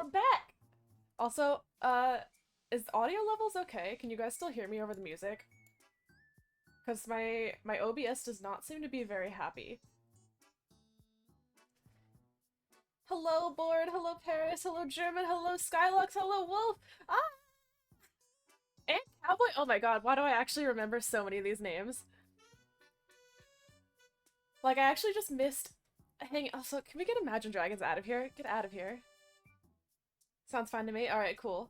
back! Also, is audio levels okay? Can you guys still hear me over the music? Because my OBS does not seem to be very happy. Hello, Board. Hello, Paris. Hello, German. Hello, Skylux. Hello, Wolf. Ah! And Cowboy. Oh my god, why do I actually remember so many of these names? Like, I actually just missed... Hang... Also, can we get Imagine Dragons out of here? Get out of here. Sounds fine to me. Alright, cool.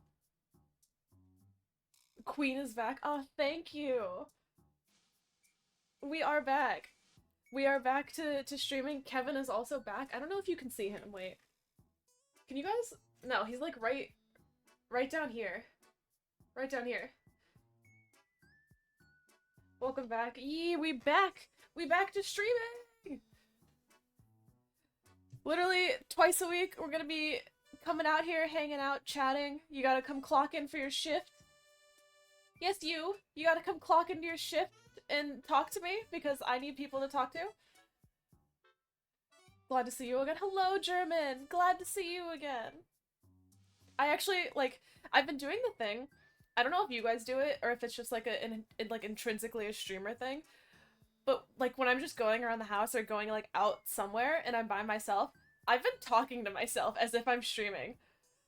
Queen is back. Oh, thank you. We are back. We are back to streaming. Kevin is also back. I don't know if you can see him. Wait. Can you guys... No, he's like right down here. Right down here. Welcome back. Yee, we back! We back to streaming! Literally, twice a week, we're gonna be coming out here, hanging out, chatting. You gotta come clock in for your shift. Yes, you! You gotta come clock into your shift and talk to me, because I need people to talk to. Glad to see you again. Hello, German! Glad to see you again! I actually, like, I've been doing the thing. I don't know if you guys do it, or if it's just like like intrinsically a streamer thing. But like when I'm just going around the house or going like out somewhere and I'm by myself, I've been talking to myself as if I'm streaming.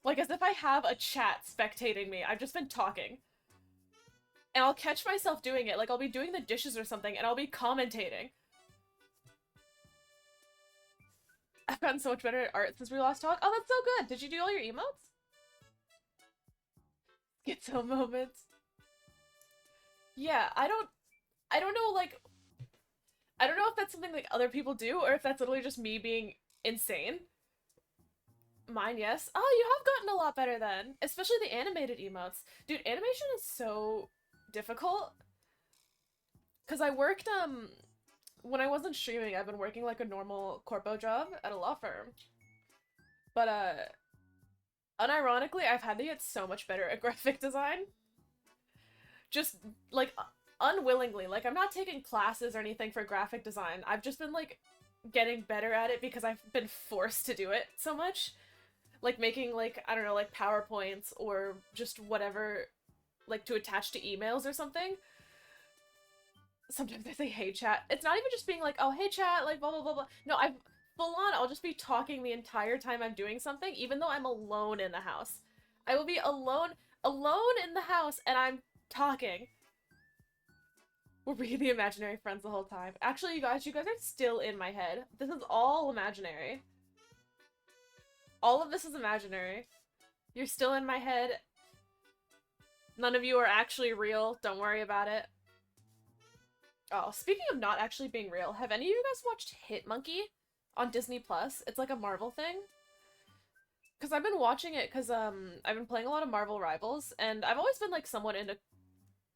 Like as if I have a chat spectating me. I've just been talking. And I'll catch myself doing it. Like I'll be doing the dishes or something and I'll be commentating. I've gotten so much better at art since we last talked. Oh, that's so good! Did you do all your emotes? Schizo moments. Yeah, I don't know, like, I don't know if that's something like other people do, or if that's literally just me being insane. Mine, yes. Oh, you have gotten a lot better then. Especially the animated emotes. Dude, animation is so difficult. Because I worked, when I wasn't streaming, I've been working like a normal corpo job at a law firm. But, unironically, I've had to get so much better at graphic design. Just, like, unwillingly. Like, I'm not taking classes or anything for graphic design. I've just been, like, getting better at it because I've been forced to do it so much. Like, making, like, I don't know, like, PowerPoints or just whatever, like, to attach to emails or something. Sometimes I say, hey, chat. It's not even just being like, oh, hey, chat, like, blah, blah, blah, blah. No, I've full on, I'll just be talking the entire time I'm doing something, even though I'm alone in the house. I will be alone in the house, and I'm talking. We'll be the imaginary friends the whole time. Actually, you guys are still in my head. This is all imaginary. All of this is imaginary. You're still in my head. None of you are actually real. Don't worry about it. Oh, speaking of not actually being real, have any of you guys watched Hitmonkey on Disney Plus? It's like a Marvel thing. Because I've been watching it because I've been playing a lot of Marvel Rivals, and I've always been like somewhat into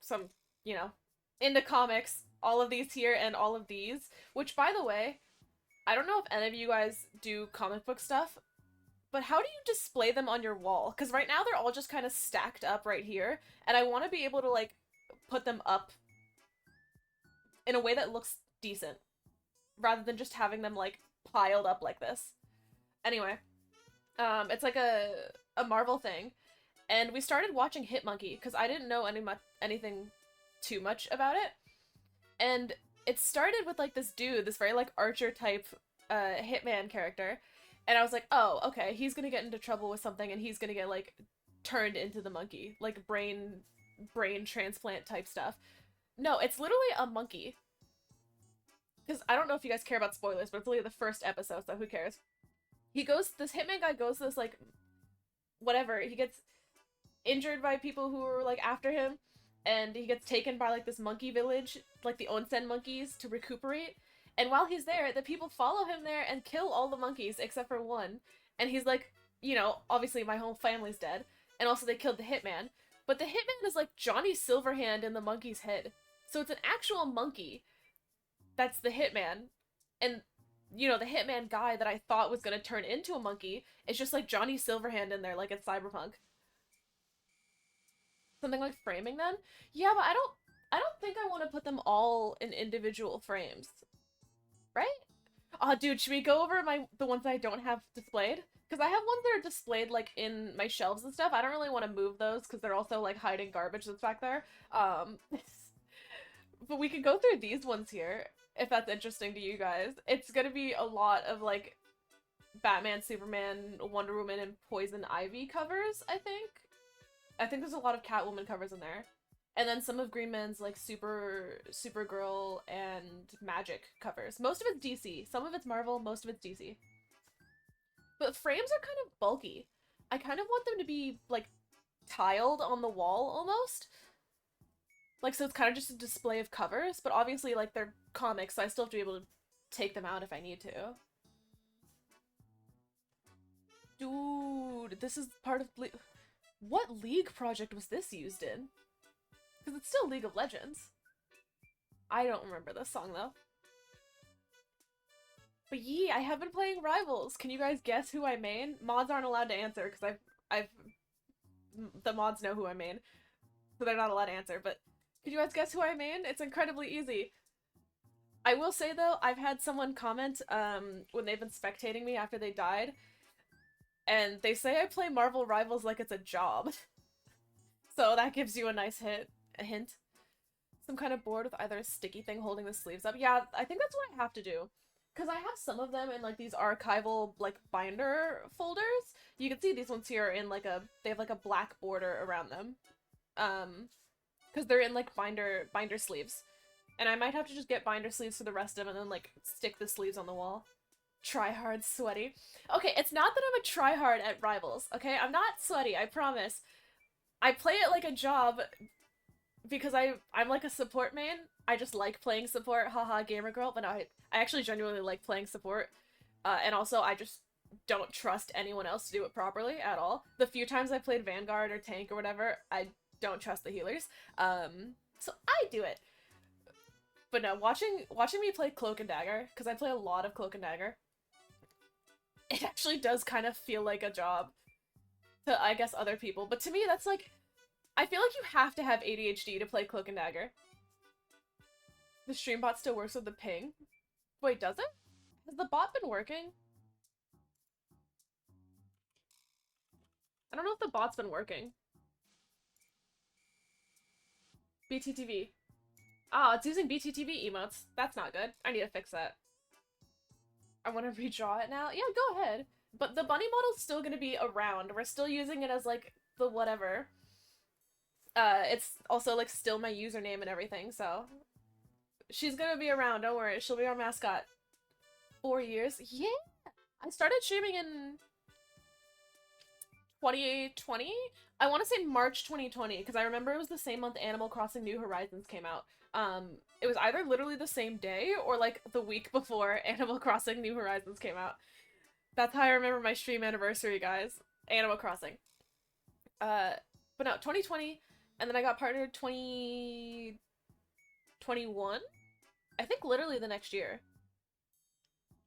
some, you know, into comics. All of these here and all of these. Which, by the way, I don't know if any of you guys do comic book stuff, but how do you display them on your wall? Because right now they're all just kind of stacked up right here, and I want to be able to, like, put them up in a way that looks decent, rather than just having them, like, piled up like this. Anyway, it's like a Marvel thing, and we started watching Hitmonkey, because I didn't know anything too much about it, and it started with, like, this dude, this very, like, Archer type, hitman character, and I was like, oh, okay, he's gonna get into trouble with something, and he's gonna get, like, turned into the monkey, like, brain transplant type stuff. No, it's literally a monkey. Because I don't know if you guys care about spoilers, but it's literally the first episode, so who cares? This hitman guy goes to this, like, whatever, he gets injured by people who are, like, after him, and he gets taken by, like, this monkey village, like the onsen monkeys, to recuperate, and while he's there, the people follow him there and kill all the monkeys except for one, and he's like, you know, obviously my whole family's dead, and also they killed the hitman, but the hitman is like Johnny Silverhand in the monkey's head, so it's an actual monkey that's the hitman, and, you know, the hitman guy that I thought was gonna turn into a monkey is just like Johnny Silverhand in there, like it's Cyberpunk. Something like framing them? Yeah, but I don't think I want to put them all in individual frames. Right? Oh, dude, should we go over the ones I don't have displayed? Because I have ones that are displayed like in my shelves and stuff. I don't really want to move those because they're also like hiding garbage that's back there. But we could go through these ones here if that's interesting to you guys. It's gonna be a lot of like Batman, Superman, Wonder Woman, and Poison Ivy covers, I think. I think there's a lot of Catwoman covers in there. And then some of Green Man's like Supergirl and Magic covers. Most of it's DC. Some of it's Marvel, most of it's DC. But frames are kind of bulky. I kind of want them to be like tiled on the wall almost. Like, so it's kind of just a display of covers, but obviously like they're comics, so I still have to be able to take them out if I need to. Dude, this is part of what League project was this used in? Because it's still League of Legends. I don't remember this song though. But yeah, I have been playing Rivals. Can you guys guess who I main? Mods aren't allowed to answer because the mods know who I main, so they're not allowed to answer. But can you guys guess who I main? It's incredibly easy. I will say though, I've had someone comment when they've been spectating me after they died, and they say I play Marvel Rivals like it's a job. So that gives you a nice hint. Some kind of board with either a sticky thing holding the sleeves up. Yeah, I think that's what I have to do. Because I have some of them in like these archival like binder folders. You can see these ones here in like they have like a black border around them. Because they're in like binder sleeves. And I might have to just get binder sleeves for the rest of them and then like stick the sleeves on the wall. Try hard, sweaty. Okay, it's not that I'm a tryhard at Rivals, okay? I'm not sweaty, I promise. I play it like a job because I'm like a support main. I just like playing support, haha gamer girl, but no, I actually genuinely like playing support. And also I just don't trust anyone else to do it properly at all. The few times I played Vanguard or tank or whatever, I don't trust the healers. So I do it. But no, watching me play Cloak and Dagger, because I play a lot of Cloak and Dagger, it actually does kind of feel like a job to, I guess, other people. But to me, that's like, I feel like you have to have ADHD to play Cloak and Dagger. The stream bot still works with the ping. Wait, does it? Has the bot been working? I don't know if the bot's been working. BTTV. Ah, it's using BTTV emotes. That's not good. I need to fix that. I want to redraw it now. Yeah, go ahead. But the bunny model's still gonna be around. We're still using it as, like, the whatever. It's also, like, still my username and everything, so... She's gonna be around, don't worry. She'll be our mascot. 4 years? Yeah! I started streaming in... 2020? I want to say March 2020, because I remember it was the same month Animal Crossing New Horizons came out. It was either literally the same day, or, like, the week before Animal Crossing New Horizons came out. That's how I remember my stream anniversary, guys. Animal Crossing. But no, 2020, and then I got partnered 2021? I think literally the next year.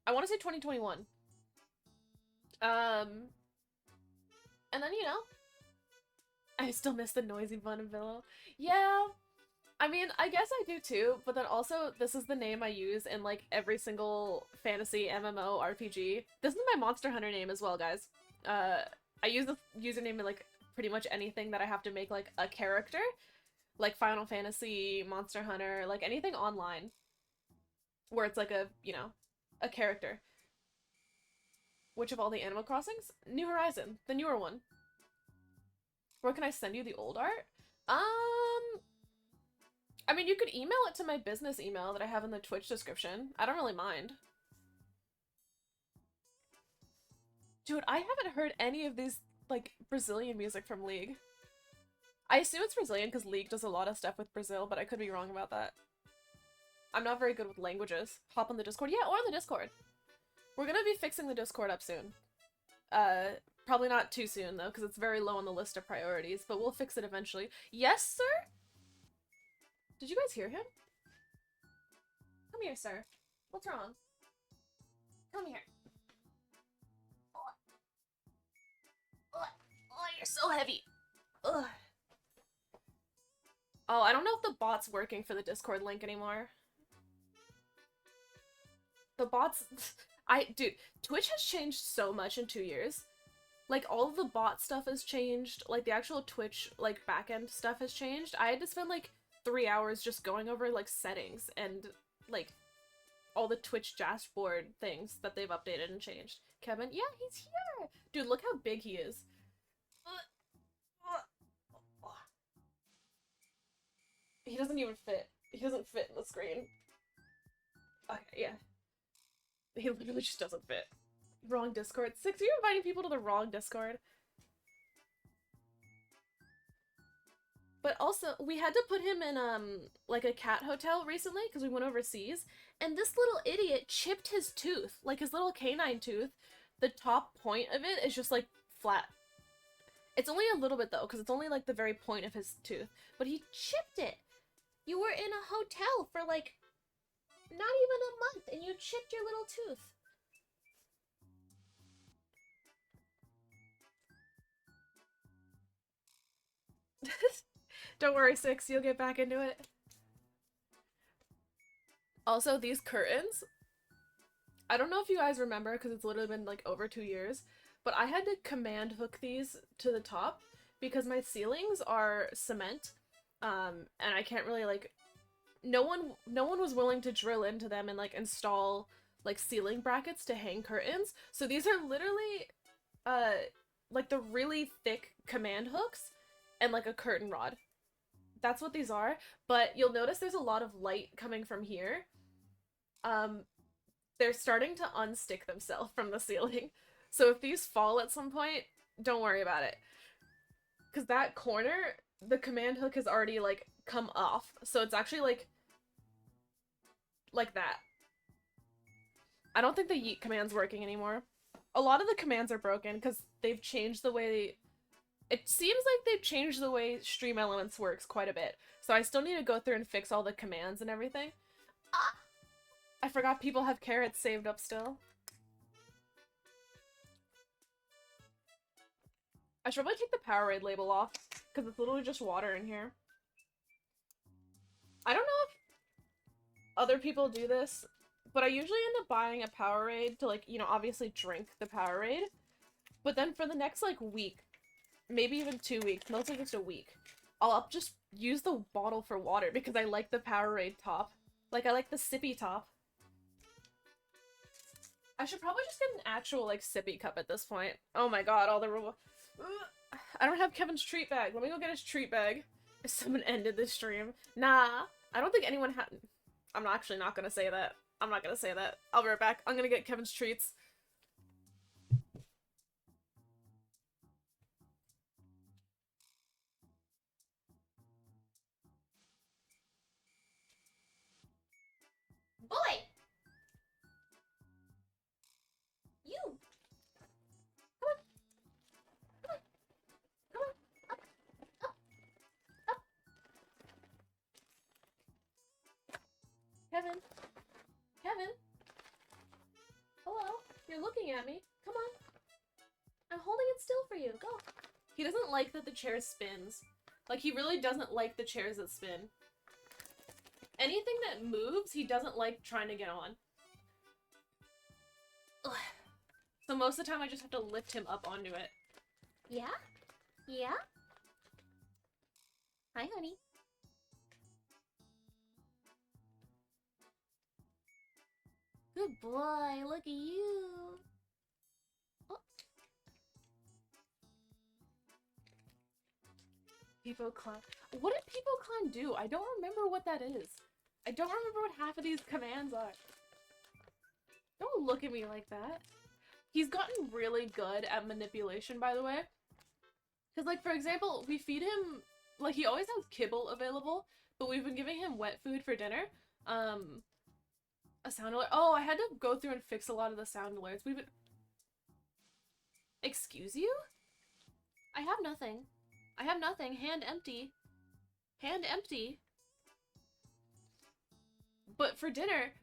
I want to say 2021. And then, you know, I still miss the noisy bun and pillow. Yeah, I mean, I guess I do too, but then also, this is the name I use in, like, every single fantasy MMO RPG. This is my Monster Hunter name as well, guys. I use the username in, like, pretty much anything that I have to make, like, a character. Like Final Fantasy, Monster Hunter, like, anything online. Where it's, like, a, you know, a character. Which of all the Animal Crossings? New Horizon, the newer one. Where can I send you the old art? I mean, you could email it to my business email that I have in the Twitch description. I don't really mind. Dude, I haven't heard any of these, like, Brazilian music from League. I assume it's Brazilian because League does a lot of stuff with Brazil, but I could be wrong about that. I'm not very good with languages. Hop on the Discord. Yeah, or on the Discord. We're gonna be fixing the Discord up soon. Probably not too soon, though, because it's very low on the list of priorities, but we'll fix it eventually. Yes, sir? Did you guys hear him? Come here, sir. What's wrong? Come here. Oh, you're so heavy. Ugh. Oh, I don't know if the bot's working for the Discord link anymore. The bots... Dude, Twitch has changed so much in 2 years. Like all of the bot stuff has changed, like the actual Twitch like backend stuff has changed. I had to spend like 3 hours just going over like settings and like all the Twitch dashboard things that they've updated and changed. Kevin, yeah, he's here! Dude, look how big he is. He doesn't even fit. He doesn't fit in the screen. Okay, yeah. He literally just doesn't fit. Wrong Discord. Six, you're inviting people to the wrong Discord. But also, we had to put him in, like a cat hotel recently because we went overseas, and this little idiot chipped his tooth. Like, his little canine tooth, the top point of it is just, like, flat. It's only a little bit, though, because it's only, like, the very point of his tooth. But he chipped it! You were in a hotel for, like, not even a month, and you chipped your little tooth. Don't worry, Six, you'll get back into it. Also, these curtains, I don't know if you guys remember because it's literally been like over 2 years, but I had to command hook these to the top because my ceilings are cement, and I can't really like, no one was willing to drill into them and like install like ceiling brackets to hang curtains. So these are literally, like the really thick command hooks and like a curtain rod. That's what these are, but you'll notice there's a lot of light coming from here. Um, they're starting to unstick themselves from the ceiling. So if these fall at some point, don't worry about it. Because that corner, the command hook has already, like, come off. So it's actually, like that. I don't think the yeet command's working anymore. A lot of the commands are broken because they've changed the way... It seems like they've changed the way Stream Elements works quite a bit. So I still need to go through and fix all the commands and everything. Ah! I forgot people have carrots saved up still. I should probably take the Powerade label off, because it's literally just water in here. I don't know if other people do this, but I usually end up buying a Powerade to, like, you know, obviously drink the Powerade. But then for the next, like, week, maybe even 2 weeks, mostly just a week, I'll just use the bottle for water because I like the Powerade top. Like, I like the sippy top. I should probably just get an actual, like, sippy cup at this point. Oh my god, all the I don't have Kevin's treat bag. Let me go get his treat bag. If someone ended this stream. Nah. I don't think anyone had... I'm actually not gonna say that. I'm not gonna say that. I'll be right back. I'm gonna get Kevin's treats. Boy! You! Come on! Come on! Come on! Up! Up! Up! Kevin? Kevin? Hello? You're looking at me. Come on. I'm holding it still for you. Go. He doesn't like that the chair spins. Like, he really doesn't like the chairs that spin. Anything that moves, he doesn't like trying to get on. Ugh. So most of the time, I just have to lift him up onto it. Yeah? Yeah? Hi, honey. Good boy, look at you. Oh. Peepo Clown. What did Peepo Clown do? I don't remember what that is. I don't remember what half of these commands are. Don't look at me like that. He's gotten really good at manipulation, by the way. Because, like, for example, we feed him... Like, he always has kibble available, but we've been giving him wet food for dinner. A sound alert. Oh, I had to go through and fix a lot of the sound alerts. We've been... Excuse you? I have nothing. I have nothing. Hand empty. Hand empty. But for dinner,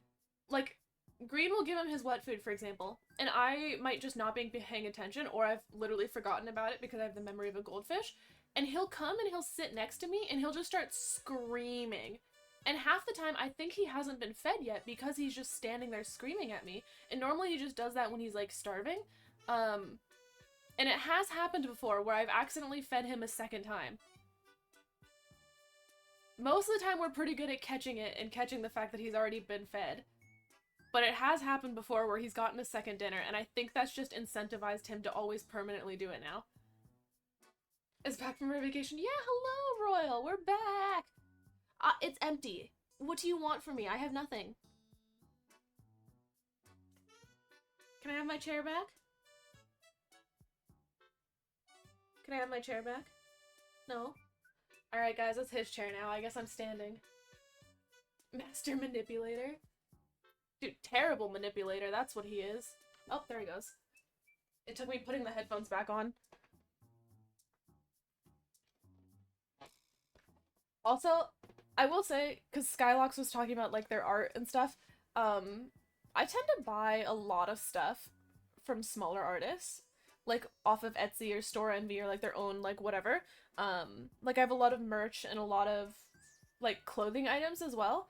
like, Green will give him his wet food, for example, and I might just not be paying attention, or I've literally forgotten about it because I have the memory of a goldfish, and he'll come and he'll sit next to me and he'll just start screaming. And half the time I think he hasn't been fed yet because he's just standing there screaming at me. And normally he just does that when he's like starving. And it has happened before where I've accidentally fed him a second time. Most of the time we're pretty good at catching it and catching the fact that he's already been fed. But it has happened before where he's gotten a second dinner, and I think that's just incentivized him to always permanently do it now. Is back from her vacation. Yeah, hello, Royal. We're back. It's empty. What do you want from me? I have nothing. Can I have my chair back? Can I have my chair back? No? Alright, guys, it's his chair now. I guess I'm standing. Master manipulator. Dude, terrible manipulator. That's what he is. Oh, there he goes. It took me putting the headphones back on. Also, I will say, because Skylox was talking about, like, their art and stuff, I tend to buy a lot of stuff from smaller artists, like, off of Etsy or Store Envy or, like, their own, like, whatever. Like, I have a lot of merch and a lot of, like, clothing items as well.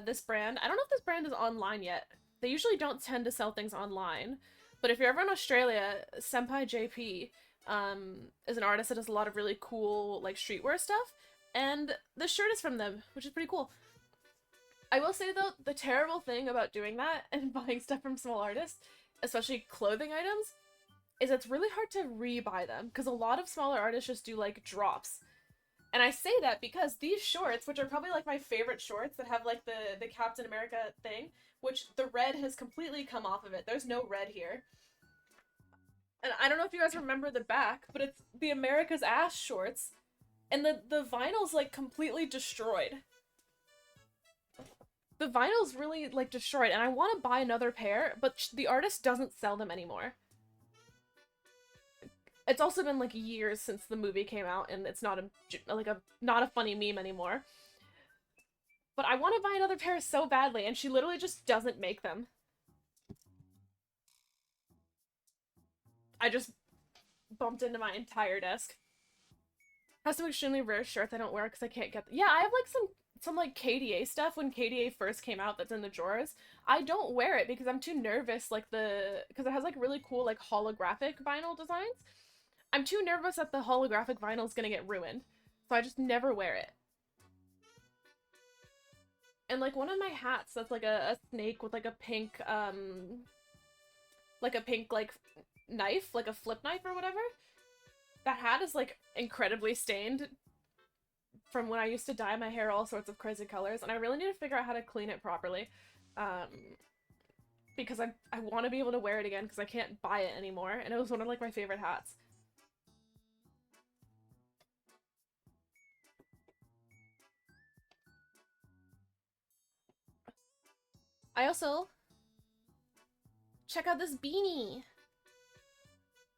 This brand, I don't know if this brand is online yet. They usually don't tend to sell things online, but if you're ever in Australia, Senpai JP, is an artist that does a lot of really cool, like, streetwear stuff. And this shirt is from them, which is pretty cool. I will say, though, the terrible thing about doing that and buying stuff from small artists, especially clothing items, is it's really hard to re-buy them, because a lot of smaller artists just do, like, drops. And I say that because these shorts, which are probably, like, my favorite shorts that have, like, the Captain America thing, which the red has completely come off of it. There's no red here. And I don't know if you guys remember the back, but it's the America's Ass shorts. And the vinyl's, like, completely destroyed. The vinyl's really, like, destroyed, and I want to buy another pair, but the artist doesn't sell them anymore. It's also been, like, years since the movie came out, and it's not not a funny meme anymore. But I want to buy another pair so badly, and she literally just doesn't make them. I just bumped into my entire desk. Has some extremely rare shirts I don't wear because I can't get them. Yeah, I have, like, some like KDA stuff when KDA first came out that's in the drawers. I don't wear it because I'm too nervous, like, because it has, like, really cool, like, holographic vinyl designs. I'm too nervous that the holographic vinyl is gonna get ruined, so I just never wear it. And, like, one of my hats that's, like, a snake with, like, a pink, like, knife, like a flip knife or whatever. That hat is, like, incredibly stained from when I used to dye my hair all sorts of crazy colors, and I really need to figure out how to clean it properly. Because I want to be able to wear it again because I can't buy it anymore, and it was one of, like, my favorite hats. I also... Check out this beanie!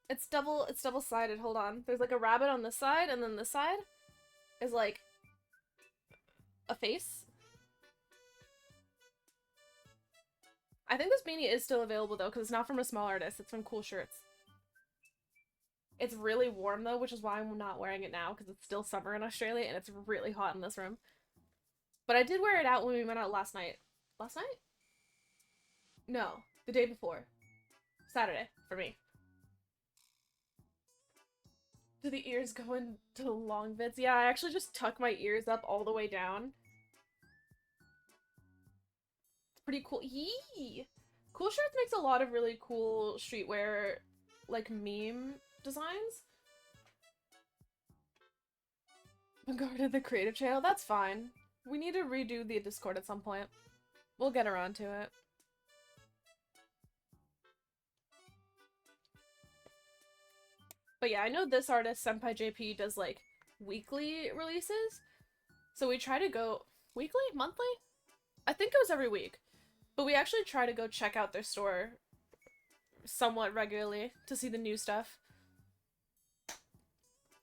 It's double-sided, hold on. There's, like, a rabbit on this side, and then this side is, like, a face. I think this beanie is still available, though, because it's not from a small artist. It's from Cool Shirts. It's really warm, though, which is why I'm not wearing it now, because it's still summer in Australia, and it's really hot in this room. But I did wear it out when we went out last night. Last night? No, the day before. Saturday, for me. Do the ears go into long vids? Yeah, I actually just tuck my ears up all the way down. It's pretty cool. Yee! Cool Shirts makes a lot of really cool streetwear, like, meme designs. Guarded the creative channel? That's fine. We need to redo the Discord at some point. We'll get around to it. But yeah, I know this artist, Senpai JP, does, like, weekly releases. So we try to go... Weekly? Monthly? I think it was every week. But we actually try to go check out their store somewhat regularly to see the new stuff.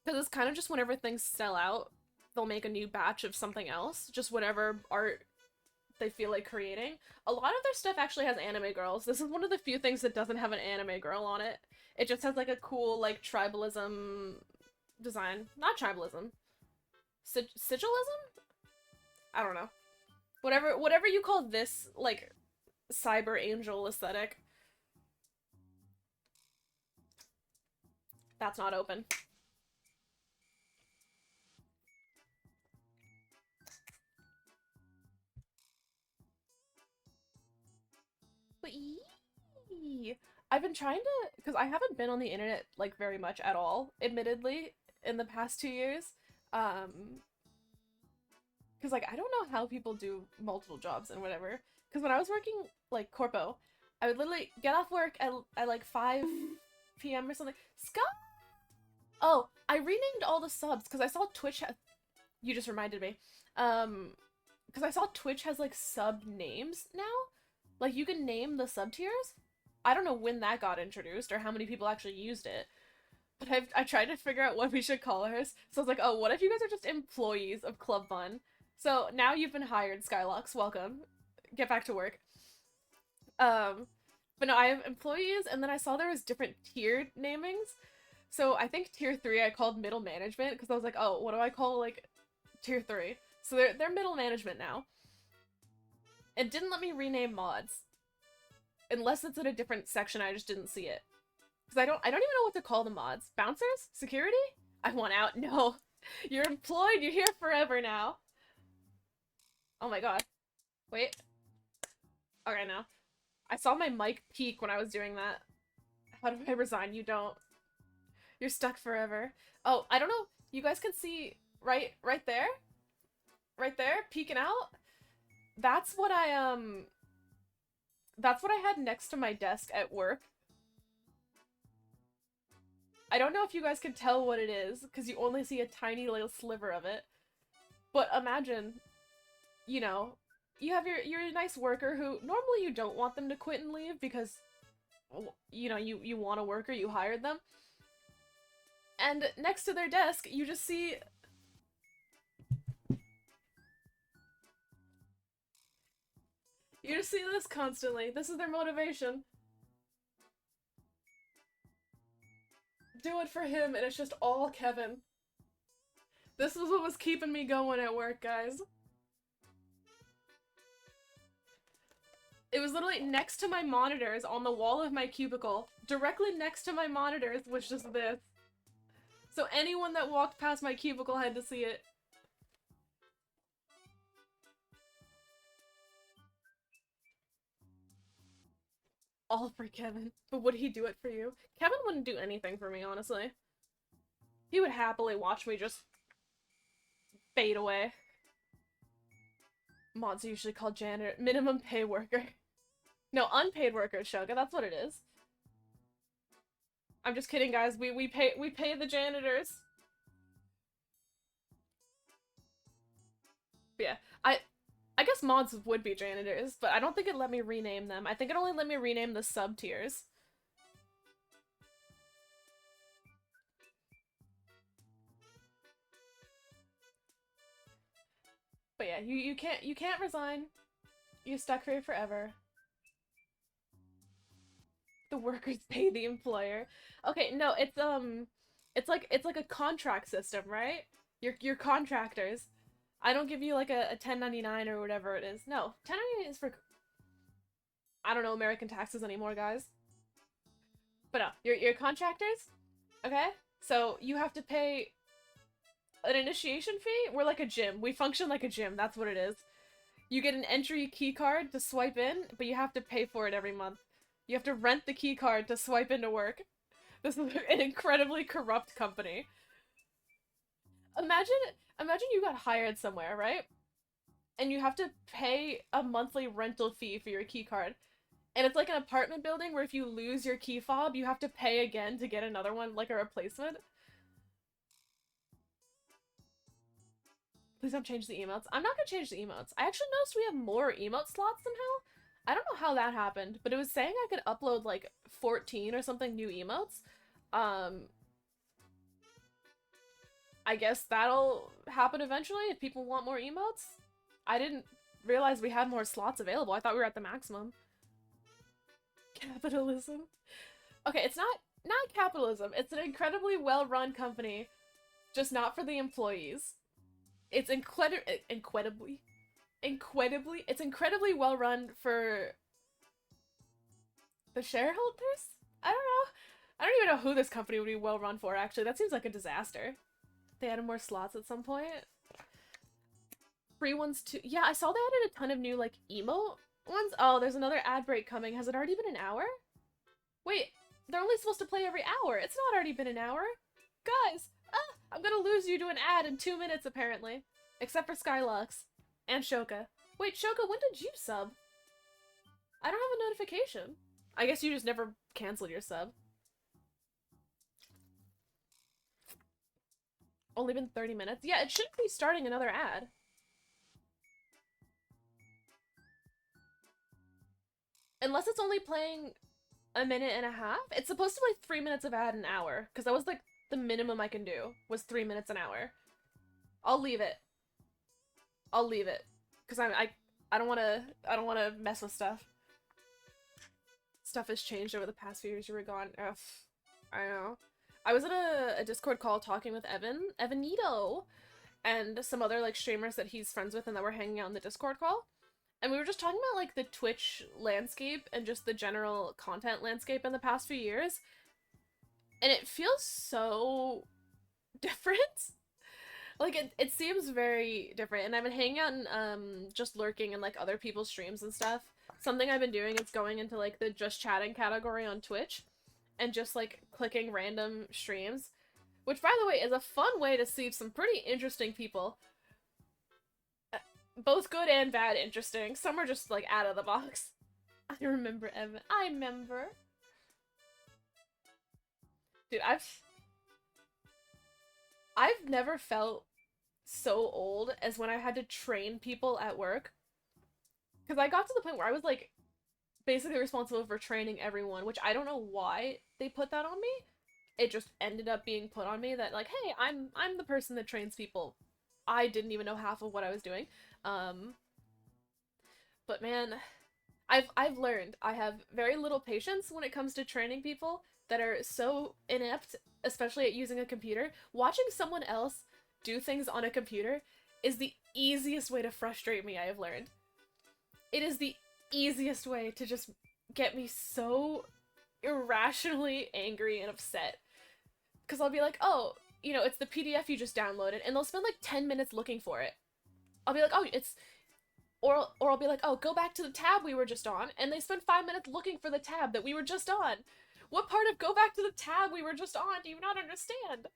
Because it's kind of just whenever things sell out, they'll make a new batch of something else. Just whatever art they feel like creating. A lot of their stuff actually has anime girls. This is one of the few things that doesn't have an anime girl on it. It just has, like, a cool, like, tribalism design. Not tribalism. Sigilism? I don't know. Whatever you call this, like, cyber angel aesthetic. That's not open. But yee. I've been trying to, because I haven't been on the internet like very much at all, admittedly, in the past 2 years. Um, because like I don't know how people do multiple jobs and whatever. Because when I was working like Corpo, I would literally get off work at like 5 p.m. or something. Scott. Oh, I renamed all the subs because I saw Twitch. You just reminded me. Because I saw Twitch has like sub names now. Like you can name the sub tiers. I don't know when that got introduced or how many people actually used it. But I tried to figure out what we should call ours. So I was like, oh, what if you guys are just employees of Club Fun? So now you've been hired, Skylux. Welcome. Get back to work. Um, but no, I have employees, and then I saw there was different tiered namings. So I think tier 3 I called middle management because I was like, oh, what do I call like tier 3? So they're middle management now. It didn't let me rename mods. Unless it's in a different section, I just didn't see it. Because I don't even know what to call the mods. Bouncers? Security? I want out. No. You're employed. You're here forever now. Oh my god. Wait. Okay, now. I saw my mic peak when I was doing that. How do I resign? You don't. You're stuck forever. Oh, I don't know. You guys can see right there? Right there? Peeking out? That's what that's what I had next to my desk at work. I don't know if you guys can tell what it is, because you only see a tiny little sliver of it. But imagine, you know, you have your nice worker who normally you don't want them to quit and leave because, you know, you want a worker, you hired them. And next to their desk, you just see... You just see this constantly. This is their motivation. Do it for him, and it's just all Kevin. This is what was keeping me going at work, guys. It was literally next to my monitors on the wall of my cubicle. Directly next to my monitors was just this. So anyone that walked past my cubicle had to see it. All for Kevin. But would he do it for you? Kevin wouldn't do anything for me, honestly. He would happily watch me just fade away. Mods are usually called janitor. Minimum pay worker. No, unpaid worker, Shoga. That's what it is. I'm just kidding, guys. We pay the janitors. But yeah, I guess mods would be janitors, but I don't think it let me rename them. I think it only let me rename the sub tiers. But yeah, you can't resign. You're stuck here forever. The workers pay the employer. Okay, no, it's like a contract system, right? You're contractors. I don't give you like a 1099 or whatever it is. No, 1099 is for I don't know American taxes anymore, guys. But no, you're contractors, okay? So you have to pay an initiation fee. We're like a gym. We function like a gym. That's what it is. You get an entry key card to swipe in, but you have to pay for it every month. You have to rent the key card to swipe into work. This is an incredibly corrupt company. Imagine you got hired somewhere, right? And you have to pay a monthly rental fee for your key card. And it's like an apartment building where if you lose your key fob, you have to pay again to get another one, like a replacement. Please don't change the emotes. I'm not gonna change the emotes. I actually noticed we have more emote slots somehow. I don't know how that happened, but it was saying I could upload like 14 or something new emotes. I guess that'll happen eventually if people want more emotes. I didn't realize we had more slots available. I thought we were at the maximum. Capitalism. Okay, it's not capitalism. It's an incredibly well-run company, just not for the employees. It's it's incredibly well run for the shareholders? I don't know. I don't even know who this company would be well run for, actually. That seems like a disaster. They added more slots at some point. Free ones too. Yeah, I saw they added a ton of new, like, emo ones. Oh, there's another ad break coming. Has it already been an hour? Wait, they're only supposed to play every hour. It's not already been an hour. Guys, I'm gonna lose you to an ad in 2 minutes, apparently. Except for Skylux. And Shoka. Wait, Shoka, when did you sub? I don't have a notification. I guess you just never canceled your sub. Only been 30 minutes? Yeah, it shouldn't be starting another ad. Unless it's only playing a minute and a half? It's supposed to play 3 minutes of ad an hour, because that was like the minimum I can do, was 3 minutes an hour. I'll leave it. I'll leave it. Because I don't wanna mess with stuff. Stuff has changed over the past few years you were gone. Ugh. I know. I was in a Discord call talking with Evanito, and some other like streamers that he's friends with and that were hanging out in the Discord call. And we were just talking about like the Twitch landscape and just the general content landscape in the past few years. And it feels so different. Like it seems very different. And I've been hanging out and just lurking in like other people's streams and stuff. Something I've been doing is going into like the just chatting category on Twitch and just like clicking random streams, which by the way is a fun way to see some pretty interesting people. Both good and bad interesting. Some are just like out of the box. I remember Evan. I remember. Dude, I've never felt so old as when I had to train people at work. Because I got to the point where I was like basically responsible for training everyone, which I don't know why they put that on me. It just ended up being put on me that like, hey, I'm the person that trains people. I didn't even know half of what I was doing. But man, I've learned I have very little patience when it comes to training people that are so inept, especially at using a computer. Watching someone else do things on a computer is the easiest way to frustrate me, I have learned. It is the easiest way to just get me so irrationally angry and upset. Because I'll be like, oh, you know, it's the PDF you just downloaded, and they'll spend like 10 minutes looking for it. I'll be like, oh, it's... Or I'll be like, oh, go back to the tab we were just on, and they spend 5 minutes looking for the tab that we were just on. What part of go back to the tab we were just on do you not understand?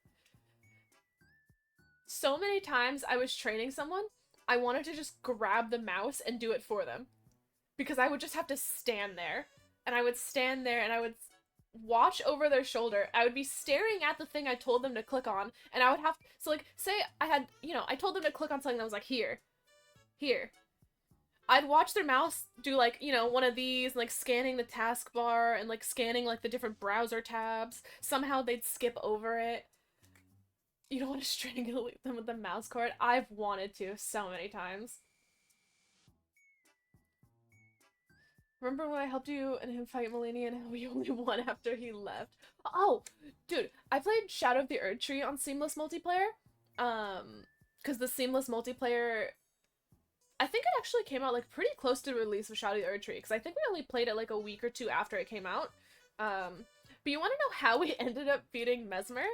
So many times I was training someone, I wanted to just grab the mouse and do it for them. Because I would just have to stand there. And I would stand there and I would watch over their shoulder. I would be staring at the thing I told them to click on, and I would have to, so like, say I had, you know, I told them to click on something that was like, here. I'd watch their mouse do like, you know, one of these, like scanning the taskbar and like scanning like the different browser tabs. Somehow they'd skip over it. You don't want to strangulate them with the mouse cord? I've wanted to so many times. Remember when I helped you and him fight Melania and we only won after he left? Oh, dude, I played Shadow of the Erdtree on Seamless Multiplayer. Because the Seamless Multiplayer, I think it actually came out like pretty close to the release of Shadow of the Erdtree, because I think we only played it like a week or two after it came out. But you want to know how we ended up beating Mesmer?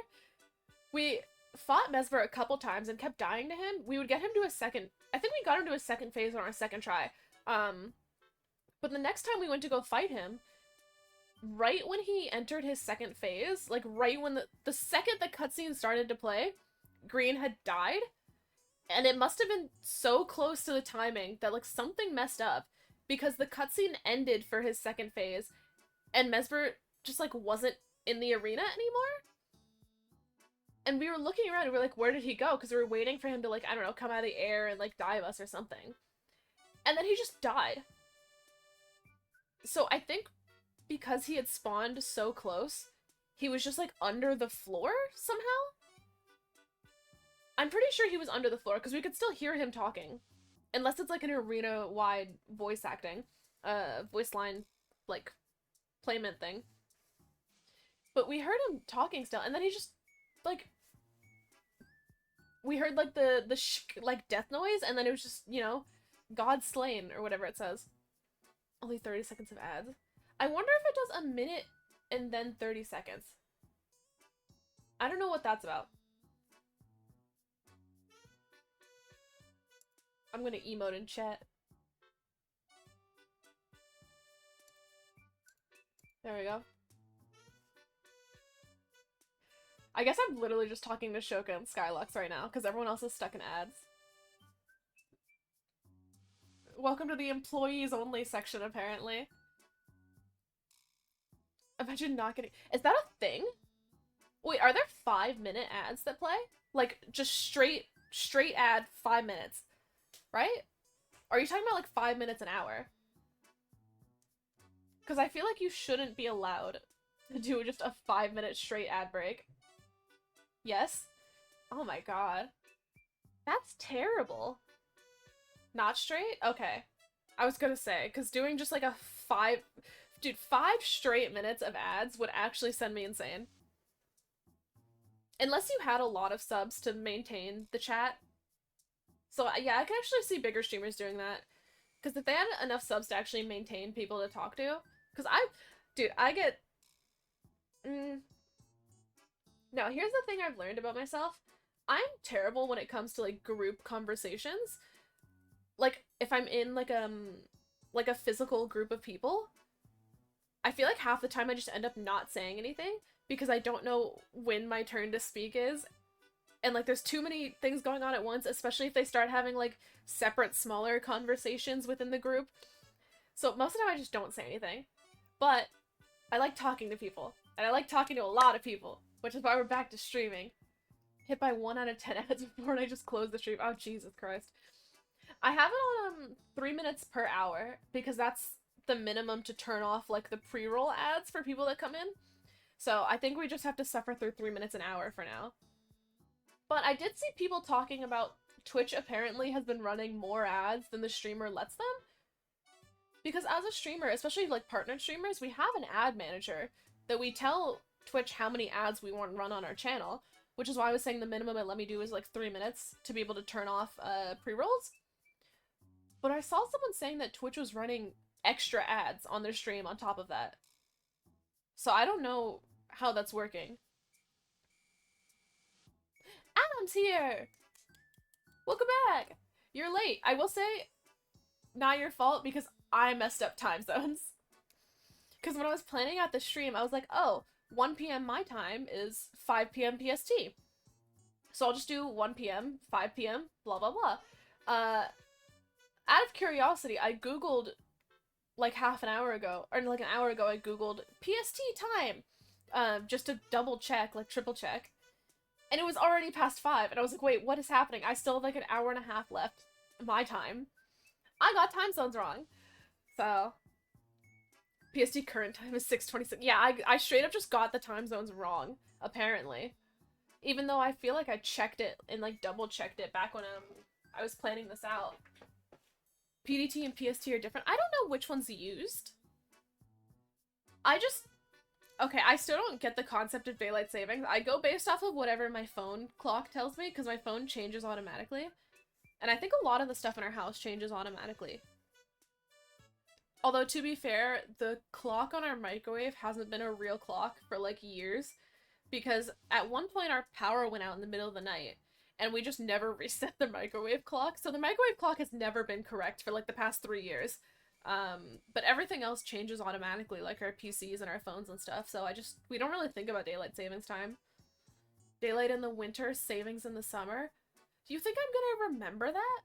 We fought Mesmer a couple times and kept dying to him. We would get him to a second, I think we got him to a second phase on our second try. But the next time we went to go fight him, right when he entered his second phase, like right when the second the cutscene started to play, Green had died. And it must have been so close to the timing that like something messed up, because the cutscene ended for his second phase and Mesmer just like wasn't in the arena anymore. And we were looking around and we were like, where did he go? Because we were waiting for him to like, I don't know, come out of the air and like dive us or something. And then he just died. So I think because he had spawned so close, he was just like under the floor somehow? I'm pretty sure he was under the floor because we could still hear him talking. Unless it's like an arena-wide voice acting, voice line, like, playment thing. But we heard him talking still, and then he just, like, we heard like the like death noise, and then it was just, you know, God slain, or whatever it says. Only 30 seconds of ads. I wonder if it does a minute and then 30 seconds. I don't know what that's about. I'm gonna emote in chat. There we go. I guess I'm literally just talking to Shoka and Skylux right now, because everyone else is stuck in ads. Welcome to the employees only section, apparently. Imagine not getting- Is that a thing? Wait, are there 5-minute ads that play? Like, just straight ad 5 minutes, right? Are you talking about like 5 minutes an hour? Because I feel like you shouldn't be allowed to do just a 5-minute straight ad break. Yes? Oh my god. That's terrible. Not straight? Okay. I was gonna say, because doing just like a 5... Dude, 5 straight minutes of ads would actually send me insane. Unless you had a lot of subs to maintain the chat. So yeah, I can actually see bigger streamers doing that. Because if they had enough subs to actually maintain people to talk to... Because dude, I get... No, here's the thing I've learned about myself. I'm terrible when it comes to like group conversations. Like if I'm in like a physical group of people, I feel like half the time I just end up not saying anything because I don't know when my turn to speak is. And like there's too many things going on at once, especially if they start having like separate smaller conversations within the group. So most of the time I just don't say anything. But I like talking to people. And I like talking to a lot of people, which is why we're back to streaming. Hit by 1 out of 10 ads before I just closed the stream. Oh, Jesus Christ. I have it on 3 minutes per hour because that's the minimum to turn off like the pre-roll ads for people that come in. So I think we just have to suffer through 3 minutes an hour for now. But I did see people talking about Twitch apparently has been running more ads than the streamer lets them. Because as a streamer, especially like partnered streamers, we have an ad manager that we tell Twitch how many ads we want to run on our channel, which is why I was saying the minimum it let me do is like 3 minutes to be able to turn off pre-rolls. But I saw someone saying that Twitch was running extra ads on their stream on top of that. So I don't know how that's working. Adam's here! Welcome back! You're late. I will say, not your fault because I messed up time zones. Because when I was planning out the stream, I was like, oh, 1 p.m. my time is 5 p.m. PST. So I'll just do 1 p.m., 5 p.m., blah, blah, blah. Out of curiosity, I googled like half an hour ago, or like an hour ago, I googled PST time, just to double check, like triple check. And it was already past 5, and I was like, wait, what is happening? I still have like an hour and a half left my time. I got time zones wrong. So PST current time is 6:26. Yeah, I straight up just got the time zones wrong, apparently. Even though I feel like I checked it and like double checked it back when I was planning this out. PDT and PST are different. I don't know which one's used. Okay, I still don't get the concept of daylight savings. I go based off of whatever my phone clock tells me, because my phone changes automatically. And I think a lot of the stuff in our house changes automatically. Although, to be fair, the clock on our microwave hasn't been a real clock for, like, years. Because at one point our power went out in the middle of the night, and we just never reset the microwave clock. So the microwave clock has never been correct for, like, the past 3 years. But everything else changes automatically, like our PCs and our phones and stuff, so we don't really think about daylight savings time. Daylight in the winter, savings in the summer. Do you think I'm gonna remember that?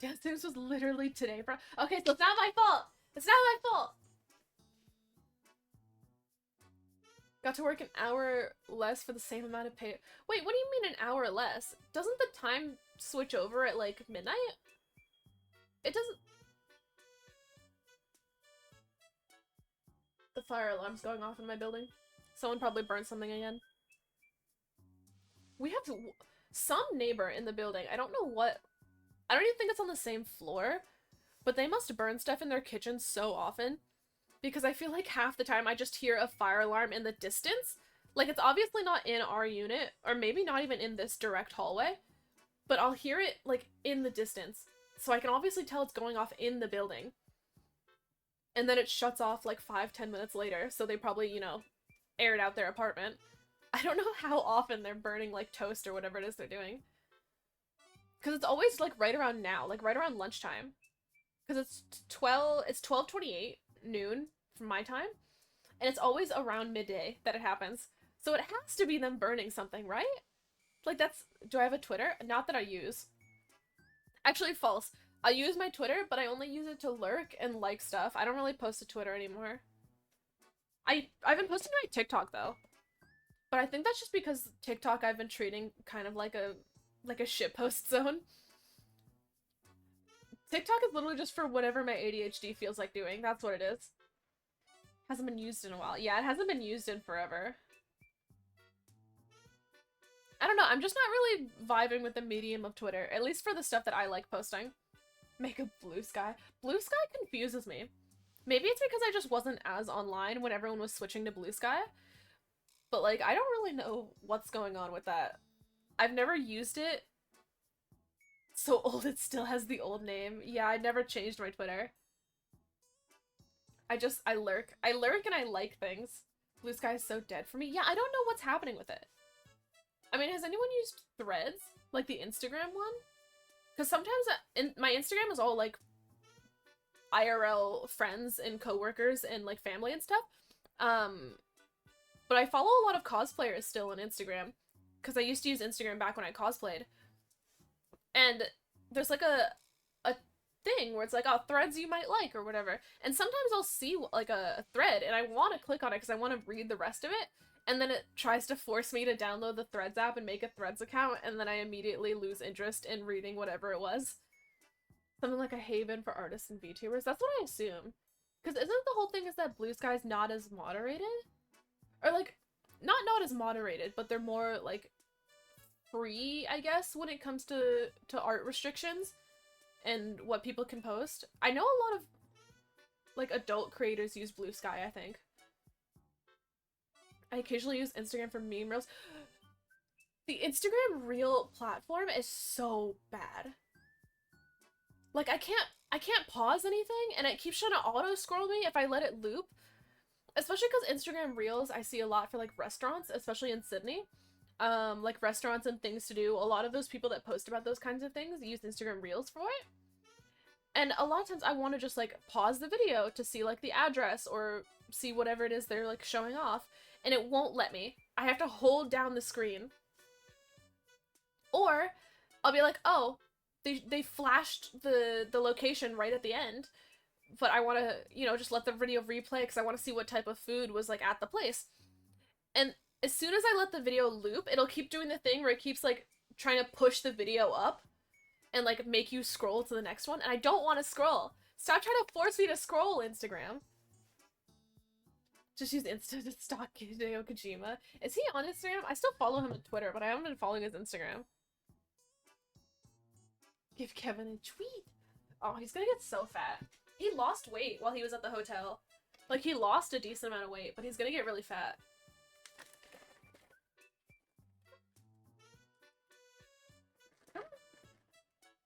Yeah, this was literally today, bro. Okay, so it's not my fault! It's not my fault! Got to work an hour less for the same amount of pay. Wait, what do you mean an hour less? Doesn't the time switch over at, like, midnight? It doesn't... The fire alarm's going off in my building. Someone probably burned something again. We have some neighbor in the building. I don't know what... I don't even think it's on the same floor, but they must burn stuff in their kitchen so often. Because I feel like half the time I just hear a fire alarm in the distance. Like, it's obviously not in our unit, or maybe not even in this direct hallway, but I'll hear it, like, in the distance. So I can obviously tell it's going off in the building. And then it shuts off like 5-10 minutes later, so they probably, you know, aired out their apartment. I don't know how often they're burning like toast or whatever it is they're doing. Because it's always like right around now, like right around lunchtime. Because it's 12:28 noon from my time, and it's always around midday that it happens. So it has to be them burning something, right? Like that's, do I have a Twitter? Not that I use. Actually, false. I use my Twitter, but I only use it to lurk and like stuff. I don't really post to Twitter anymore. I've been posting to my TikTok though. But I think that's just because TikTok I've been treating kind of like a shitpost zone. TikTok is literally just for whatever my ADHD feels like doing. That's what it is. Hasn't been used in a while. Yeah, it hasn't been used in forever. I don't know, I'm just not really vibing with the medium of Twitter, at least for the stuff that I like posting. Make a blue sky. Blue sky confuses me. Maybe it's because I just wasn't as online when everyone was switching to blue sky, but like, I don't really know what's going on with that. I've never used it. So old it still has the old name. Yeah, I never changed my Twitter. I lurk. I lurk and I like things. Blue sky is so dead for me. Yeah, I don't know what's happening with it. I mean, has anyone used Threads? Like the Instagram one? Because sometimes my Instagram is all like IRL friends and coworkers and like family and stuff. But I follow a lot of cosplayers still on Instagram because I used to use Instagram back when I cosplayed. And there's like a thing where it's like, oh, threads you might like or whatever. And sometimes I'll see like a thread and I want to click on it because I want to read the rest of it. And then it tries to force me to download the Threads app and make a Threads account, and then I immediately lose interest in reading whatever it was. Something like a haven for artists and VTubers. That's what I assume. Because isn't the whole thing is that Blue Sky's not as moderated? Or like, not as moderated, but they're more like free, I guess, when it comes to art restrictions and what people can post. I know a lot of like adult creators use Blue Sky, I think. I occasionally use Instagram for meme reels. The Instagram reel platform is so bad. Like I can't pause anything and it keeps trying to auto scroll me if I let it loop. Especially because Instagram reels I see a lot for like restaurants, especially in Sydney. Like restaurants and things to do. A lot of those people that post about those kinds of things use Instagram reels for it. And a lot of times I want to just like pause the video to see like the address or see whatever it is they're like showing off. And it won't let me. I have to hold down the screen. Or I'll be like, oh, they flashed the location right at the end, but I want to, you know, just let the video replay because I want to see what type of food was like at the place. And as soon as I let the video loop, it'll keep doing the thing where it keeps like trying to push the video up and like make you scroll to the next one, and I don't want to scroll. Stop trying to force me to scroll, Instagram. Just use Insta to stalk Hideo Kojima. Is he on Instagram? I still follow him on Twitter, but I haven't been following his Instagram. Give Kevin a tweet. Oh, he's gonna get so fat. He lost weight while he was at the hotel. Like, he lost a decent amount of weight, but he's gonna get really fat.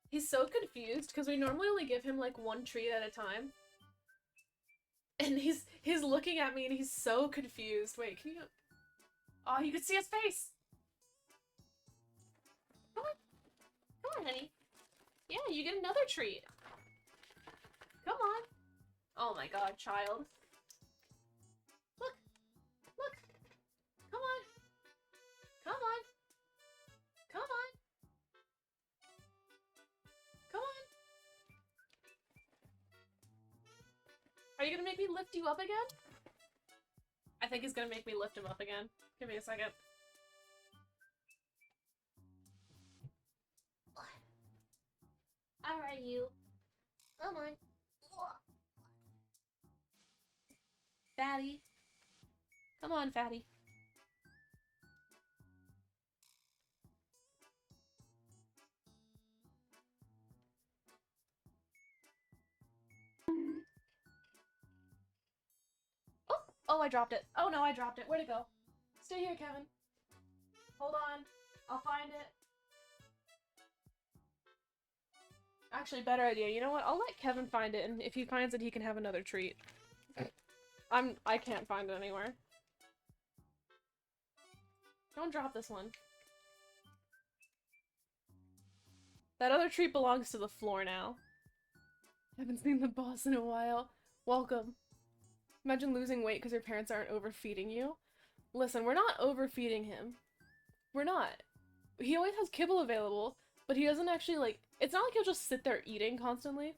He's so confused, because we normally only give him, like, one treat at a time. And he's looking at me and he's so confused. Wait, can you... Oh, you can see his face! Come on. Come on, honey. Yeah, you get another treat. Come on. Oh my god, child. Look. Look. Come on. Come on. Come on. Come on. Are you gonna make me lift you up again? I think he's gonna make me lift him up again. Give me a second. Alright, you. Come on. Fatty. Come on, fatty. Oh, I dropped it. Oh no, I dropped it. Where'd it go? Stay here, Kevin. Hold on. I'll find it. Actually, better idea. You know what? I'll let Kevin find it, and if he finds it, he can have another treat. I can't find it anywhere. Don't drop this one. That other treat belongs to the floor now. Haven't seen the boss in a while. Welcome. Imagine losing weight because your parents aren't overfeeding you. Listen, we're not overfeeding him. We're not. He always has kibble available, but he doesn't actually, like, it's not like he'll just sit there eating constantly.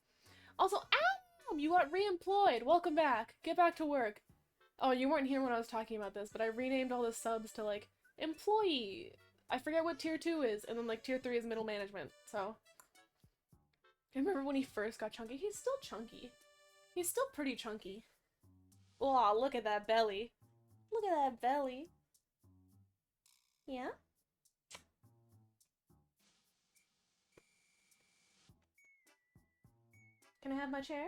Also, ow! You got re-employed! Welcome back! Get back to work! Oh, you weren't here when I was talking about this, but I renamed all the subs to, like, employee. I forget what tier 2 is, and then, like, tier 3 is middle management, so. I remember when he first got chunky. He's still chunky. He's still pretty chunky. Oh, look at that belly. Look at that belly. Yeah? Can I have my chair?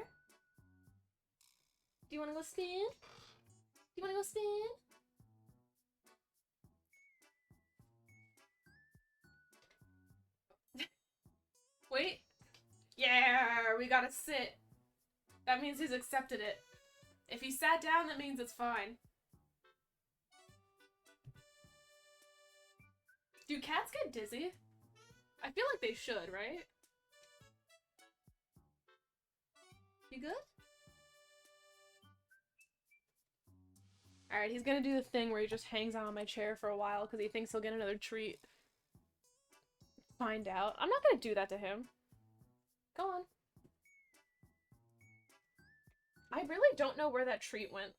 Do you want to go spin? Do you want to go spin? Wait. Yeah, we gotta sit. That means he's accepted it. If he sat down, that means it's fine. Do cats get dizzy? I feel like they should, right? You good? Alright, he's gonna do the thing where he just hangs out on my chair for a while because he thinks he'll get another treat. Find out. I'm not gonna do that to him. Go on. I really don't know where that treat went.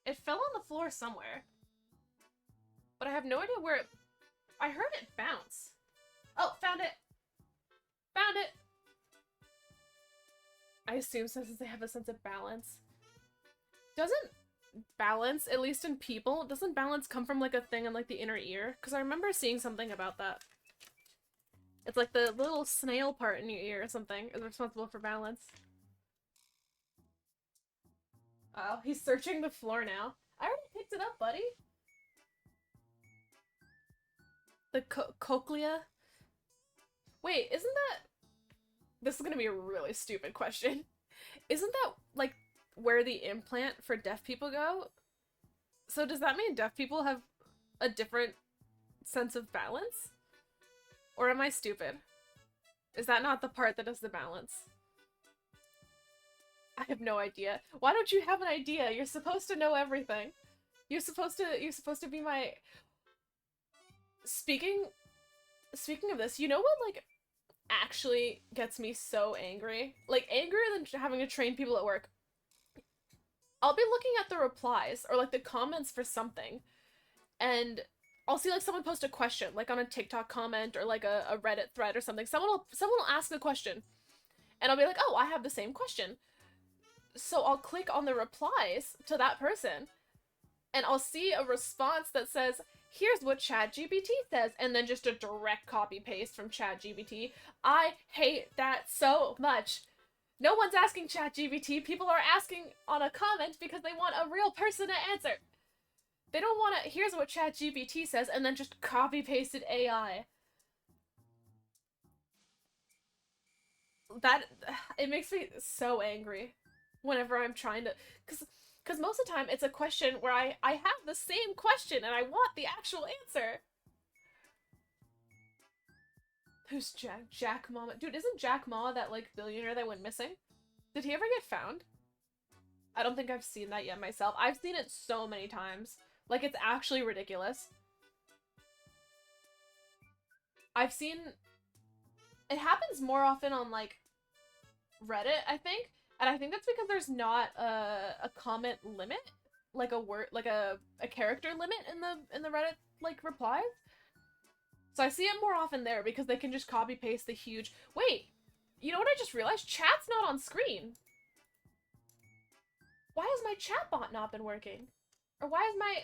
It fell on the floor somewhere. But I have no idea where it... I heard it bounce. Oh, found it! Found it! I assume since they have a sense of balance. Doesn't balance, at least in people, doesn't balance come from like a thing in like the inner ear? Because I remember seeing something about that. It's like the little snail part in your ear or something is responsible for balance. Oh, he's searching the floor now. I already picked it up, buddy. The cochlea? Wait, isn't that... This is gonna be a really stupid question. Isn't that, like, where the implant for deaf people go? So does that mean deaf people have a different sense of balance? Or am I stupid? Is that not the part that does the balance? I have no idea. Why don't you have an idea? You're supposed to know everything. You're supposed to be my... Speaking of this, you know what, like, actually gets me so angry? Like, angrier than having to train people at work. I'll be looking at the replies, or, like, the comments for something, and I'll see, like, someone post a question, like, on a TikTok comment, or, like, a Reddit thread or something. Someone will ask a question, and I'll be like, oh, I have the same question. So I'll click on the replies to that person, and I'll see a response that says, here's what ChatGPT says, and then just a direct copy-paste from ChatGPT. I hate that so much. No one's asking ChatGPT, people are asking on a comment because they want a real person to answer. They don't want to, here's what ChatGPT says, and then just copy-pasted AI. That, it makes me so angry whenever I'm trying to, because most of the time it's a question where I have the same question and I want the actual answer. Who's Jack Ma? Dude, isn't Jack Ma that, like, billionaire that went missing? Did he ever get found? I don't think I've seen that yet myself. I've seen it so many times. Like, it's actually ridiculous. I've seen... It happens more often on, like, Reddit, I think. And I think that's because there's not a comment limit. Like a word, like a character limit in the Reddit, like, replies. So I see it more often there because they can just copy paste the huge... Wait! You know what I just realized? Chat's not on screen! Why has my chat bot not been working? Or why is my...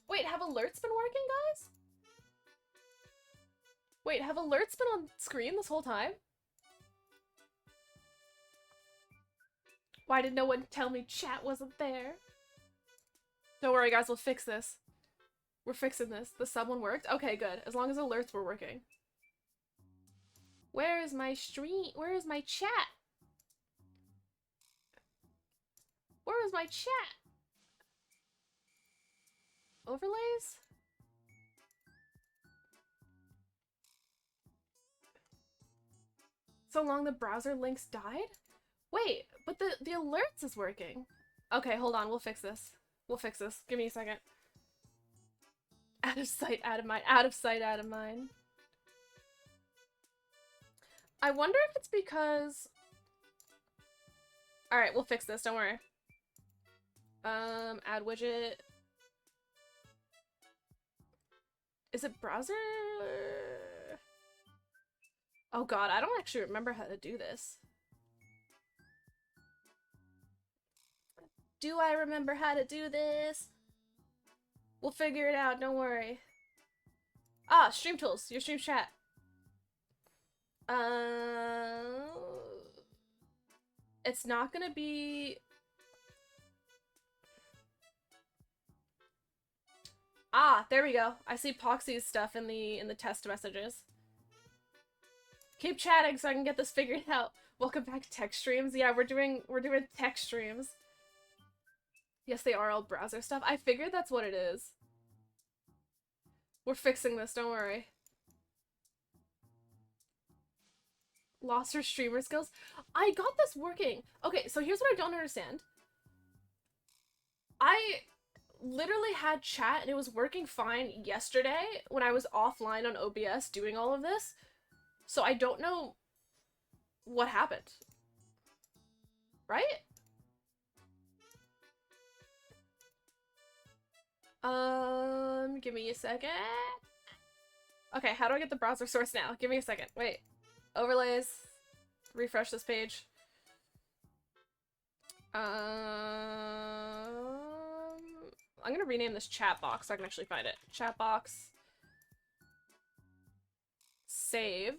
Wait, have alerts been working, guys? Wait, have alerts been on screen this whole time? Why did no one tell me chat wasn't there? Don't worry, guys, we'll fix this. We're fixing this. The sub one worked? Okay, good. As long as alerts were working. Where is my stream? Where is my chat? Where is my chat? overlays? So long the browser links died? Wait, but the alerts is working. Okay, hold on, we'll fix this. We'll fix this. Give me a second. Out of sight, out of mind. Out of sight, out of mind. I wonder if it's because... Alright, we'll fix this, don't worry. Add widget. Is it browser? Oh god, I don't actually remember how to do this. Do I remember how to do this? We'll figure it out, don't worry. Ah, stream tools, your stream chat. It's not gonna be... Ah, there we go. I see Poxy's stuff in the test messages. Keep chatting so I can get this figured out. Welcome back to tech streams. Yeah, we're doing tech streams. Yes, they are all browser stuff. I figured that's what it is. We're fixing this, don't worry. Lost her streamer skills? I got this working. Okay, so here's what I don't understand. I literally had chat and it was working fine yesterday when I was offline on OBS doing all of this. So I don't know what happened. Right? Give me a second. Okay, how do I get the browser source now? Give me a second. Wait. Overlays. Refresh this page. I'm gonna rename this chat box so I can actually find it. Chat box. Save.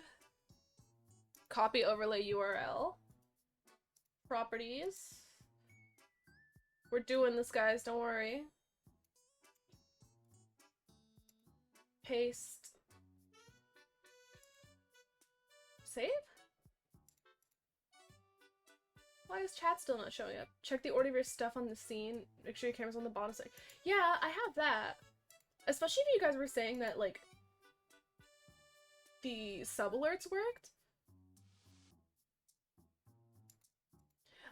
Copy overlay URL. Properties. We're doing this, guys, don't worry. Paste. Save? Why is chat still not showing up? Check the order of your stuff on the scene. Make sure your camera's on the bottom side. Yeah, I have that. Especially if you guys were saying that, like, the sub alerts worked.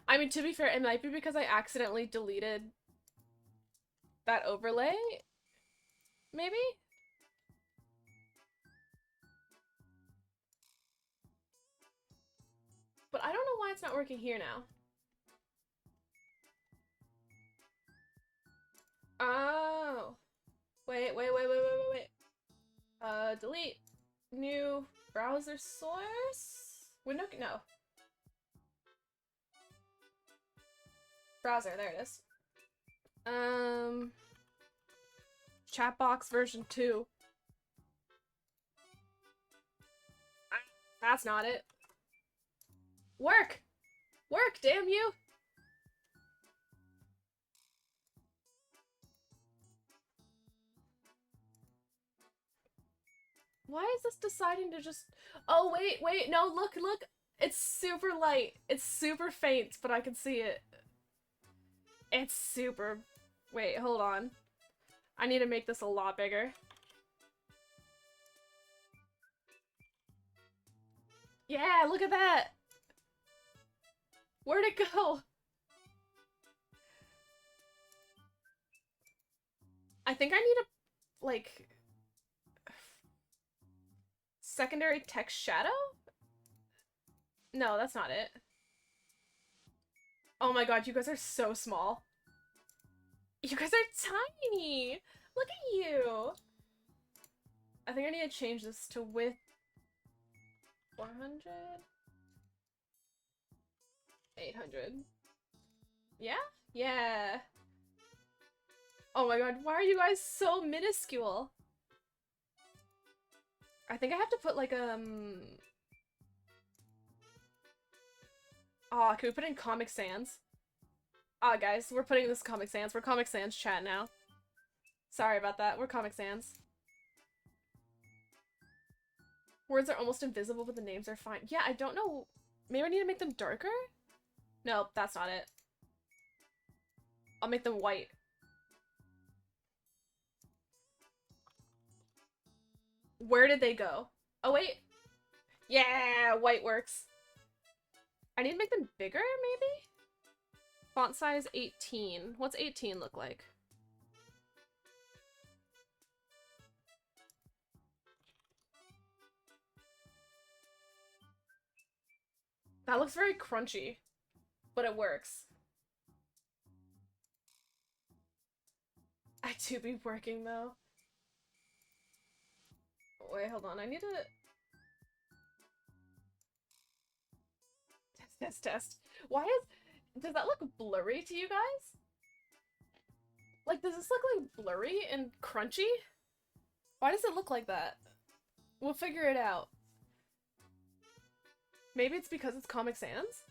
I mean, to be fair, it might be because I accidentally deleted that overlay. Maybe? But I don't know why it's not working here now. Oh. Wait. Delete. New browser source? Window? No. Browser, there it is. Chatbox version 2. That's not it. Work! Work, damn you! Why is this deciding to just... Oh, wait, no, look! It's super light. It's super faint, but I can see it. It's super... Wait, hold on. I need to make this a lot bigger. Yeah, look at that! Where'd it go? I think I need a, like... secondary text shadow? No, that's not it. Oh my god, you guys are so small. You guys are tiny! Look at you! I think I need to change this to width 400? 800. Yeah? Yeah. Oh my god, why are you guys so minuscule? I think I have to put like, Aw, can we put in Comic Sans? Ah, guys, we're putting this Comic Sans. We're Comic Sans chat now. Sorry about that. We're Comic Sans. Words are almost invisible, but the names are fine. Yeah, I don't know. Maybe I need to make them darker? No, that's not it. I'll make them white. Where did they go? Oh, wait. Yeah, white works. I need to make them bigger, maybe? Font size 18. What's 18 look like? That looks very crunchy, but it works. I do be working, though. Wait, hold on. I need to... Test. Why is... Does that look blurry to you guys? Like, does this look like blurry and crunchy? Why does it look like that? We'll figure it out. Maybe it's because it's Comic Sans?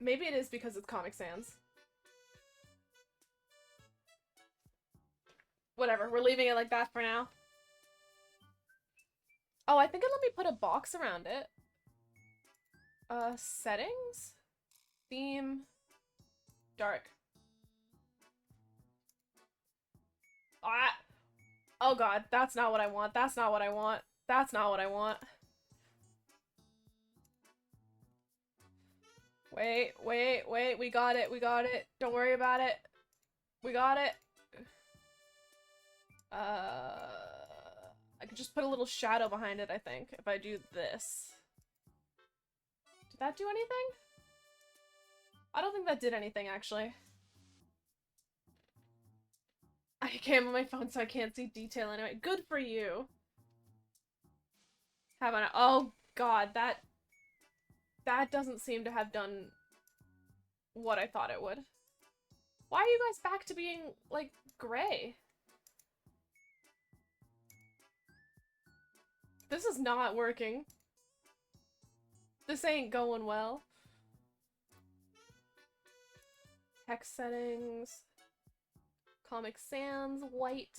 Maybe it is because it's Comic Sans. Whatever, we're leaving it like that for now. Oh, I think it let me put a box around it. Settings? Theme. Dark. Ah! Oh god, that's not what I want. That's not what I want. That's not what I want. Wait. We got it. Don't worry about it. We got it. I could just put a little shadow behind it, I think, if I do this. Did that do anything? I don't think that did anything, actually. I can't on my phone, so I can't see detail anyway. Good for you. Have I? Oh god, that doesn't seem to have done what I thought it would. Why are you guys back to being, like, gray? This is not working. This ain't going well. Text settings. Comic Sans, white.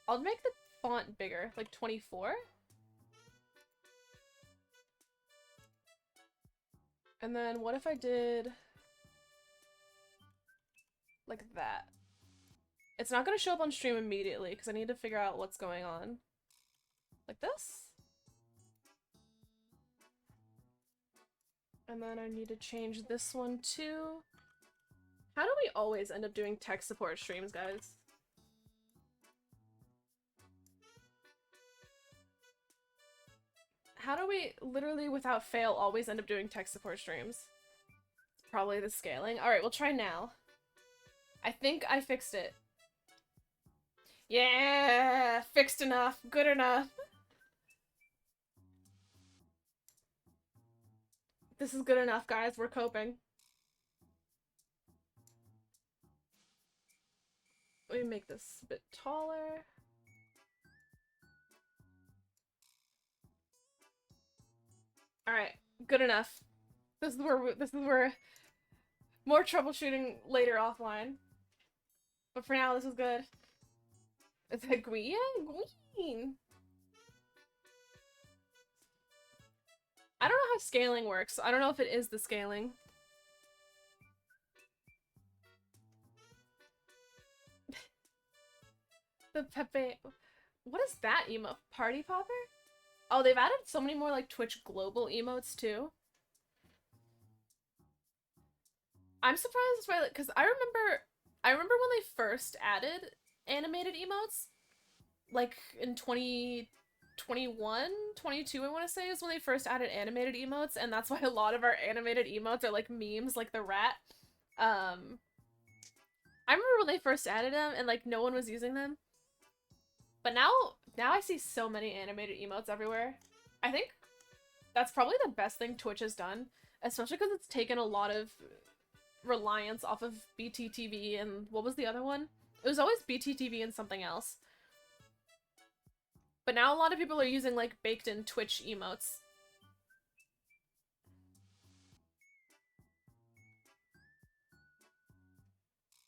I'll make the font bigger, like 24. And then what if I did like that? It's not gonna show up on stream immediately because I need to figure out what's going on. Like this? And then I need to change this one too. How do we always end up doing tech support streams, guys? How do we literally without fail always end up doing tech support streams? It's probably the scaling. Alright, we'll try now. I think I fixed it. Yeah! Fixed enough. Good enough. This is good enough, guys. We're coping. Let me make this a bit taller. Alright, good enough. This is where more troubleshooting later offline. But for now, this is good. It's a green? Yeah, green. I don't know how scaling works. I don't know if it is the scaling. The Pepe... What is that emote? Party Popper? Oh, they've added so many more, like, Twitch global emotes, too. I'm surprised by, because I remember when they first added animated emotes, like, in 2021, 22, I want to say, is when they first added animated emotes, and that's why a lot of our animated emotes are, like, memes, like the rat. I remember when they first added them, and, like, no one was using them. But now I see so many animated emotes everywhere. I think that's probably the best thing Twitch has done, especially because it's taken a lot of reliance off of BTTV and what was the other one? It was always BTTV and something else. But now a lot of people are using, like, baked-in Twitch emotes.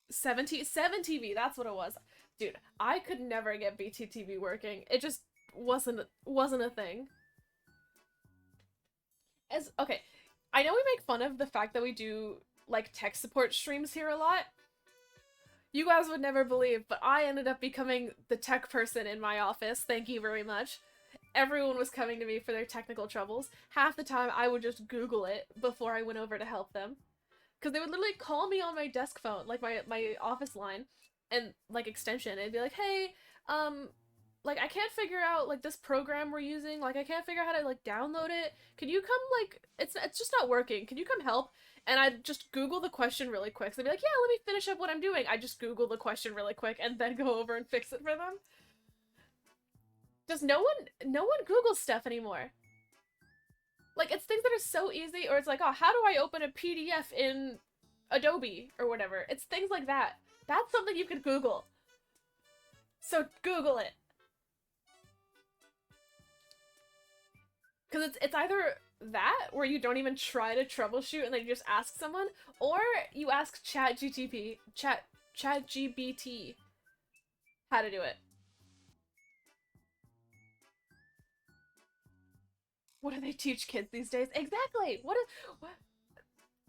Seven TV, that's what it was. Dude, I could never get BTTV working. It just wasn't a thing. Okay, I know we make fun of the fact that we do, like, tech support streams here a lot. You guys would never believe, but I ended up becoming the tech person in my office. Thank you very much. Everyone was coming to me for their technical troubles. Half the time, I would just Google it before I went over to help them. Because they would literally call me on my desk phone, like my office line, and like extension, and be like, hey, um, like I can't figure out like this program we're using, like I can't figure out how to like download it. Can you come like it's just not working. Can you come help? And I'd just Google the question really quick. So they'd be like, yeah, let me finish up what I'm doing. I just Google the question really quick and then go over and fix it for them. Just no one Googles stuff anymore. Like it's things that are so easy, or it's like, oh, how do I open a PDF in Adobe or whatever? It's things like that. That's something you could Google. So Google it. Because it's either that, where you don't even try to troubleshoot and then you just ask someone, or you ask ChatGPT how to do it. What do they teach kids these days? Exactly! What?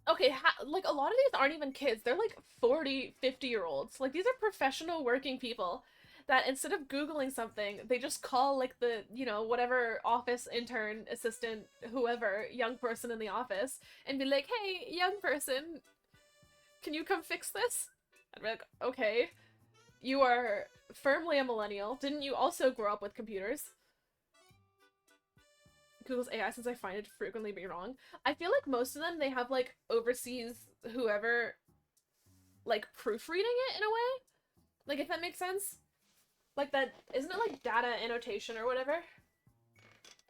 Okay, like a lot of these aren't even kids. They're like 40, 50-year-olds. Like these are professional working people that instead of Googling something, they just call like the, whatever office intern, assistant, whoever, young person in the office and be like, hey, young person, can you come fix this? I'd be like, okay. You are firmly a millennial. Didn't you also grow up with computers? Google's AI since I find it to frequently be wrong. I feel like most of them, they have like overseas whoever like proofreading it in a way. Like if that makes sense. Like that, isn't it like data annotation or whatever?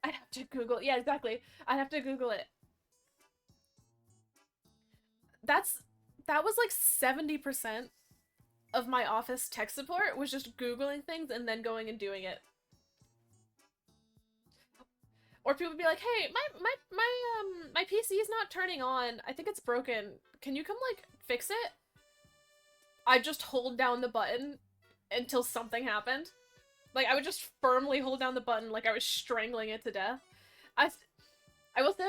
I'd have to Google, yeah, exactly. I'd have to Google it. That was like 70% of my office tech support was just Googling things and then going and doing it. Or people would be like, hey, my PC is not turning on. I think it's broken. Can you come like fix it? I just hold down the button until something happened. Like I would just firmly hold down the button like I was strangling it to death. I I will say,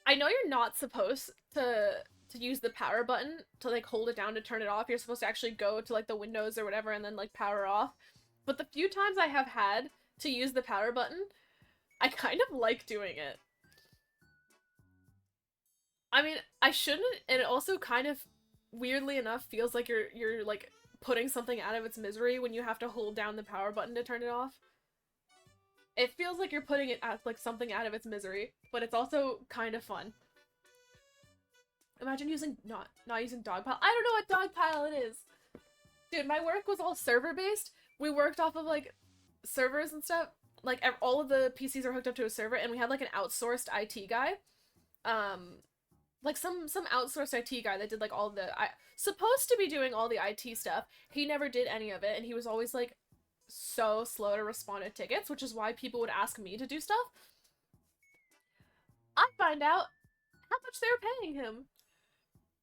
I know you're not supposed to use the power button to like hold it down to turn it off. You're supposed to actually go to like the windows or whatever and then like power off. But the few times I have had to use the power button, I kind of like doing it. I mean, I shouldn't, and it also kind of weirdly enough feels like you're like putting something out of its misery when you have to hold down the power button to turn it off. It feels like you're putting it out like something out of its misery, but it's also kind of fun. Imagine using not using Dogpile. I don't know what Dogpile it is. Dude, my work was all server based. We worked off of like servers and stuff. Like all of the PCs are hooked up to a server, and we had like an outsourced IT guy. Like some outsourced IT guy that did like all the supposed to be doing all the IT stuff. He never did any of it, and he was always like so slow to respond to tickets, which is why people would ask me to do stuff. I find out how much they were paying him.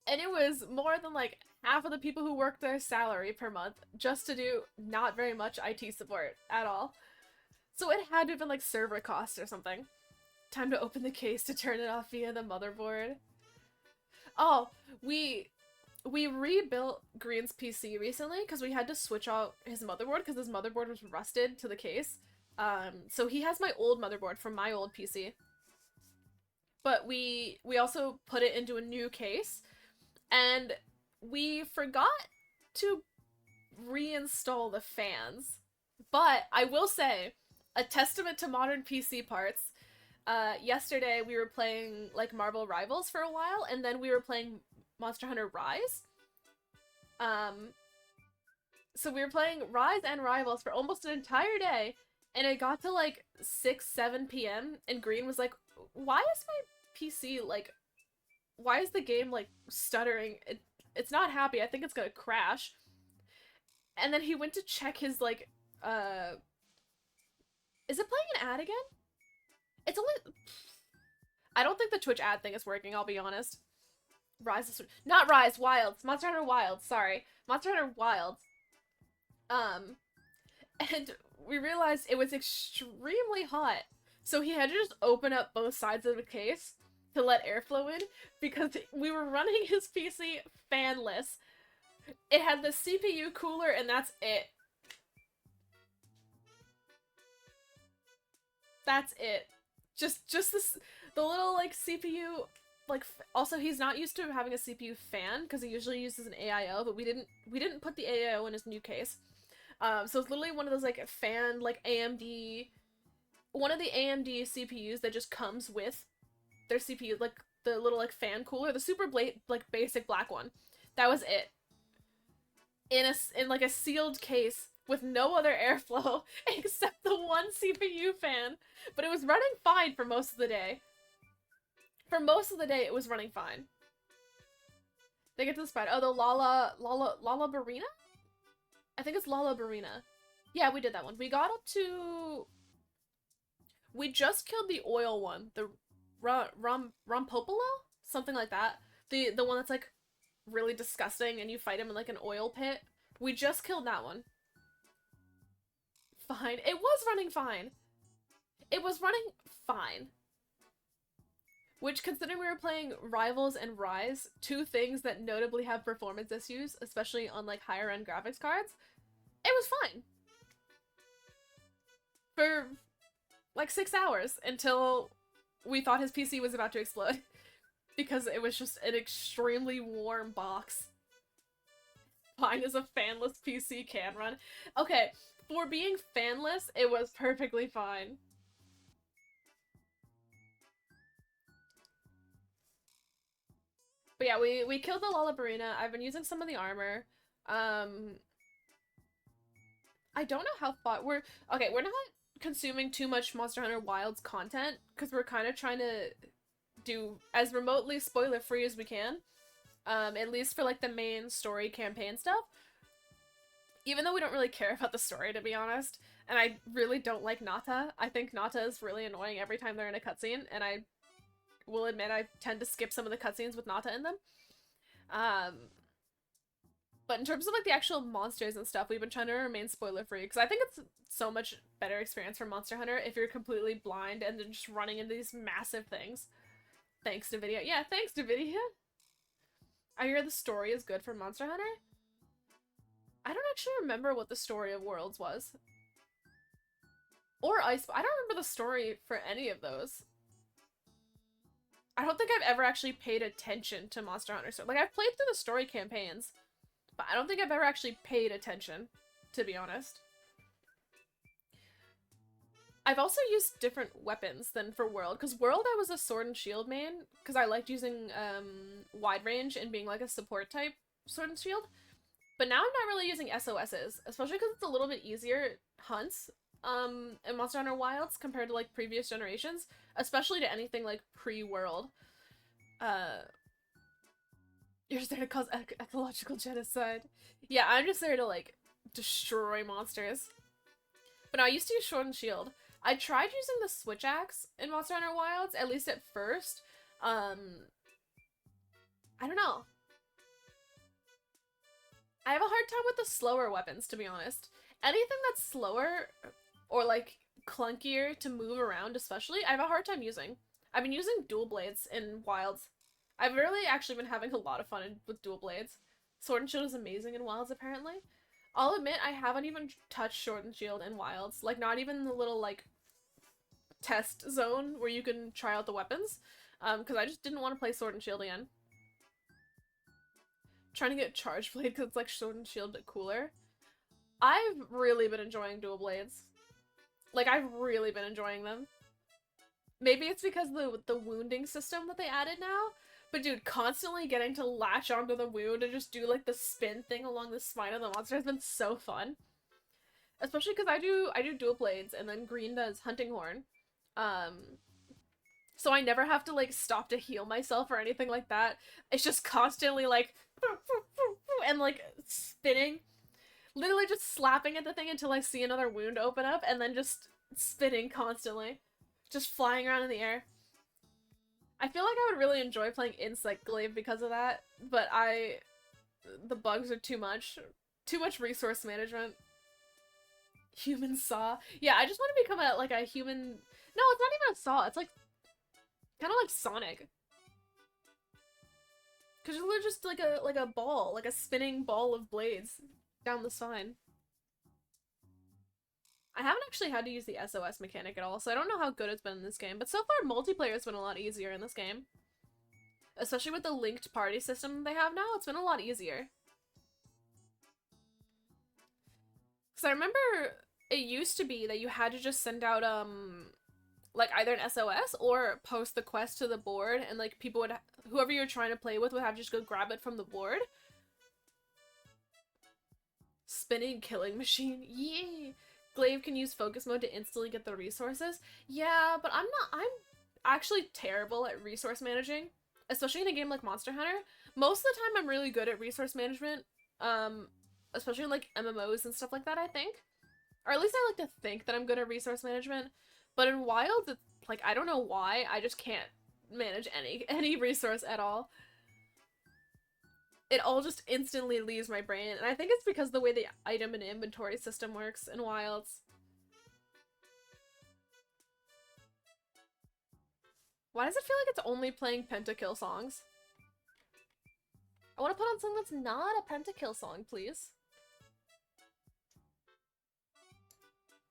And it was more than like half of the people who worked their salary per month just to do not very much IT support at all. So it had to have been like server costs or something. Time to open the case to turn it off via the motherboard. Oh, we rebuilt Green's PC recently because we had to switch out his motherboard because his motherboard was rusted to the case. So he has my old motherboard from my old PC. But we also put it into a new case, and we forgot to reinstall the fans. But I will say, a testament to modern PC parts, yesterday we were playing like Marvel Rivals for a while, and then we were playing Monster Hunter Rise. So we were playing Rise and Rivals for almost an entire day, and it got to like 6, 7 p.m. and Green was like, why is my PC like, why is the game like stuttering? It's not happy. I think it's gonna crash. And then he went to check his like, is it playing an ad again? It's only, I don't think the Twitch ad thing is working, I'll be honest. Rise is, not Rise, Wilds. Monster Hunter Wilds, sorry. Monster Hunter Wilds. And we realized it was extremely hot. So he had to just open up both sides of the case to let airflow in because we were running his PC fanless. It had the CPU cooler and that's it. That's it. Just this, the little like CPU, like also he's not used to having a CPU fan because he usually uses an AIO, but we didn't put the AIO in his new case. So it's literally one of those like fan like AMD, one of the AMD CPUs that just comes with their CPU, like the little like fan cooler, the super like basic black one. That was it. In like a sealed case with no other airflow except the one CPU fan. But it was running fine for most of the day. For most of the day, it was running fine. They get to the spider. Oh, the Lala Barina? I think it's Lala Barina. Yeah, we did that one. We got up to... We just killed the oil one. The Rompopolo? Something like that. The one that's like really disgusting and you fight him in like an oil pit. We just killed that one. Fine. It was running fine. It was running fine. Which, considering we were playing Rivals and Rise, two things that notably have performance issues, especially on like higher end graphics cards, it was fine. For like 6 hours until we thought his PC was about to explode. Because it was just an extremely warm box. Fine as a fanless PC can run. Okay, for being fanless, it was perfectly fine. But yeah, we killed the Lullabarina. I've been using some of the armor. I don't know how far we're not consuming too much Monster Hunter Wilds content because we're kind of trying to do as remotely spoiler free as we can. At least for like the main story campaign stuff. Even though we don't really care about the story, to be honest. And I really don't like Nata. I think Nata is really annoying every time they're in a cutscene, and I will admit I tend to skip some of the cutscenes with Nata in them. But in terms of like the actual monsters and stuff, we've been trying to remain spoiler free because I think it's so much better experience for Monster Hunter if you're completely blind and then just running into these massive things. Thanks to video. Yeah, thanks to video. I hear the story is good for Monster Hunter. I don't actually remember what the story of Worlds was. Or Ice. I don't remember the story for any of those. I don't think I've ever actually paid attention to Monster Hunter. So, like, I've played through the story campaigns, but I don't think I've ever actually paid attention, to be honest. I've also used different weapons than for World, because World I was a sword and shield main, because I liked using wide range and being like a support type sword and shield. But now I'm not really using SOSs, especially because it's a little bit easier hunts in Monster Hunter Wilds compared to like previous generations, especially to anything like pre-World. You're just there to cause ecological genocide. Yeah, I'm just there to like destroy monsters. But no, I used to use Sword and Shield. I tried using the Switch Axe in Monster Hunter Wilds, at least at first. I don't know. I have a hard time with the slower weapons, to be honest. Anything that's slower or like clunkier to move around, especially, I have a hard time using. I've been using dual blades in Wilds. I've really actually been having a lot of fun with dual blades. Sword and Shield is amazing in Wilds, apparently. I'll admit I haven't even touched Sword and Shield in Wilds. Like, not even the little, like, test zone where you can try out the weapons. Because I just didn't want to play Sword and Shield again. Trying to get Charge Blade because it's like Sword and Shield but cooler. I've really been enjoying dual blades. Like, I've really been enjoying them. Maybe it's because of the wounding system that they added now. But dude, constantly getting to latch onto the wound and just do like the spin thing along the spine of the monster has been so fun. Especially because I do dual blades and then Green does Hunting Horn. So I never have to like stop to heal myself or anything like that. It's just constantly like and like spinning. Literally just slapping at the thing until I see another wound open up and then just spinning constantly. Just flying around in the air. I feel like I would really enjoy playing Insect Glaive because of that, but the bugs are too much. Too much resource management. Human Saw. Yeah, I just want to become like a human... No, it's not even a saw. It's like... kind of like Sonic. Cause you're just like a ball, like a spinning ball of blades down the spine. I haven't actually had to use the SOS mechanic at all, so I don't know how good it's been in this game, but so far multiplayer has been a lot easier in this game. Especially with the linked party system they have now, it's been a lot easier. Because I remember it used to be that you had to just send out, like either an SOS or post the quest to the board, and like people would, whoever you're trying to play with would have to just go grab it from the board. Spinning killing machine, yay! Glaive can use focus mode to instantly get the resources. Yeah, but I'm actually terrible at resource managing, especially in a game like Monster Hunter. Most of the time I'm really good at resource management, especially in like MMOs and stuff like that, I think. Or at least I like to think that I'm good at resource management. But in Wild, like, I don't know why, I just can't manage any resource at all. It all just instantly leaves my brain, and I think it's because the way the item and inventory system works in Wilds. Why does it feel like it's only playing pentakill songs? I want to put on something that's not a pentakill song, please.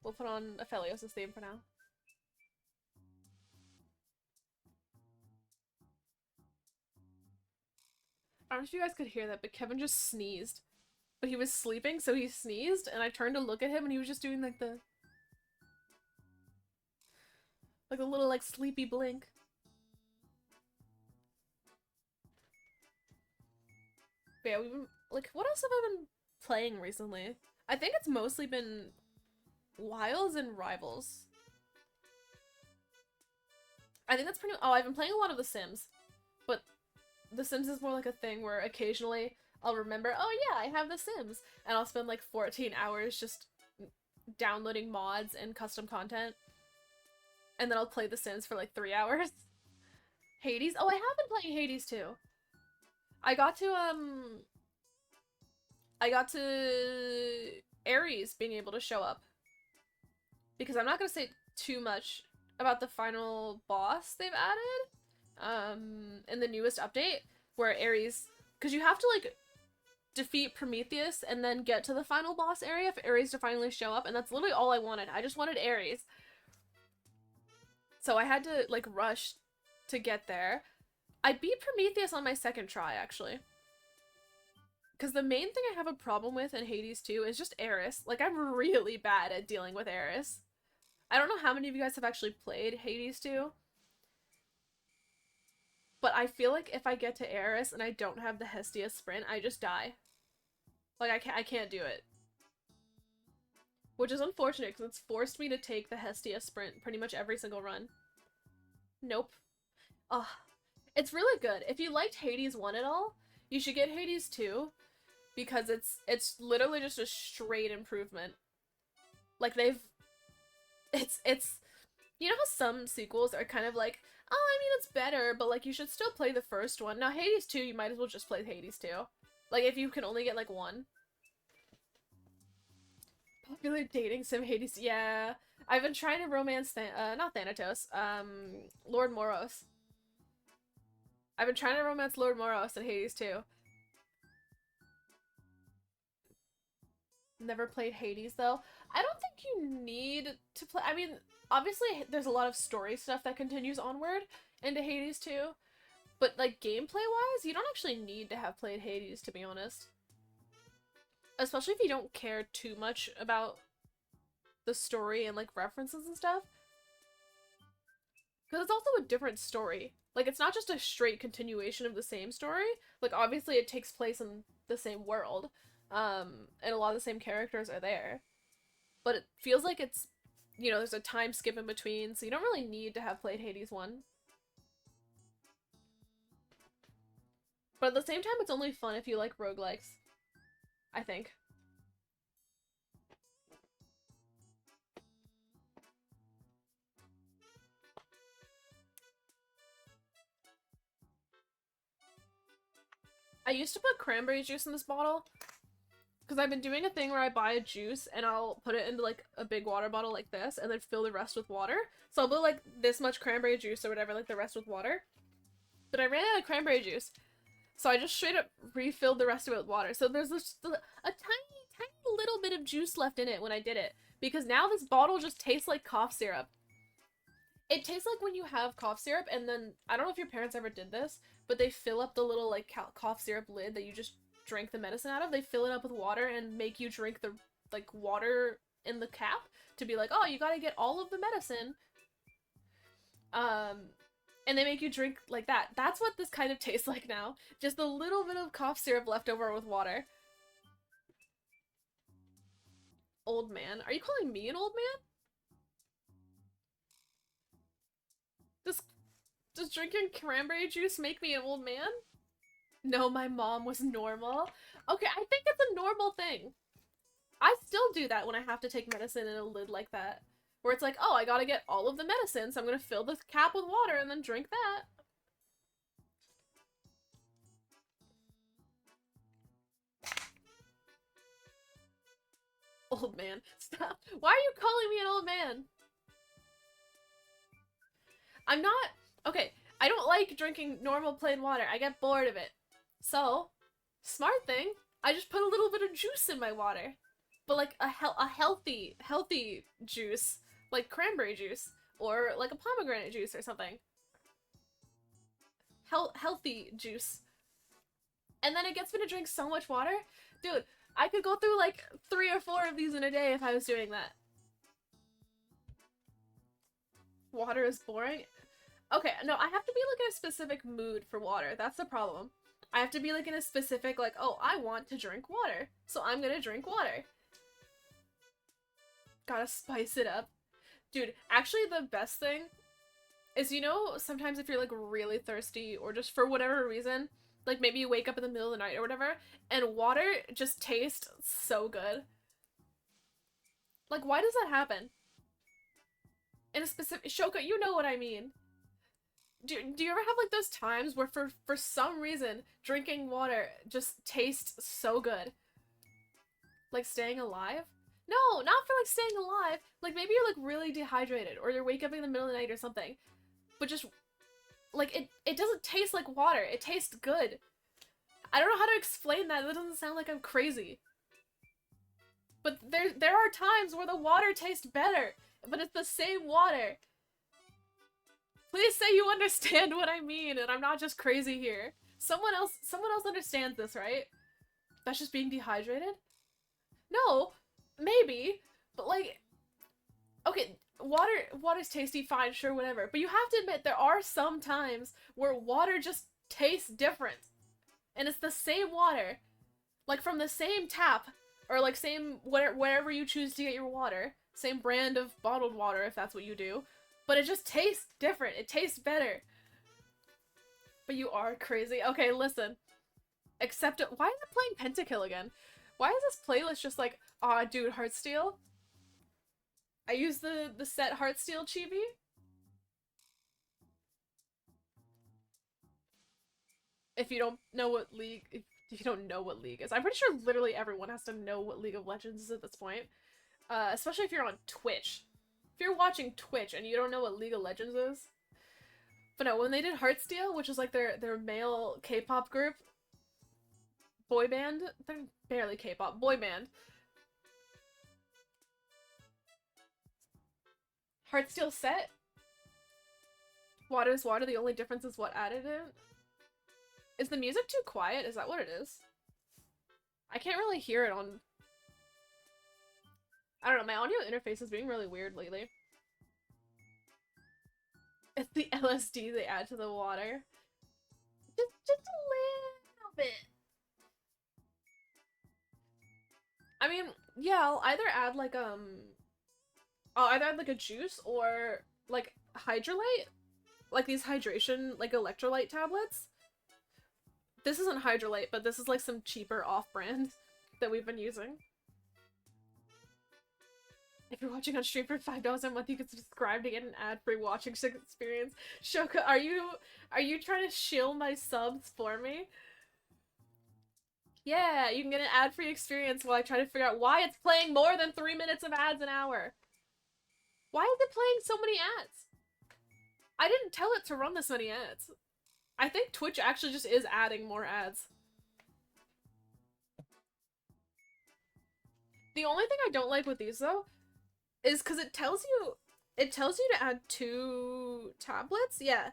We'll put on Aphelios' theme for now. I don't know if you guys could hear that, but Kevin just sneezed. But he was sleeping, so he sneezed, and I turned to look at him, and he was just doing like the... like a little like sleepy blink. But yeah, we've been... like, what else have I been playing recently? I think it's mostly been Wilds and Rivals. I think that's pretty... oh, I've been playing a lot of The Sims. But The Sims is more like a thing where occasionally I'll remember, oh yeah, I have The Sims. And I'll spend like 14 hours just downloading mods and custom content. And then I'll play The Sims for like 3 hours. Hades? Oh, I have been playing Hades too. I got to Ares being able to show up. Because I'm not gonna say too much about the final boss they've added in the newest update, where Ares, because you have to like defeat Prometheus and then get to the final boss area for Ares to finally show up, and that's literally all I wanted. I just wanted Ares. So I had to like rush to get there. I beat Prometheus on my second try, actually. Because the main thing I have a problem with in Hades 2 is just Eris. Like, I'm really bad at dealing with Eris. I don't know how many of you guys have actually played Hades 2. But I feel like if I get to Eris and I don't have the Hestia sprint, I just die. Like, I can't do it. Which is unfortunate, because it's forced me to take the Hestia sprint pretty much every single run. Nope. Ugh. It's really good. If you liked Hades 1 at all, you should get Hades 2, because it's literally just a straight improvement. Like, it's you know how some sequels are kind of like, oh, I mean, it's better, but like, you should still play the first one. Now, Hades 2, you might as well just play Hades 2. Like, if you can only get like one. Popular dating sim Hades, yeah. I've been trying to romance not Thanatos, Lord Moros. I've been trying to romance Lord Moros in Hades too. Never played Hades though. I don't think you need to play. I mean, obviously there's a lot of story stuff that continues onward into Hades too. But like gameplay wise, you don't actually need to have played Hades, to be honest. Especially if you don't care too much about the story and like references and stuff. Because it's also a different story. Like, it's not just a straight continuation of the same story. Like, obviously it takes place in the same world. And a lot of the same characters are there. But it feels like it's, you know, there's a time skip in between, so you don't really need to have played Hades 1. But at the same time, it's only fun if you like roguelikes. I think. I used to put cranberry juice in this bottle because I've been doing a thing where I buy a juice and I'll put it into like a big water bottle like this and then fill the rest with water. So I'll put like this much cranberry juice or whatever, like the rest with water. But I ran out of cranberry juice. So I just straight up refilled the rest of it with water. So there's a tiny, tiny little bit of juice left in it when I did it. Because now this bottle just tastes like cough syrup. It tastes like when you have cough syrup and then, I don't know if your parents ever did this, but they fill up the little like cough syrup lid that you just drink the medicine out of. They fill it up with water and make you drink the like water in the cap to be like, oh, you gotta get all of the medicine. And they make you drink like that. That's what this kind of tastes like now. Just a little bit of cough syrup left over with water. Old man. Are you calling me an old man? Does drinking cranberry juice make me an old man? No, my mom was normal. Okay, I think it's a normal thing. I still do that when I have to take medicine in a lid like that. Where it's like, oh, I gotta get all of the medicine, so I'm gonna fill the cap with water and then drink that. Old man. Stop. Why are you calling me an old man? I'm not... Okay, I don't like drinking normal plain water. I get bored of it. So, smart thing, I just put a little bit of juice in my water. But like a healthy juice. Like cranberry juice. Or like a pomegranate juice or something. Healthy juice. And then it gets me to drink so much water. Dude, I could go through like 3 or 4 of these in a day if I was doing that. Water is boring. Okay, no, I have to be like in a specific mood for water. That's the problem. I have to be like in a specific, like, oh, I want to drink water. So I'm gonna drink water. Gotta spice it up. Dude, actually the best thing is, you know, sometimes if you're like really thirsty or just for whatever reason, like maybe you wake up in the middle of the night or whatever, and water just tastes so good. Like, why does that happen? In a specific... Shoka, you know what I mean. Do you ever have like those times where for some reason drinking water just tastes so good? Like staying alive? No, not for like staying alive. Like maybe you're like really dehydrated or you're wake up in the middle of the night or something. But just like it doesn't taste like water. It tastes good. I don't know how to explain that. That doesn't sound like I'm crazy. But there are times where the water tastes better, but it's the same water. Please say you understand what I mean and I'm not just crazy here. Someone else understands this, right? That's just being dehydrated? No, maybe, but like, okay, water's tasty, fine, sure, whatever. But you have to admit there are some times where water just tastes different. And it's the same water. Like from the same tap, or like same, wherever you choose to get your water. Same brand of bottled water if that's what you do. But it just tastes different. It tastes better. But you are crazy. Okay, listen. Except, why is it playing Pentakill again? Why is this playlist just like, aw, dude, Heartsteel? I use the set Heartsteel chibi. If you don't know what League... If you don't know what League is. I'm pretty sure literally everyone has to know what League of Legends is at this point. Especially if you're on Twitch. If you're watching Twitch and you don't know what League of Legends is. But no, when they did Heartsteel, which is like their male K-pop group, boy band, they're barely K-pop, boy band. Heartsteel set. Water is water, the only difference is what added in. Is the music too quiet? Is that what it is? I can't really hear it on... I don't know, my audio interface is being really weird lately. It's the LSD they add to the water. Just a little bit. I mean, yeah, I'll either add like, I'll either add like a juice or like hydrolite. Like these hydration, like electrolyte tablets. This isn't hydrolite, but this is like some cheaper off-brand that we've been using. If you're watching on stream for $5 a month, you can subscribe to get an ad-free watching experience. Shoka, are you trying to shill my subs for me? Yeah, you can get an ad-free experience while I try to figure out why it's playing more than 3 minutes of ads an hour. Why is it playing so many ads? I didn't tell it to run this many ads. I think Twitch actually just is adding more ads. The only thing I don't like with these though is because it tells you to add 2 tablets. Yeah,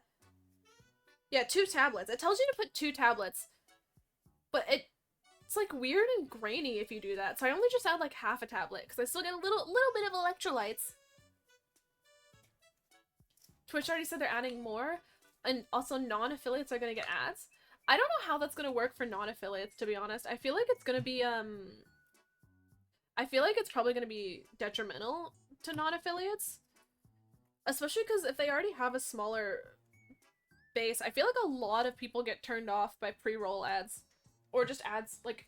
2 tablets. It tells you to put 2 tablets, but it's like weird and grainy if you do that. So I only just add like half a tablet because I still get a little bit of electrolytes. Twitch already said they're adding more, and also non-affiliates are gonna get ads. I don't know how that's gonna work for non-affiliates, to be honest. I feel like it's gonna be I feel like it's probably gonna be detrimental to non-affiliates, especially because if they already have a smaller base, I feel like a lot of people get turned off by pre-roll ads, or just ads, like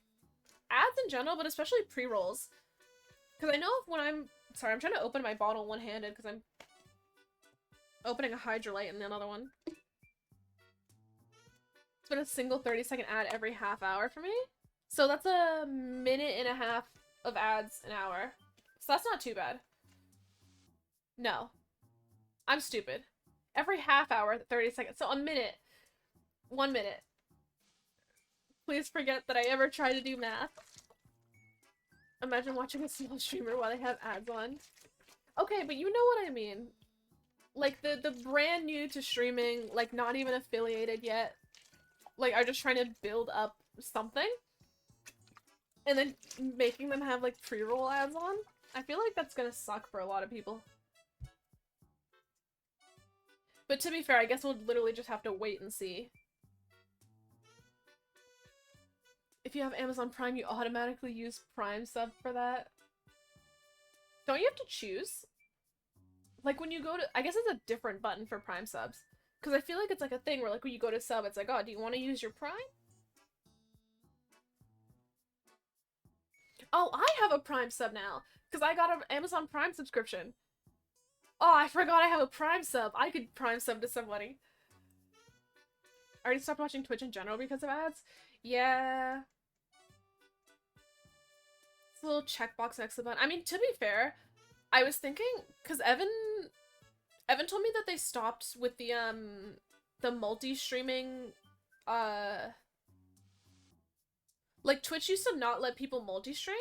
ads in general, but especially pre-rolls. Because I know when I'm trying to open my bottle one-handed because I'm opening a hydrolite in another one. It's been a single 30-second ad every half hour for me. So that's a minute and a half of ads an hour. So that's not too bad. No. I'm stupid. Every half hour, 30 seconds. So a minute. 1 minute. Please forget that I ever tried to do math. Imagine watching a small streamer while they have ads on. Okay, but you know what I mean. Like, the brand new to streaming, like, not even affiliated yet, like, are just trying to build up something, and then making them have, like, pre-roll ads on? I feel like that's gonna suck for a lot of people. But to be fair, I guess we'll literally just have to wait and see. If you have Amazon Prime, you automatically use Prime sub for that. Don't you have to choose? Like, when you go to... I guess it's a different button for Prime subs. Because I feel like it's like a thing where, like, when you go to sub, it's like, oh, do you want to use your Prime? Oh, I have a Prime sub now. Because I got an Amazon Prime subscription. Oh, I forgot I have a Prime sub. I could Prime sub to somebody. I already stopped watching Twitch in general because of ads. Yeah. It's a little checkbox next to the button. I mean, to be fair, I was thinking, because Evan told me that they stopped with the multi-streaming, like, Twitch used to not let people multi-stream.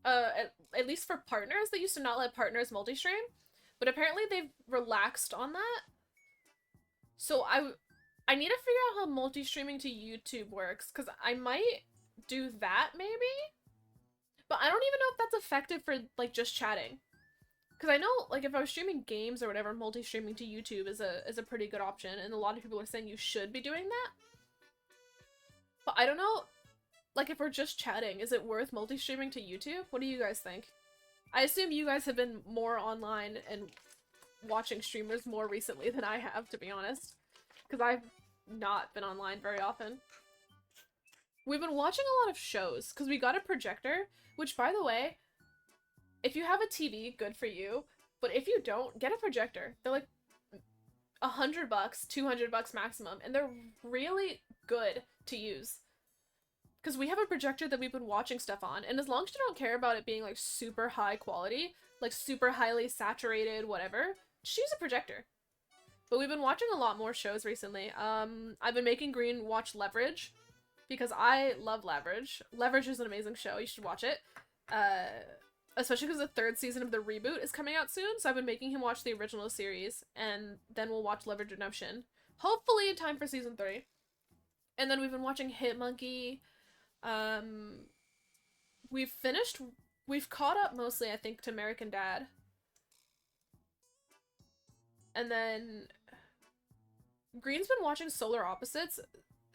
At least for partners, they used to not let partners multi-stream. But apparently they've relaxed on that. So I need to figure out how multi-streaming to YouTube works, because I might do that, maybe? But I don't even know if that's effective for, like, just chatting. Because I know, like, if I was streaming games or whatever, multi-streaming to YouTube is a pretty good option, and a lot of people are saying you should be doing that. But I don't know, like, if we're just chatting, is it worth multi-streaming to YouTube? What do you guys think? I assume you guys have been more online and watching streamers more recently than I have, to be honest. Because I've not been online very often. We've been watching a lot of shows, because we got a projector, which, by the way, if you have a TV, good for you. But if you don't, get a projector. They're like $100, $200 maximum, and they're really good to use. Because we have a projector that we've been watching stuff on, and as long as you don't care about it being, like, super high quality, like, super highly saturated, whatever, just use a projector. But we've been watching a lot more shows recently. I've been making Green watch Leverage, because I love Leverage. Leverage is an amazing show, you should watch it. Especially because the 3rd season of the reboot is coming out soon, so I've been making him watch the original series, and then we'll watch Leverage Redemption. Hopefully in time for season 3. And then we've been watching Hitmonkey. We've caught up mostly, I think, to American Dad. And then Green's been watching Solar Opposites,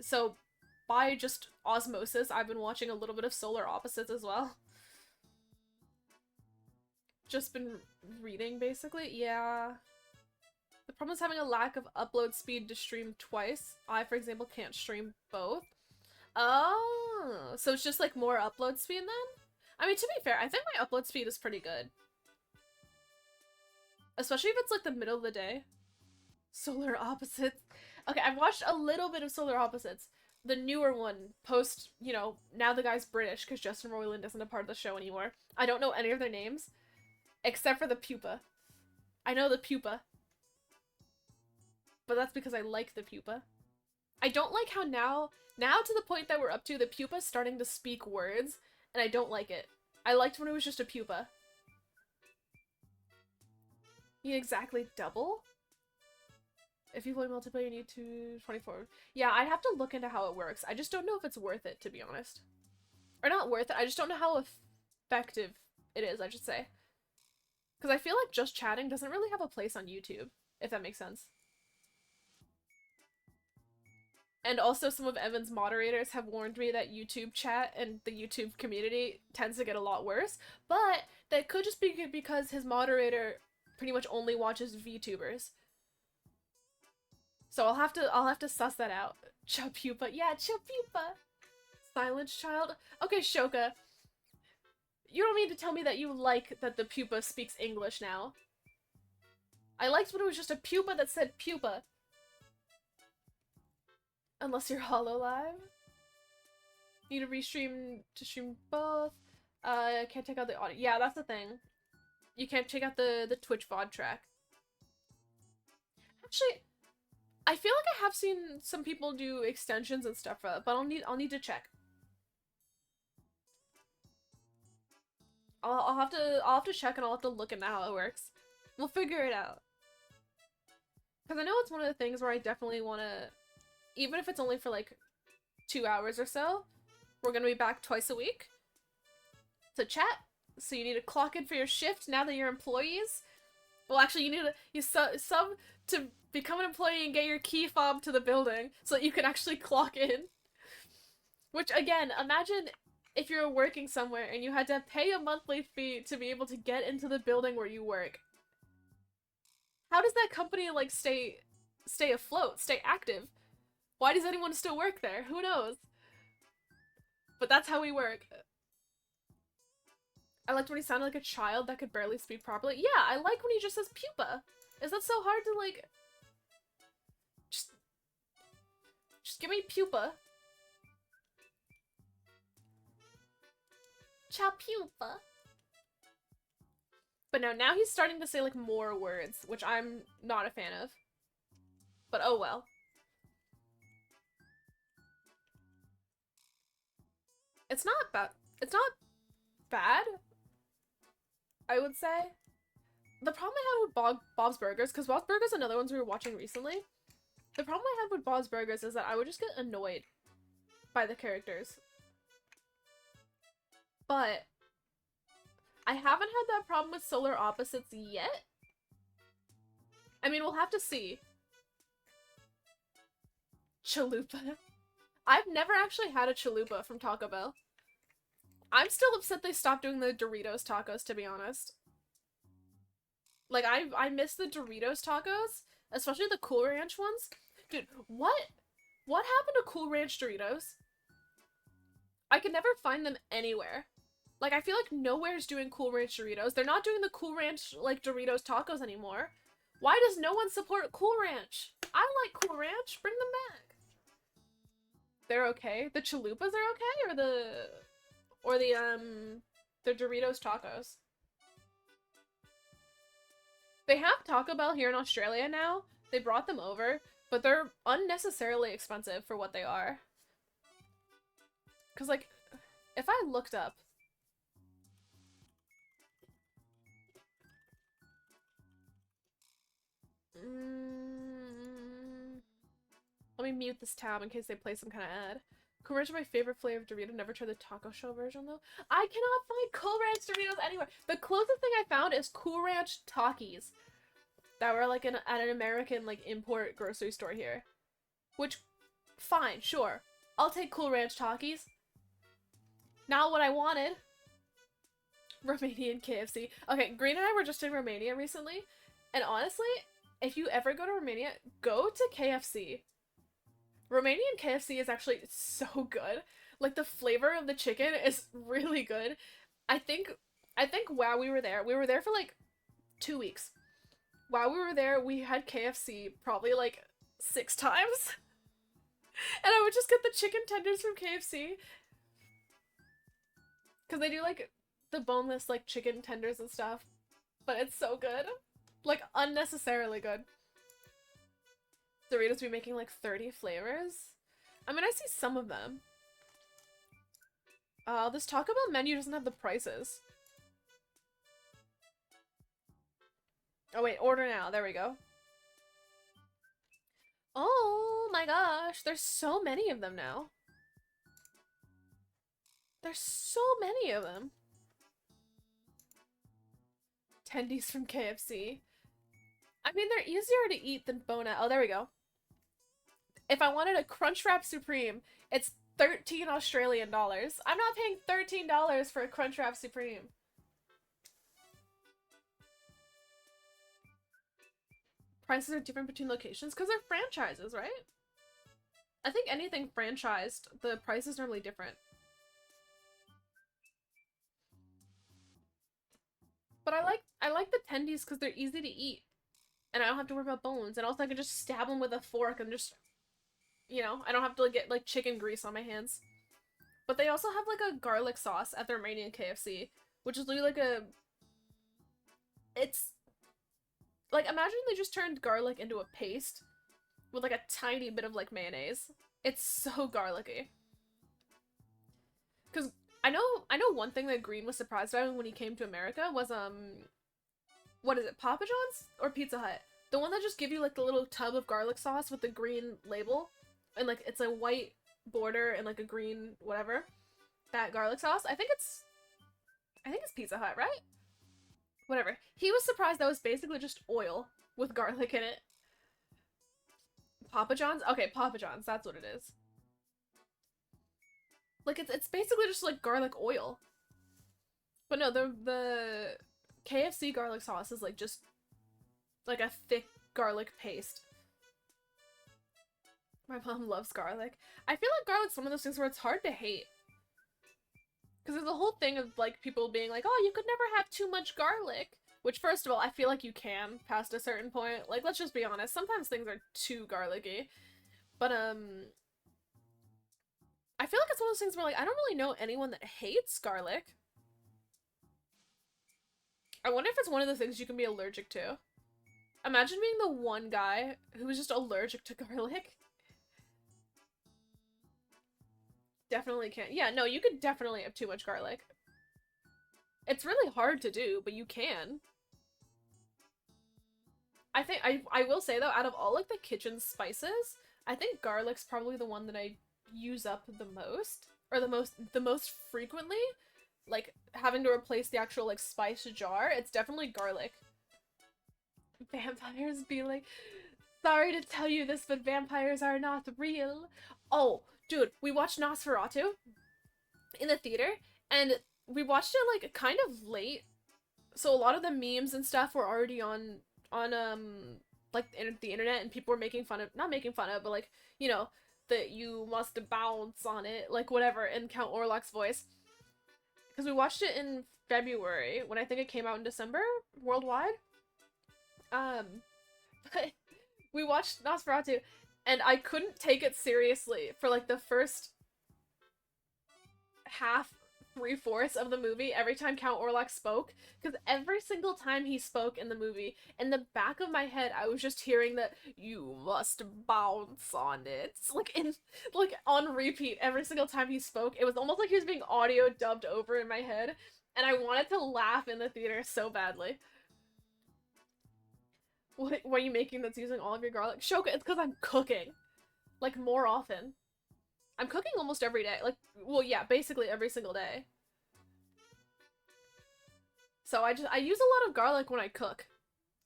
so by just osmosis, I've been watching a little bit of Solar Opposites as well. Just been reading, basically. Yeah. The problem is having a lack of upload speed to stream twice. I, for example, can't stream both. Oh, so it's just, like, more upload speed then? I mean, to be fair, I think my upload speed is pretty good. Especially if it's, like, the middle of the day. Solar Opposites. Okay, I've watched a little bit of Solar Opposites. The newer one, post, you know, now the guy's British, because Justin Roiland isn't a part of the show anymore. I don't know any of their names. Except for the pupa. I know the pupa. But that's because I like the pupa. I don't like how now to the point that we're up to, the pupa's starting to speak words, and I don't like it. I liked when it was just a pupa. You exactly double? If you play multiplayer, you need to 24. Yeah, I'd have to look into how it works. I just don't know if it's worth it, to be honest. Or not worth it, I just don't know how effective it is, I should say. Because I feel like just chatting doesn't really have a place on YouTube, if that makes sense. And also some of Evan's moderators have warned me that YouTube chat and the YouTube community tends to get a lot worse, but that could just be because his moderator pretty much only watches VTubers. So I'll have to suss that out. Chapupa. Yeah, Chapupa. Silent child. Okay, Shoka. You don't mean to tell me that you like that the pupa speaks English now. I liked when it was just a pupa that said pupa. Unless you're HoloLive. Need to restream to stream both. I can't take out the audio. Yeah, that's the thing. You can't check out the Twitch VOD track. Actually, I feel like I have seen some people do extensions and stuff for that, but I'll need to check. I'll have to check, and I'll have to look into how it works. We'll figure it out. Because I know it's one of the things where I definitely want to, even if it's only for like 2 hours or so, we're going to be back twice a week to chat. So you need to clock in for your shift now that you're employees. Well, actually, you need to sub to become an employee and get your key fob to the building so that you can actually clock in. Which, again, imagine if you're working somewhere and you had to pay a monthly fee to be able to get into the building where you work. How does that company, like, stay afloat, stay active? Why does anyone still work there? Who knows? But that's how we work. I liked when he sounded like a child that could barely speak properly. Yeah, I like when he just says pupa. Is that so hard to, like... Just give me pupa. Ciao pupa. But no, now he's starting to say, like, more words, which I'm not a fan of. But oh well. It's not bad. It's not bad, I would say. The problem I had with Bob's Burgers, because Bob's Burgers is another ones we were watching recently. The problem I had with Bob's Burgers is that I would just get annoyed by the characters. But I haven't had that problem with Solar Opposites yet. I mean, we'll have to see. Chalupa. I've never actually had a chalupa from Taco Bell. I'm still upset they stopped doing the Doritos tacos, to be honest. Like, I miss the Doritos tacos, especially the Cool Ranch ones. Dude, what happened to Cool Ranch Doritos? I could never find them anywhere. Like, I feel like nowhere's doing Cool Ranch Doritos. They're not doing the Cool Ranch, like, Doritos tacos anymore. Why does no one support Cool Ranch? I like Cool Ranch. Bring them back. They're okay. The chalupas are okay, or the Doritos tacos. They have Taco Bell here in Australia now. They brought them over, but they're unnecessarily expensive for what they are. Cause, like, if I looked up let me mute this tab in case they play some kind of ad. Cool Ranch is my favorite flavor of Dorito. Never tried the taco shell version though. I cannot find Cool Ranch Doritos anywhere. The closest thing I found is Cool Ranch Takis that were like at an American like import grocery store here. Which, fine, sure. I'll take Cool Ranch Takis. Not what I wanted. Romanian KFC. Okay, Green and I were just in Romania recently, and honestly, if you ever go to Romania, go to KFC. Romanian KFC is actually so good. Like, the flavor of the chicken is really good. I think while we were there for like 2 weeks. While we were there, we had KFC probably like 6 times. And I would just get the chicken tenders from KFC. Because they do like the boneless like chicken tenders and stuff. But it's so good. Like, unnecessarily good. Doritos be making like 30 flavors? I mean, I see some of them. This Taco Bell menu doesn't have the prices. Oh wait, order now. There we go. Oh my gosh, there's so many of them now. There's so many of them. Tendies from KFC. I mean, they're easier to eat than Bona. Oh, there we go. If I wanted a Crunchwrap Supreme, it's 13 Australian dollars. I'm not paying $13 for a Crunchwrap Supreme. Prices are different between locations because they're franchises, right? I think anything franchised, the price is normally different. But I like the tendies because they're easy to eat. And I don't have to worry about bones. And also I can just stab them with a fork and just, you know, I don't have to like, get like chicken grease on my hands. But they also have like a garlic sauce at their Romanian KFC, which is literally like a... It's... Like, imagine they just turned garlic into a paste with like a tiny bit of like mayonnaise. It's so garlicky. Because I know one thing that Green was surprised by when he came to America was, what is it, Papa John's or Pizza Hut? The one that just give you like the little tub of garlic sauce with the green label, and like it's a white border and like a green whatever. That garlic sauce. I think it's Pizza Hut, right? Whatever. He was surprised that was basically just oil with garlic in it. Papa John's? Okay, Papa John's, that's what it is. Like it's basically just like garlic oil. But no, the KFC garlic sauce is like just like a thick garlic paste. My mom loves garlic. I feel like garlic's one of those things where it's hard to hate. Because there's a whole thing of like people being like, oh, you could never have too much garlic. Which, first of all, I feel like you can past a certain point. Like, let's just be honest. Sometimes things are too garlicky. But, I feel like it's one of those things where, like, I don't really know anyone that hates garlic. I wonder if it's one of the things you can be allergic to. Imagine being the one guy who was just allergic to garlic. Definitely can't. Yeah, no, you could definitely have too much garlic. It's really hard to do, but you can. I think, I will say though, out of all like the kitchen spices, I think garlic's probably the one that I use up the most. Or the most frequently. Like, having to replace the actual like spice jar, it's definitely garlic. Vampires be like, sorry to tell you this, but vampires are not real. Oh, dude, we watched Nosferatu in the theater, and we watched it like kind of late, so a lot of the memes and stuff were already on like the internet, and people were making fun of, not making fun of, but like, you know, that you must bounce on it, like whatever, in Count Orlok's voice. Because we watched it in February, when I think it came out in December, worldwide. But we watched Nosferatu, and I couldn't take it seriously for like the first half, 3/4 of the movie every time Count Orlok spoke, because every single time he spoke in the movie, in the back of my head I was just hearing that you must bounce on it, like on repeat every single time he spoke. It was almost like he was being audio dubbed over in my head, and I wanted to laugh in the theater so badly. What are you making that's using all of your garlic? Shoka, it's because I'm cooking. Like, more often. I'm cooking almost every day. Like, well, yeah, basically every single day. So I use a lot of garlic when I cook.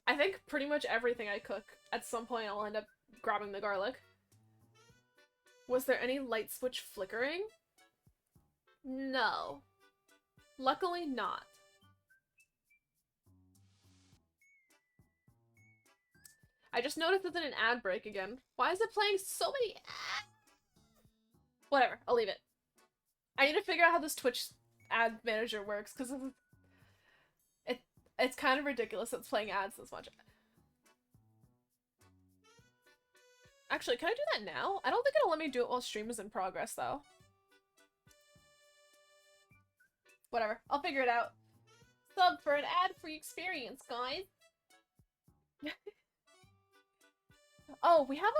I think pretty much everything I cook, at some point I'll end up grabbing the garlic. Was there any light switch flickering? No. Luckily not. I just noticed it's in an ad break again. Why is it playing so many ads? Whatever, I'll leave it. I need to figure out how this Twitch ad manager works, because it's kind of ridiculous that it's playing ads this much. Actually, can I do that now? I don't think it'll let me do it while stream is in progress, though. Whatever, I'll figure it out. Sub for an ad-free experience, guys! Oh, we have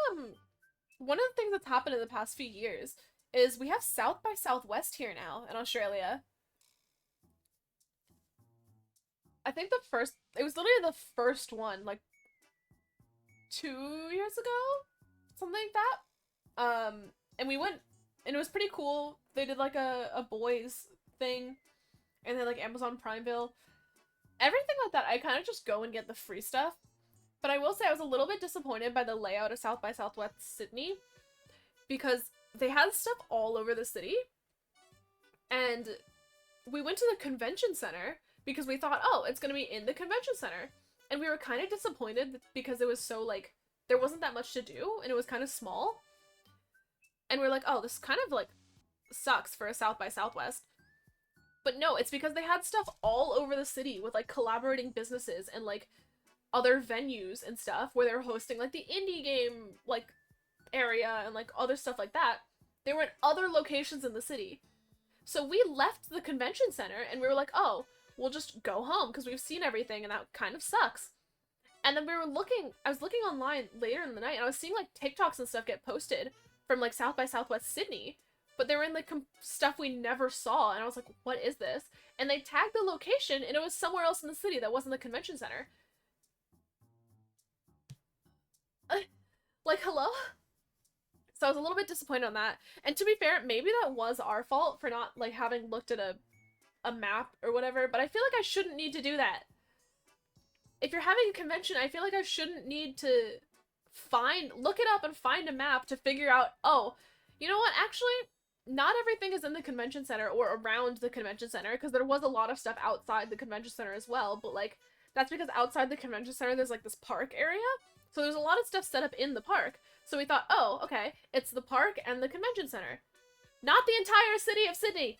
one of the things that's happened in the past few years is we have South by Southwest here now in Australia. I think it was literally the first one, like 2 years ago, something like that. And we went, and it was pretty cool. They did like a boys thing, and then like Amazon Prime bill, everything like that. I kind of just go and get the free stuff. But I will say I was a little bit disappointed by the layout of South by Southwest Sydney because they had stuff all over the city, and we went to the convention center because we thought, oh, it's gonna be in the convention center. And we were kind of disappointed because it was so, like, there wasn't that much to do, and it was kind of small. And we are like, oh, this kind of, like, sucks for a South by Southwest. But no, it's because they had stuff all over the city with, like, collaborating businesses and, like, other venues and stuff where they were hosting, like, the indie game, like, area and, like, other stuff like that. They were in other locations in the city. So we left the convention center and we were like, oh, we'll just go home because we've seen everything and that kind of sucks. And then I was looking online later in the night and I was seeing like TikToks and stuff get posted from like South by Southwest Sydney, but they were in like stuff we never saw, and I was like, what is this? And they tagged the location and it was somewhere else in the city that wasn't the convention center. Like, hello? So I was a little bit disappointed on that. And to be fair, maybe that was our fault for not like having looked at a map or whatever, but I feel like I shouldn't need to do that. If you're having a convention, I feel like I shouldn't need to look it up and find a map to figure out, oh, you know what, actually, not everything is in the convention center or around the convention center, because there was a lot of stuff outside the convention center as well, but like, that's because outside the convention center there's like this park area, so there's a lot of stuff set up in the park. So we thought, oh, okay, it's the park and the convention center. Not the entire city of Sydney!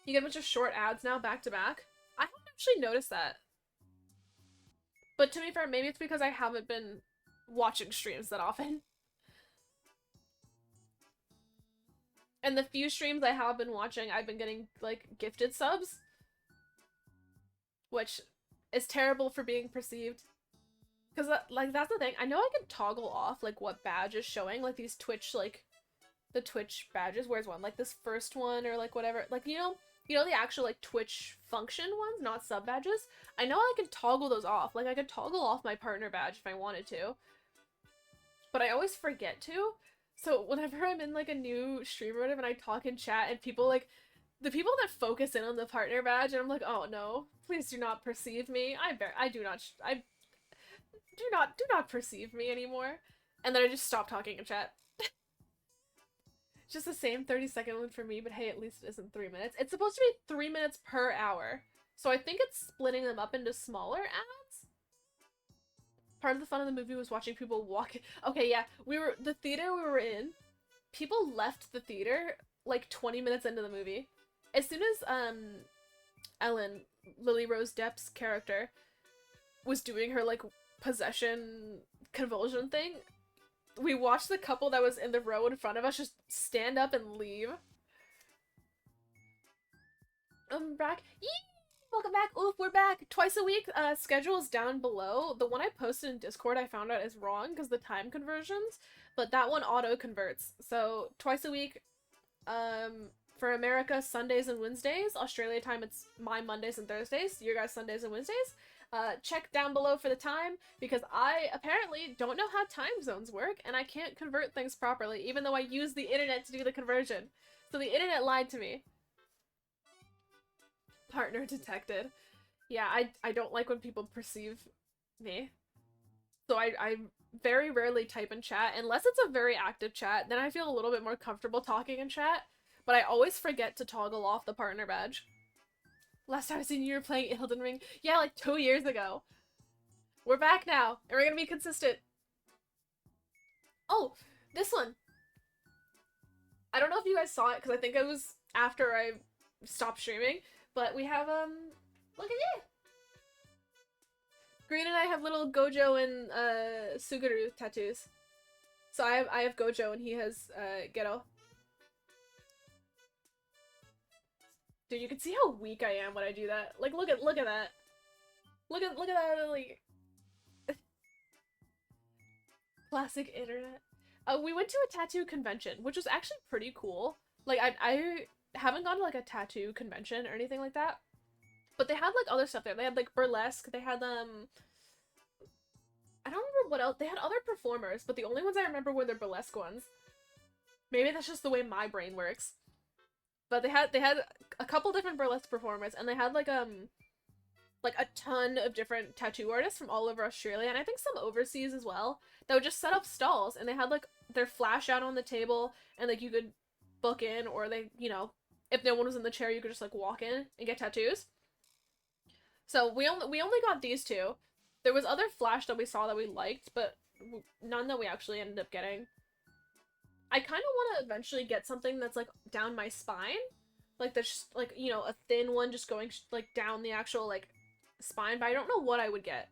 You get a bunch of short ads now, back to back. I haven't actually noticed that. But to be fair, maybe it's because I haven't been watching streams that often. And the few streams I have been watching, I've been getting, like, gifted subs. Which is terrible for being perceived. Because, like, that's the thing. I know I can toggle off, like, what badge is showing. Like, these Twitch, like, the Twitch badges. Where's one? Like, this first one or, like, whatever. Like, you know the actual, like, Twitch function ones, not sub badges? I know I can toggle those off. Like, I could toggle off my partner badge if I wanted to. But I always forget to. So whenever I'm in, like, a new stream or whatever and I talk in chat and people, like, the people that focus in on the partner badge and I'm like, oh no, please do not perceive me. I do not perceive me anymore. And then I just stop talking in chat. Just the same 30-second one for me, but hey, at least it isn't 3 minutes. It's supposed to be 3 minutes per hour. So I think it's splitting them up into smaller ads. Part of the fun of the movie was watching people walk. Okay, yeah, the theater we were in, people left the theater like 20 minutes into the movie. As soon as Ellen, Lily Rose Depp's character, was doing her like possession convulsion thing, we watched the couple that was in the row in front of us just stand up and leave. Back. Yee! Welcome back. Oof, we're back. Twice a week. Schedule is down below. The one I posted in Discord I found out is wrong because the time conversions, but that one auto converts. So twice a week. For America, Sundays and Wednesdays. Australia time, it's my Mondays and Thursdays. Your guys' Sundays and Wednesdays. Check down below for the time, because I apparently don't know how time zones work, and I can't convert things properly, even though I use the internet to do the conversion. So the internet lied to me. Partner detected. Yeah, I don't like when people perceive me. So I very rarely type in chat, unless it's a very active chat, then I feel a little bit more comfortable talking in chat, but I always forget to toggle off the partner badge. Last time I seen you were playing Elden Ring. Yeah, like 2 years ago. We're back now, and we're gonna be consistent. Oh, this one. I don't know if you guys saw it, because I think it was after I stopped streaming, but we have, look at you! Green and I have little Gojo and, Suguru tattoos. So I have Gojo, and he has, Gero. Dude, you can see how weak I am when I do that. Like, look at that. Look at that, like... Classic internet. We went to a tattoo convention, which was actually pretty cool. Like I haven't gone to like a tattoo convention or anything like that, but they had like other stuff there. They had like burlesque. They had I don't remember what else. They had other performers, but the only ones I remember were the burlesque ones. Maybe that's just the way my brain works. But they had a couple different burlesque performers, and they had like a ton of different tattoo artists from all over Australia, and I think some overseas as well, that would just set up stalls, and they had like their flash out on the table, and like you could book in, or they, if no one was in the chair, you could just like walk in and get tattoos. So we only got these two. There was other flash that we saw that we liked, but none that we actually ended up getting. I kind of want to eventually get something that's like down my spine, like that's just like a thin one just going like down the actual like spine, but I don't know what I would get.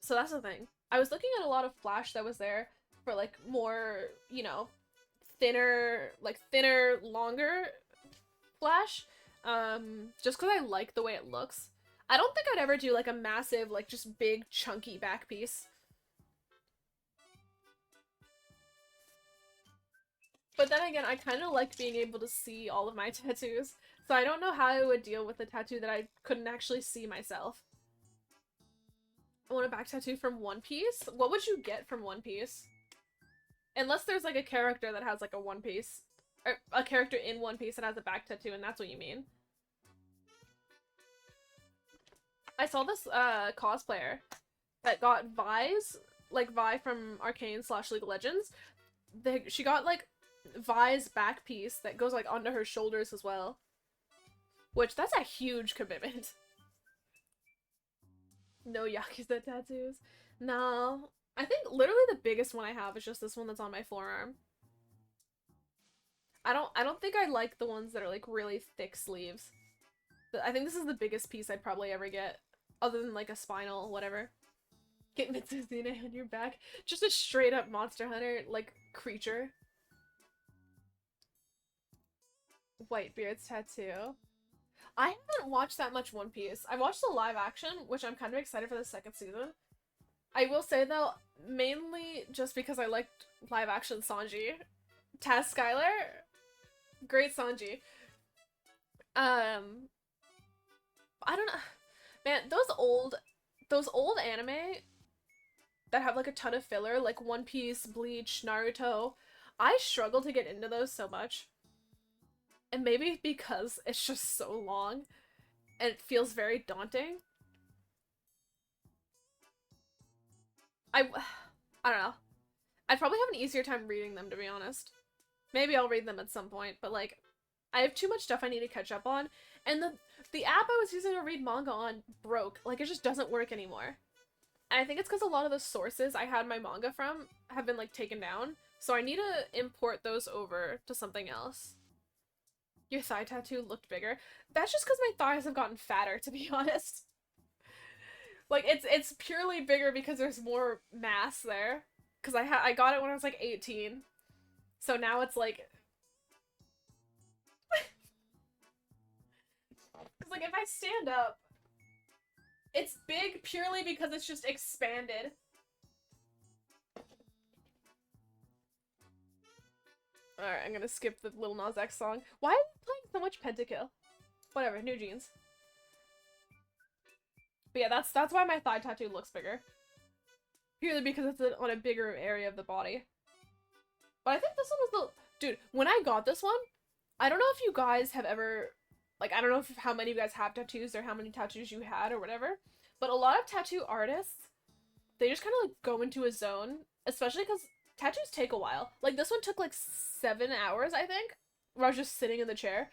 So that's the thing. I was looking at a lot of flash that was there for like more, thinner, longer flash. Just because I like the way it looks. I don't think I'd ever do like a massive, like just big chunky back piece. But then again, I kind of like being able to see all of my tattoos. So I don't know how I would deal with a tattoo that I couldn't actually see myself. I want a back tattoo from One Piece? What would you get from One Piece? Unless there's like a character that has like a One Piece, or a character in One Piece that has a back tattoo, and that's what you mean. I saw this cosplayer that got Vi's, like Vi from Arcane slash League of Legends. She got like Vi's back piece that goes like onto her shoulders as well. Which, that's a huge commitment. No Yakuza tattoos. No. I think literally the biggest one I have is just this one that's on my forearm. I don't think I like the ones that are like really thick sleeves. But I think this is the biggest piece I'd probably ever get. Other than like a spinal, whatever. Get Mitsuzune on your back. Just a straight up Monster Hunter, like, creature. Whitebeard's tattoo. I haven't watched that much One Piece. I watched the live action, which I'm kind of excited for the second season. I will say though, mainly just because I liked live action Sanji. Taz Skylar, great Sanji. I don't know. Man, those old anime that have like a ton of filler, like One Piece, Bleach, Naruto, I struggle to get into those so much. And maybe because it's just so long and it feels very daunting. I I don't know. I'd probably have an easier time reading them, to be honest. Maybe I'll read them at some point, but like I have too much stuff I need to catch up on, and the app I was using to read manga on broke. Like it just doesn't work anymore. And I think it's because a lot of the sources I had my manga from have been like taken down, so I need to import those over to something else. Your thigh tattoo looked bigger. That's just because my thighs have gotten fatter, to be honest. Like it's purely bigger because there's more mass there. Because I got it when I was like 18, so now it's like, because like if I stand up, it's big purely because it's just expanded. Alright, I'm gonna skip the Lil Nas X song. Why are you playing so much Pentakill? Whatever, new jeans. But yeah, that's why my thigh tattoo looks bigger. Purely because it's on a bigger area of the body. But I think this one was the... Dude, when I got this one, I don't know if you guys have ever... Like, I don't know how many of you guys have tattoos or how many tattoos you had or whatever. But a lot of tattoo artists, they just kind of like go into a zone. Especially because tattoos take a while. Like, this one took like 7 hours, I think. Where I was just sitting in the chair.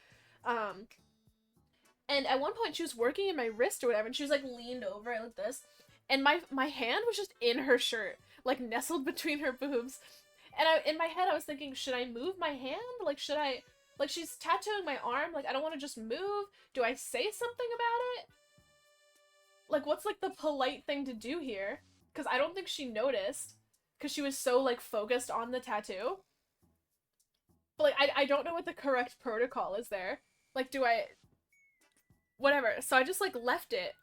And at one point she was working in my wrist or whatever, and she was like leaned over like this. And my hand was just in her shirt, like nestled between her boobs. And in my head I was thinking, should I move my hand? Like, should I... Like, she's tattooing my arm, like, I don't want to just move. Do I say something about it? Like, what's, like, the polite thing to do here? Because I don't think she noticed. Because she was so, like, focused on the tattoo. But, like, I don't know what the correct protocol is there. Like, do I... Whatever. So I just, like, left it.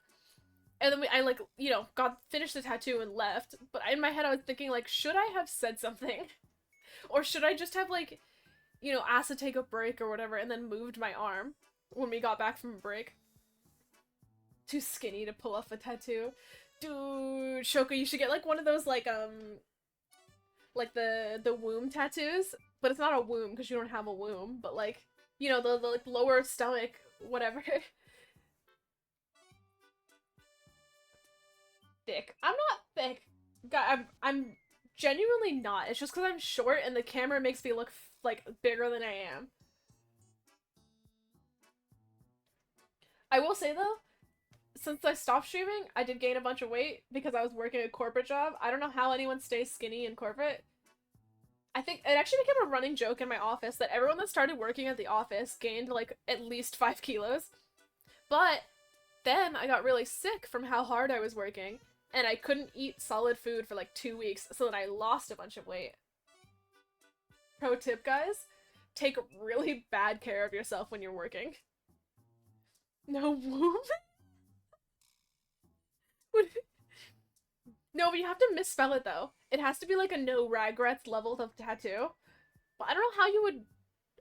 And then I like, you know, got finished the tattoo and left. But in my head, I was thinking like, should I have said something, or should I just have like, you know, asked to take a break or whatever, and then moved my arm when we got back from a break? Too skinny to pull off a tattoo. Dude, Shoka, you should get like one of those like the womb tattoos, but it's not a womb because you don't have a womb, but like, you know, the like lower stomach, whatever. Thick. I'm not thick. God, I'm genuinely not. It's just because I'm short and the camera makes me look like bigger than I am. I will say though, since I stopped streaming, I did gain a bunch of weight because I was working a corporate job. I don't know how anyone stays skinny in corporate. I think it actually became a running joke in my office that everyone that started working at the office gained like at least 5 kilos. But then I got really sick from how hard I was working, and I couldn't eat solid food for like 2 weeks, so then I lost a bunch of weight. Pro tip, guys, take really bad care of yourself when you're working. No womb? No, but you have to misspell it though. It has to be like a no regrets level of tattoo. But I don't know how you would.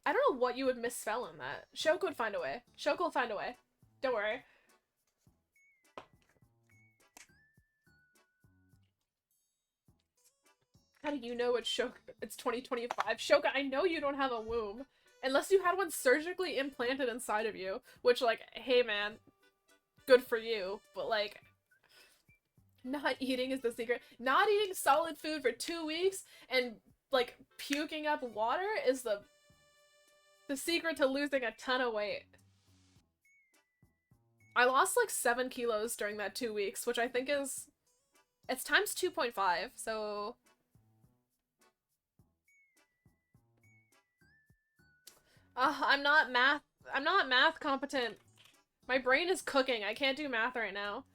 I don't know what you would misspell in that. Shoko would find a way. Shoko will find a way. Don't worry. How do you know it's Shoka? It's 2025. Shoka, I know you don't have a womb. Unless you had one surgically implanted inside of you. Which, like, hey man, good for you. But, like, not eating is the secret. Not eating solid food for 2 weeks and, like, puking up water is the secret to losing a ton of weight. I lost, like, 7 kilos during that 2 weeks, which I think is... It's times 2.5, so... I'm not math competent. My brain is cooking. I can't do math right now.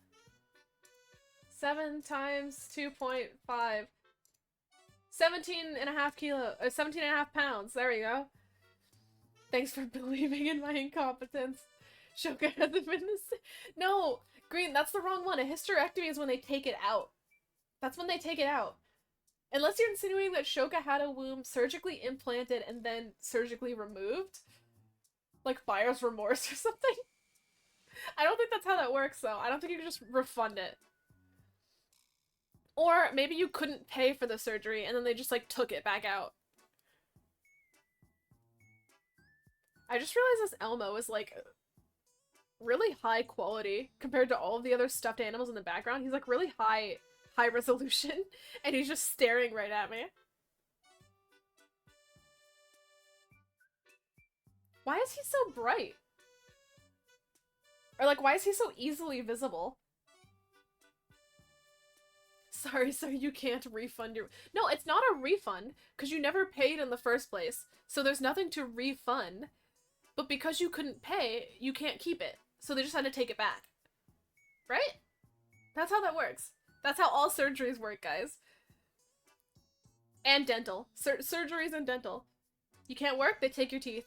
7 times 2.5. 17.5 kilo, 17.5 pounds. There we go. Thanks for believing in my incompetence. Shoka hasn't been the same. No, Green, that's the wrong one. A hysterectomy is when they take it out. That's when they take it out. Unless you're insinuating that Shoka had a womb surgically implanted and then surgically removed. Like buyer's remorse or something. I don't think that's how that works though. I don't think you can just refund it. Or maybe you couldn't pay for the surgery and then they just like took it back out. I just realized this Elmo is like really high quality compared to all of the other stuffed animals in the background. He's like really high resolution and he's just staring right at me. Why is he so bright? Or like, why is he so easily visible? Sorry, sir, you can't refund your... No, it's not a refund, because you never paid in the first place, so there's nothing to refund. But because you couldn't pay, you can't keep it, so they just had to take it back. Right? That's how that works. That's how all surgeries work, guys. And dental. Surgeries and dental. You can't work, they take your teeth.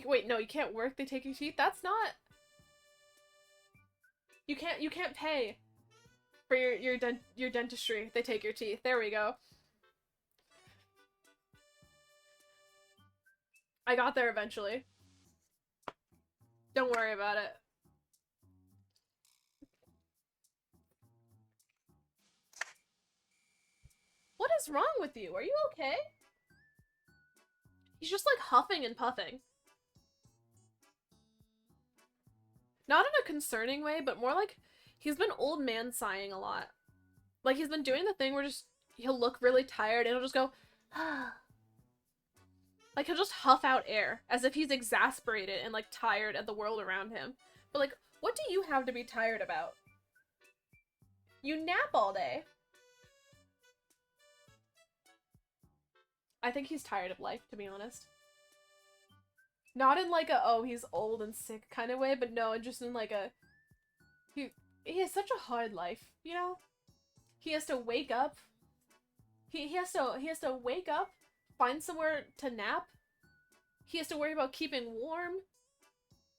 Wait, no, you can't work, they take your teeth? That's not... You can't pay for your dentistry. They take your teeth. There we go. I got there eventually. Don't worry about it. What is wrong with you? Are you okay? He's just like huffing and puffing. Not in a concerning way, but more like he's been old man sighing a lot. Like he's been doing the thing where just he'll look really tired and he'll just go like he'll just huff out air as if he's exasperated and like tired at the world around him. But like, what do you have to be tired about? You nap all day. I think he's tired of life, to be honest. Not in like a, oh, he's old and sick kind of way, but no, just in like a... He has such a hard life, you know? He has to wake up. He has to wake up, find somewhere to nap. He has to worry about keeping warm.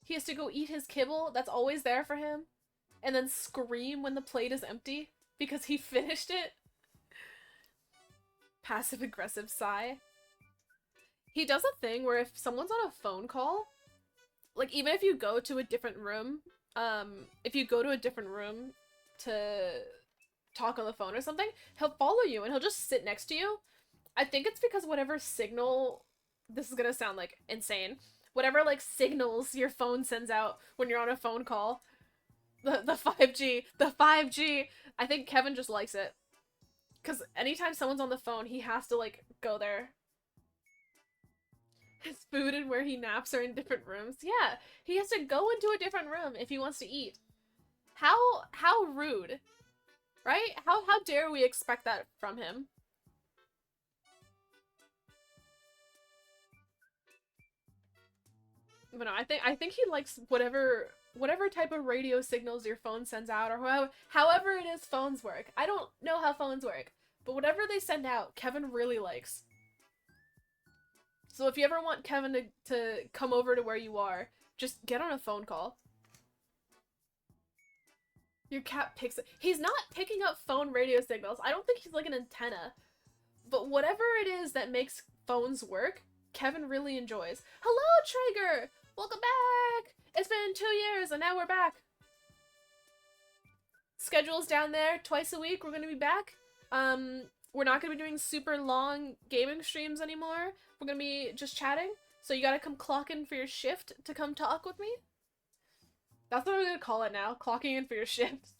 He has to go eat his kibble that's always there for him, and then scream when the plate is empty because he finished it. Passive-aggressive sigh. He does a thing where if someone's on a phone call, like even if you go to a different room, if you go to a different room to talk on the phone or something, he'll follow you and he'll just sit next to you. I think it's because whatever signal, this is gonna sound like insane, whatever like signals your phone sends out when you're on a phone call, the 5G, I think Kevin just likes it. Because anytime someone's on the phone, he has to like go there. His food and where he naps are in different rooms. Yeah, he has to go into a different room if he wants to eat. How rude. Right? How dare we expect that from him? But no, I think he likes whatever type of radio signals your phone sends out, or however it is phones work. I don't know how phones work, but whatever they send out, Kevin really likes. So if you ever want Kevin to come over to where you are, just get on a phone call. Your cat picks it. He's not picking up phone radio signals. I don't think he's like an antenna. But whatever it is that makes phones work, Kevin really enjoys. Hello, Traeger! Welcome back! It's been 2 years and now we're back. Schedule's down there, twice a week. We're gonna be back. We're not gonna be doing super long gaming streams anymore. We're gonna be just chatting. So you gotta come clock in for your shift to come talk with me. That's what I'm gonna call it now. Clocking in for your shift.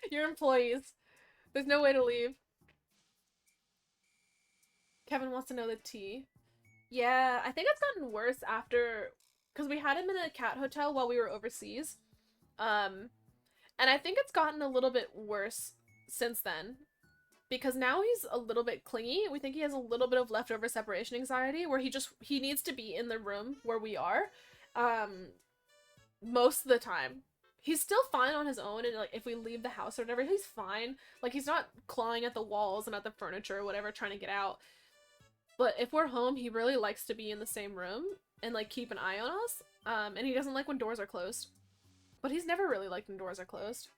Your employees. There's no way to leave. Kevin wants to know the tea. Yeah, I think it's gotten worse after, because we had him in a cat hotel while we were overseas. And I think it's gotten a little bit worse since then. Because now he's a little bit clingy. We think he has a little bit of leftover separation anxiety where he needs to be in the room where we are. Most of the time. He's still fine on his own, and like if we leave the house or whatever, he's fine. Like he's not clawing at the walls and at the furniture or whatever trying to get out. But if we're home, he really likes to be in the same room and like keep an eye on us. And he doesn't like when doors are closed. But he's never really liked when doors are closed.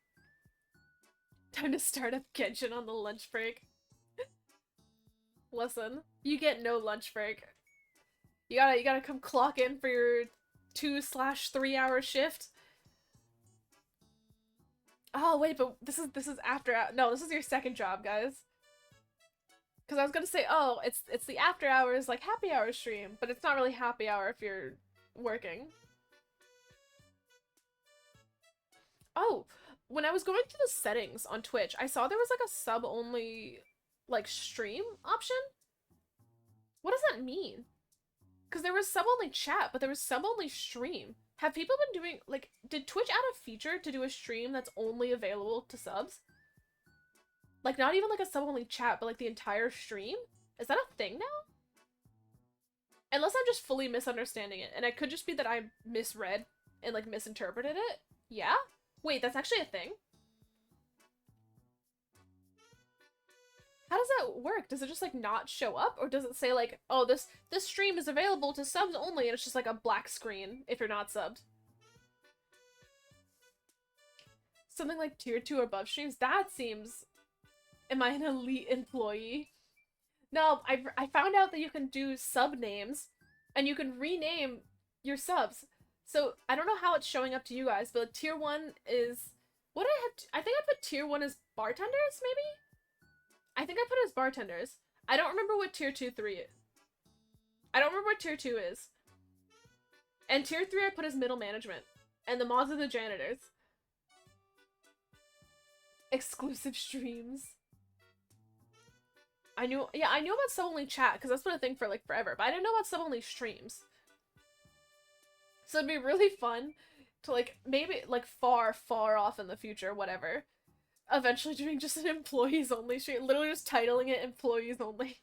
Time to start up Genshin on the lunch break. Listen, you get no lunch break. You gotta come clock in for your 2/3 hour shift. Oh wait, but this is after. No, this is your second job, guys. Because I was gonna say, oh, it's the after hours, like happy hour stream, but it's not really happy hour if you're working. Oh, when I was going through the settings on Twitch, I saw there was like a sub-only, like, stream option? What does that mean? Because there was sub-only chat, but there was sub-only stream. Have people been doing, like, did Twitch add a feature to do a stream that's only available to subs? Like, not even like a sub-only chat, but like the entire stream? Is that a thing now? Unless I'm just fully misunderstanding it, and it could just be that I misread and like misinterpreted it. Yeah? Wait, that's actually a thing? How does that work? Does it just like not show up? Or does it say like, oh, this stream is available to subs only, and it's just like a black screen if you're not subbed? Something like tier 2 or above streams? That seems... Am I an elite employee? No, I found out that you can do sub names, and you can rename your subs. So, I don't know how it's showing up to you guys, but tier 1 is... What did I have? I think I put tier 1 as bartenders, maybe? I think I put it as bartenders. I don't remember what tier 2, 3 is. I don't remember what tier 2 is. And tier 3 I put as middle management. And the mods are the janitors. Exclusive streams. I knew about sub-only chat, because that's been a thing for, like, forever, but I didn't know about sub-only streams. So it'd be really fun to, like, maybe, like, far, far off in the future, whatever, eventually doing just an employees-only stream, literally just titling it employees-only.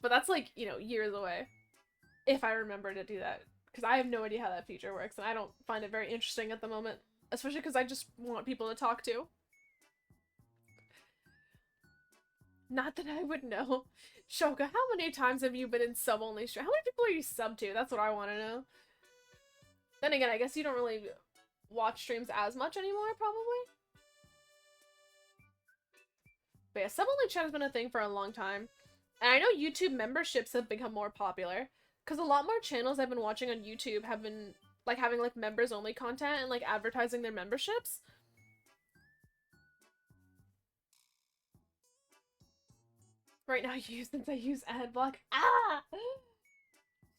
But that's, like, you know, years away, if I remember to do that, because I have no idea how that feature works, and I don't find it very interesting at the moment, especially because I just want people to talk to. Not that I would know. Shoka, how many times have you been in sub-only stream? How many people are you sub to? That's what I want to know. Then again, I guess you don't really watch streams as much anymore, probably. But yeah, sub-only chat has been a thing for a long time. And I know YouTube memberships have become more popular. Because a lot more channels I've been watching on YouTube have been, like, having, like, members-only content and, like, advertising their memberships. Right now, since I use adblock. Ah!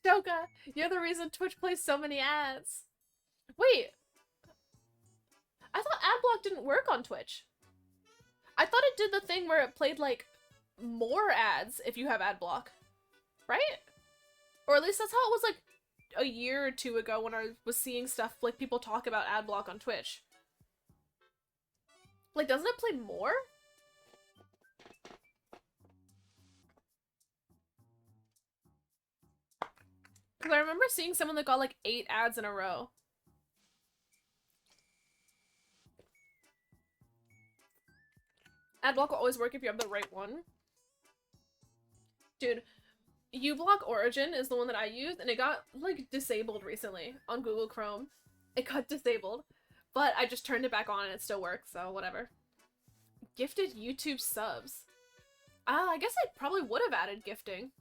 Shoka, you're the reason Twitch plays so many ads. Wait, I thought adblock didn't work on Twitch. I thought it did the thing where it played, like, more ads if you have adblock. Right? Or at least that's how it was, like, a year or two ago when I was seeing stuff, like, people talk about adblock on Twitch. Like, doesn't it play more? Because I remember seeing someone that got, like, 8 ads in a row. Adblock will always work if you have the right one. Dude, uBlock Origin is the one that I use, and it got, like, disabled recently on Google Chrome. It got disabled, but I just turned it back on and it still works, so whatever. Gifted YouTube subs. I guess I probably would have added gifting.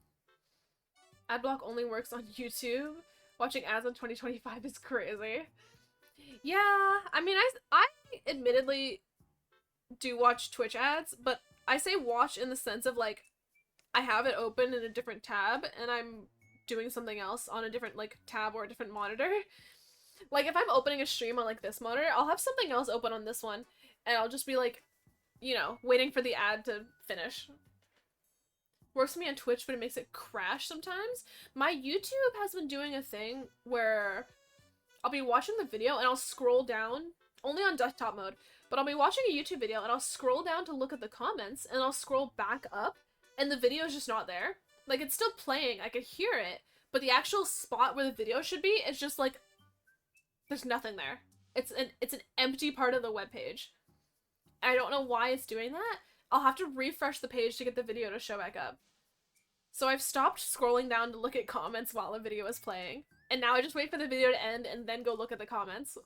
Adblock only works on YouTube. Watching ads on 2025 is crazy. Yeah, I mean, I admittedly do watch Twitch ads, but I say watch in the sense of, like, I have it open in a different tab and I'm doing something else on a different, like, tab or a different monitor. Like, if I'm opening a stream on, like, this monitor, I'll have something else open on this one and I'll just be, like, you know, waiting for the ad to finish. Works for me on Twitch, but it makes it crash sometimes. My YouTube has been doing a thing where I'll be watching the video and I'll scroll down, only on desktop mode, but I'll be watching a YouTube video and I'll scroll down to look at the comments and I'll scroll back up and the video is just not there. Like, it's still playing, I could hear it, but the actual spot where the video should be is just, like, there's nothing there. It's an empty part of the webpage. I don't know why it's doing that. I'll have to refresh the page to get the video to show back up. So I've stopped scrolling down to look at comments while the video is playing. And now I just wait for the video to end and then go look at the comments.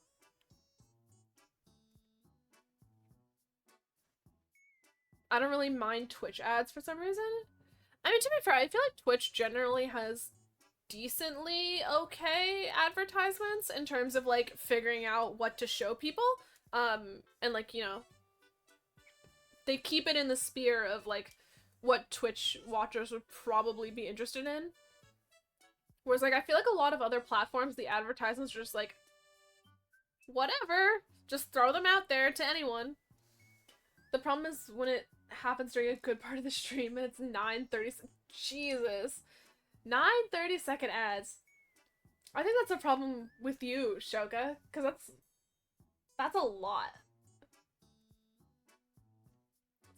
I don't really mind Twitch ads for some reason. I mean, to be fair, I feel like Twitch generally has decently okay advertisements in terms of, like, figuring out what to show people. And, like, you know, they keep it in the sphere of, like, what Twitch watchers would probably be interested in. Whereas, like, I feel like a lot of other platforms, the advertisements are just like, whatever, just throw them out there to anyone. The problem is when it happens during a good part of the stream and it's 9:30. Jesus. 9:30-second ads. I think that's a problem with you, Shoka, because that's a lot.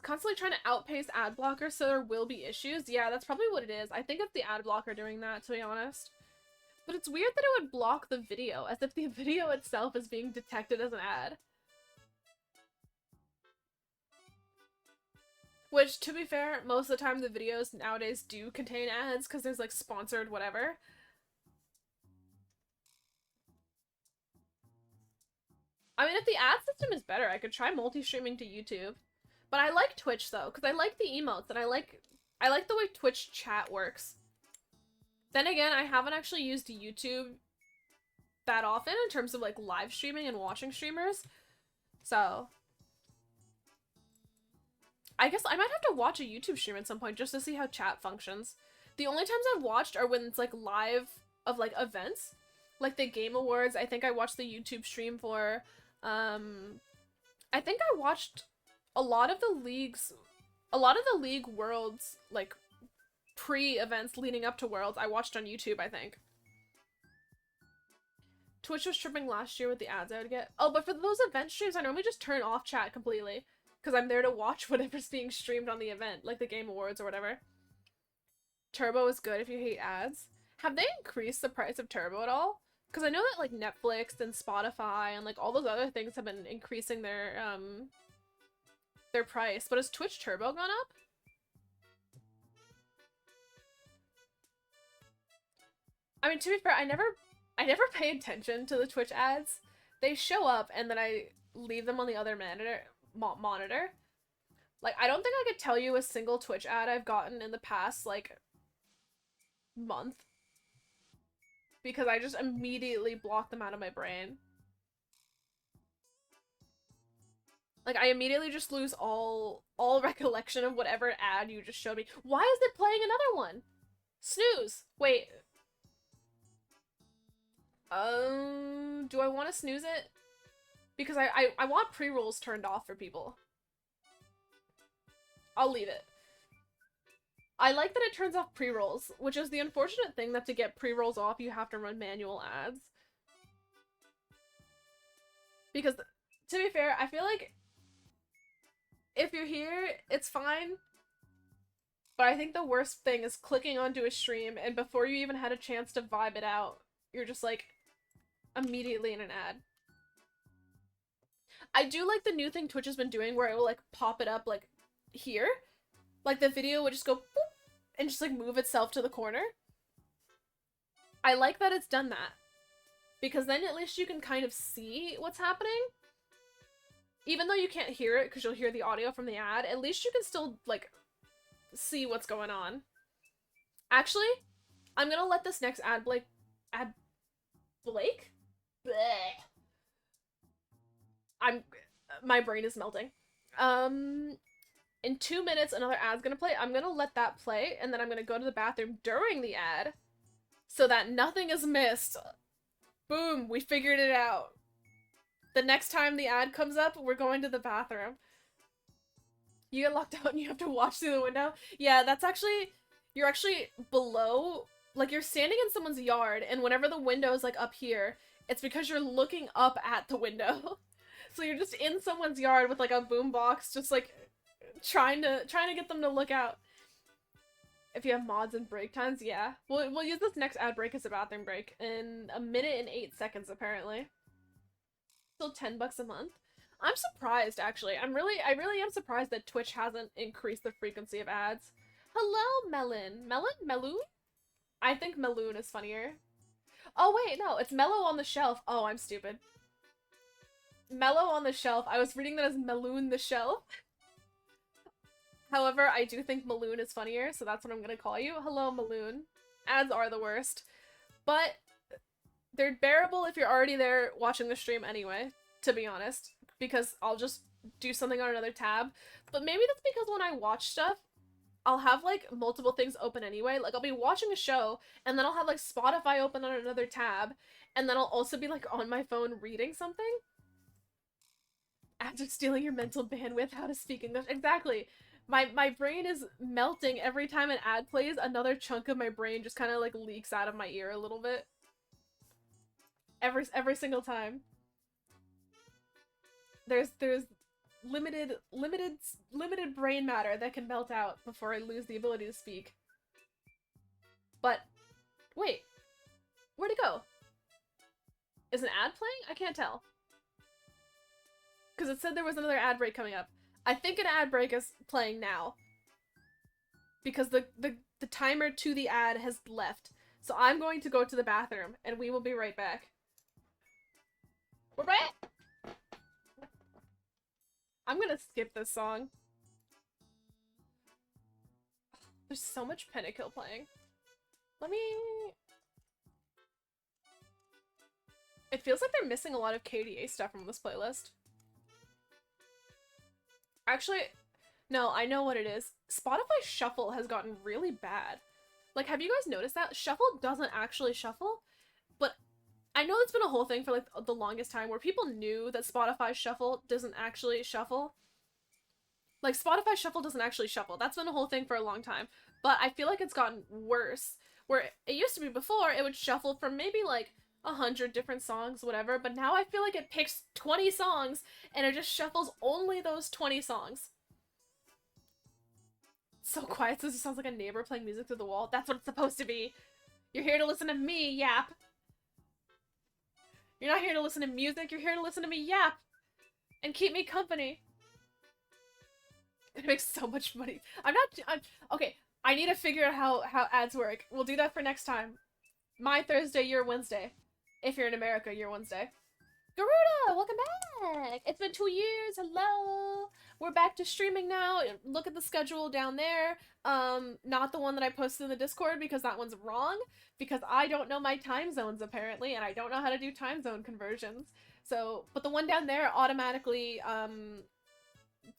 Constantly trying to outpace ad blocker, so there will be issues. Yeah, that's probably what it is. I think it's the ad blocker doing that, to be honest. But it's weird that it would block the video, as if the video itself is being detected as an ad. Which, to be fair, most of the time the videos nowadays do contain ads, because there's, like, sponsored whatever. I mean, if the ad system is better, I could try multi-streaming to YouTube. But I like Twitch, though, because I like the emotes, and I like the way Twitch chat works. Then again, I haven't actually used YouTube that often in terms of, like, live streaming and watching streamers. So I guess I might have to watch a YouTube stream at some point just to see how chat functions. The only times I've watched are when it's, like, live of, like, events. Like the Game Awards, I think I watched the YouTube stream for. I think I watched a lot of the League Worlds, like, pre-events leading up to Worlds, I watched on YouTube, I think. Twitch was tripping last year with the ads I would get. Oh, but for those event streams, I normally just turn off chat completely. Because I'm there to watch whatever's being streamed on the event, like the Game Awards or whatever. Turbo is good if you hate ads. Have they increased the price of Turbo at all? Because I know that, like, Netflix and Spotify and, like, all those other things have been increasing their price. But has Twitch Turbo gone up? I mean, to be fair, I never I never pay attention to the Twitch ads. They show up and then I leave them on the other monitor. Like, I don't think I could tell you a single Twitch ad I've gotten in the past, like, month. Because I just immediately block them out of my brain. Like, I immediately just lose all recollection of whatever ad you just showed me. Why is it playing another one? Snooze! Wait. Do I want to snooze it? Because I want pre-rolls turned off for people. I'll leave it. I like that it turns off pre-rolls, which is the unfortunate thing that to get pre-rolls off, you have to run manual ads. Because, to be fair, I feel like if you're here, it's fine. But I think the worst thing is clicking onto a stream, and before you even had a chance to vibe it out, you're just, like, immediately in an ad. I do like the new thing Twitch has been doing where it will, like, pop it up, like, here. Like, the video would just go boop, and just, like, move itself to the corner. I like that it's done that. Because then at least you can kind of see what's happening. Even though you can't hear it, because you'll hear the audio from the ad, at least you can still, like, see what's going on. Actually, I'm gonna let this next ad Blake? Bleh. My brain is melting. In 2 minutes, another ad's gonna play. I'm gonna let that play, and then I'm gonna go to the bathroom during the ad, so that nothing is missed. Boom, we figured it out. The next time the ad comes up, we're going to the bathroom. You get locked out and you have to watch through the window? Yeah, that's actually... You're actually below... Like, you're standing in someone's yard, and whenever the window is, like, up here, it's because you're looking up at the window. So you're just in someone's yard with, like, a boombox, just, like, trying to get them to look out. If you have mods and break times, yeah. We'll use this next ad break as a bathroom break in 1 minute and 8 seconds, apparently. Still $10 a month. I'm surprised, actually. I really am surprised that Twitch hasn't increased the frequency of ads. Hello, Melon. Meloon? I think Meloon is funnier. Oh, wait, no. It's Mellow on the Shelf. Oh, I'm stupid. Mellow on the Shelf. I was reading that as Meloon the Shelf. However, I do think Meloon is funnier, so that's what I'm gonna call you. Hello, Meloon. Ads are the worst. But they're bearable if you're already there watching the stream anyway, to be honest. Because I'll just do something on another tab. But maybe that's because when I watch stuff, I'll have, like, multiple things open anyway. Like, I'll be watching a show, and then I'll have, like, Spotify open on another tab, and then I'll also be, like, on my phone reading something. After stealing your mental bandwidth, how to speak English. Exactly. My brain is melting every time an ad plays. Another chunk of my brain just kind of, like, leaks out of my ear a little bit. Every single time. There's limited brain matter that can melt out before I lose the ability to speak. But wait, where'd it go? Is an ad playing? I can't tell. Because it said there was another ad break coming up. I think an ad break is playing now. Because the timer to the ad has left. So I'm going to go to the bathroom, and we will be right back. We're back! I'm gonna skip this song. There's so much Pentakill playing. Let me... It feels like they're missing a lot of KDA stuff from this playlist. Actually, no, I know what it is. Spotify Shuffle has gotten really bad. Like, have you guys noticed that? Shuffle doesn't actually shuffle, but I know it's been a whole thing for, like, the longest time where people knew that Spotify Shuffle doesn't actually shuffle. Like, Spotify Shuffle doesn't actually shuffle. That's been a whole thing for a long time. But I feel like it's gotten worse. Where it used to be before, it would shuffle from maybe, like, 100 different songs, whatever. But now I feel like it picks 20 songs, and it just shuffles only those 20 songs. So quiet, so it sounds like a neighbor playing music through the wall. That's what it's supposed to be. You're here to listen to me, Yap. You're not here to listen to music, you're here to listen to me yap! And keep me company! It makes so much money. Okay, I need to figure out how ads work. We'll do that for next time. My Thursday, your Wednesday. If you're in America, Year One's Day. Garuda, welcome back! It's been 2 years, hello! We're back to streaming now. Look at the schedule down there. Not the one that I posted in the Discord because that one's wrong. Because I don't know my time zones apparently, and I don't know how to do time zone conversions. So, but the one down there automatically,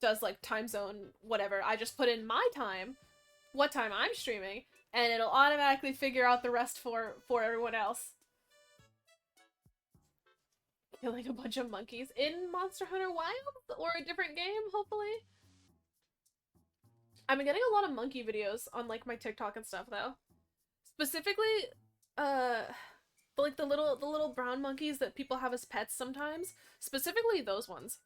does like time zone whatever. I just put in my time, what time I'm streaming, and it'll automatically figure out the rest for everyone else. Killing a bunch of monkeys in Monster Hunter Wilds or a different game, hopefully. I've been getting a lot of monkey videos on like my TikTok and stuff though. Specifically, like the little brown monkeys that people have as pets sometimes. Specifically those ones.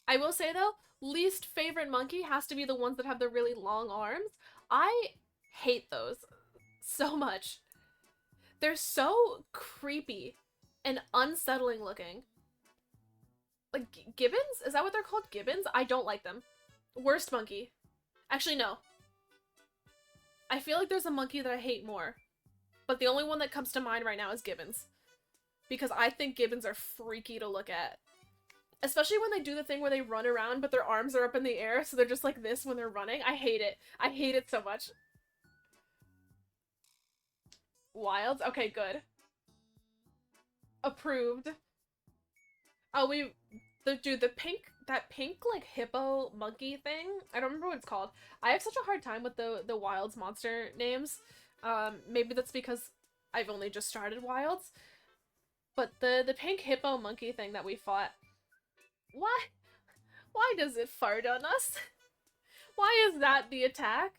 I will say though, least favorite monkey has to be the ones that have the really long arms. I hate those so much. They're so creepy and unsettling looking. Like, gibbons? Is that what they're called? Gibbons? I don't like them. Worst monkey. Actually, no. I feel like there's a monkey that I hate more. But the only one that comes to mind right now is gibbons. Because I think gibbons are freaky to look at. Especially when they do the thing where they run around but their arms are up in the air, so they're just like this when they're running. I hate it. I hate it so much. Wilds? Okay, good. Approved. Oh, that pink, like, hippo monkey thing, I don't remember what it's called. I have such a hard time with the Wilds monster names. Maybe that's because I've only just started Wilds. But the pink hippo monkey thing that we fought, why does it fart on us? Why is that the attack?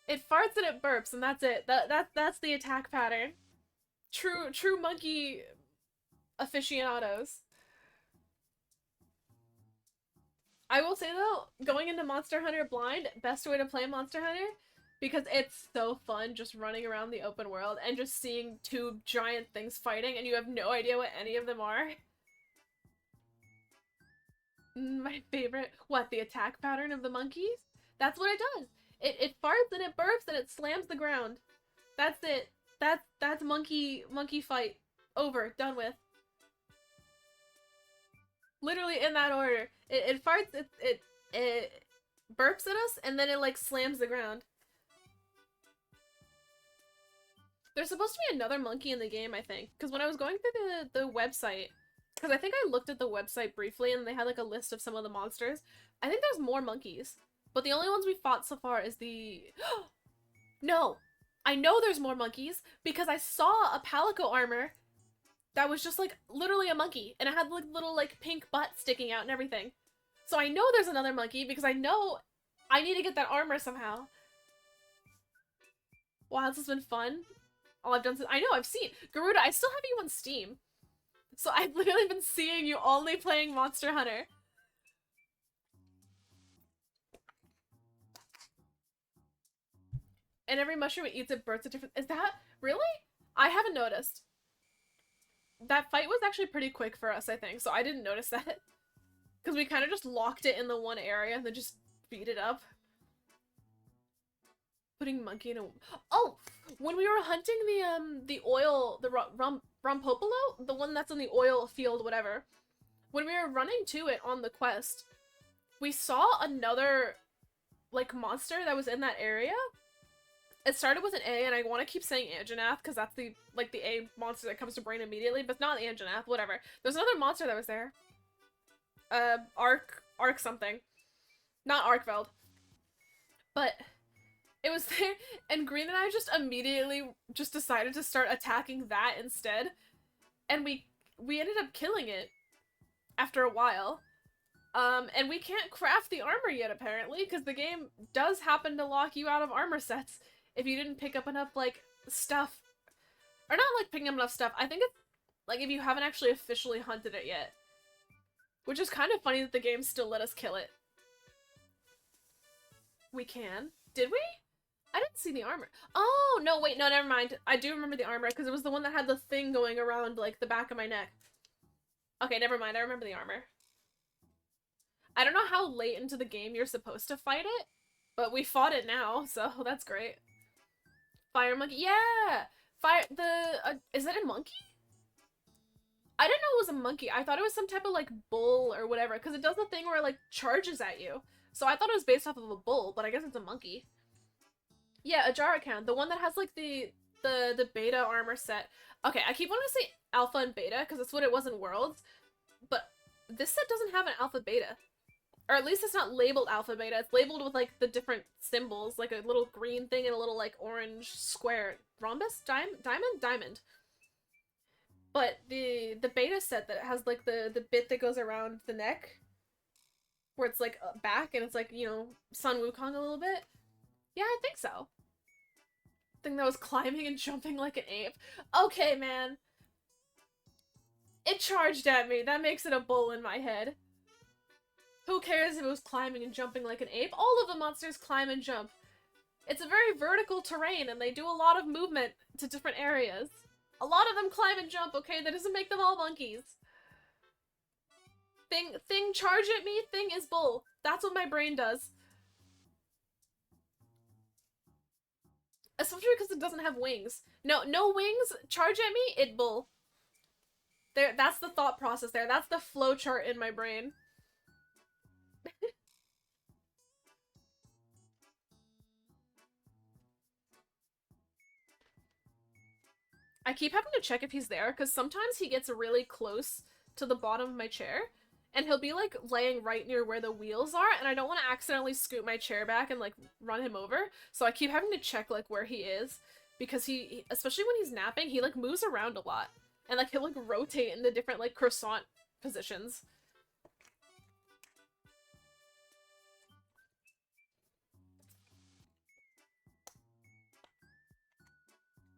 It farts and it burps, and that's it. That's the attack pattern. True monkey aficionados. I will say though, going into Monster Hunter blind, best way to play Monster Hunter, because it's so fun just running around the open world and just seeing two giant things fighting and you have no idea what any of them are. My favorite, what, the attack pattern of the monkeys? That's what it does. It farts and it burps and it slams the ground. That's it. That's monkey fight. Over. Done with. Literally in that order. It farts, it burps at us, and then it like slams the ground. There's supposed to be another monkey in the game, I think. Because when I was going through the website, because I think I looked at the website briefly and they had like a list of some of the monsters. I think there's more monkeys. But the only ones we fought so far is the... No! I know there's more monkeys because I saw a Palico armor that was just like literally a monkey and it had like little like pink butt sticking out and everything. So I know there's another monkey because I know I need to get that armor somehow. Wow, this has been fun. All I've done since... I know, I've seen... Garuda, I still have you on Steam. So I've literally been seeing you only playing Monster Hunter. And every mushroom it eats, it bursts a different... Is that... Really? I haven't noticed. That fight was actually pretty quick for us, I think, so I didn't notice that. Because we kind of just locked it in the one area and then just beat it up. Putting monkey in a... Oh! When we were hunting the oil... The Rompopolo? The one that's in the oil field, whatever. When we were running to it on the quest, we saw another, like, monster that was in that area. It started with an A, and I want to keep saying Anjanath, because that's the, like, the A monster that comes to brain immediately, but it's not Anjanath, whatever. There's another monster that was there. Arc something. Not Arkveld. But it was there, and Green and I just immediately just decided to start attacking that instead. And we ended up killing it after a while. And we can't craft the armor yet, apparently, because the game does happen to lock you out of armor sets if you didn't pick up enough, like, stuff. Or not, like, picking up enough stuff. I think it's, like, if you haven't actually officially hunted it yet. Which is kind of funny that the game still let us kill it. We can? Did we? I didn't see the armor. Oh, no, wait, no, never mind. I do remember the armor, because it was the one that had the thing going around, like, the back of my neck. Okay, never mind, I remember the armor. I don't know how late into the game you're supposed to fight it, but we fought it now, so that's great. Fire monkey, yeah! Fire is it a monkey? I didn't know it was a monkey. I thought it was some type of like bull or whatever, because it does the thing where it like charges at you. So I thought it was based off of a bull, but I guess it's a monkey. Yeah, a Jarakan, the one that has like the beta armor set. Okay, I keep wanting to say alpha and beta because that's what it was in Worlds, but this set doesn't have an alpha beta. Or at least it's not labeled alpha beta. It's labeled with like the different symbols, like a little green thing and a little like orange square. Rhombus? Diamond? Diamond. But the beta set that has like the bit that goes around the neck, where it's like back and it's like, you know, Sun Wukong a little bit. Yeah, I think so. Thing that was climbing and jumping like an ape. Okay, man. It charged at me. That makes it a bull in my head. Who cares if it was climbing and jumping like an ape? All of the monsters climb and jump. It's a very vertical terrain and they do a lot of movement to different areas. A lot of them climb and jump, okay? That doesn't make them all monkeys. Thing charge at me, thing is bull. That's what my brain does. Especially because it doesn't have wings. No wings, charge at me, it bull. That's the thought process there. That's the flow chart in my brain. I keep having to check if he's there, because sometimes he gets really close to the bottom of my chair, and he'll be, like, laying right near where the wheels are, and I don't want to accidentally scoot my chair back and, like, run him over, so I keep having to check, like, where he is, because he especially when he's napping, he, like, moves around a lot, and, like, he'll, like, rotate into different, like, croissant positions.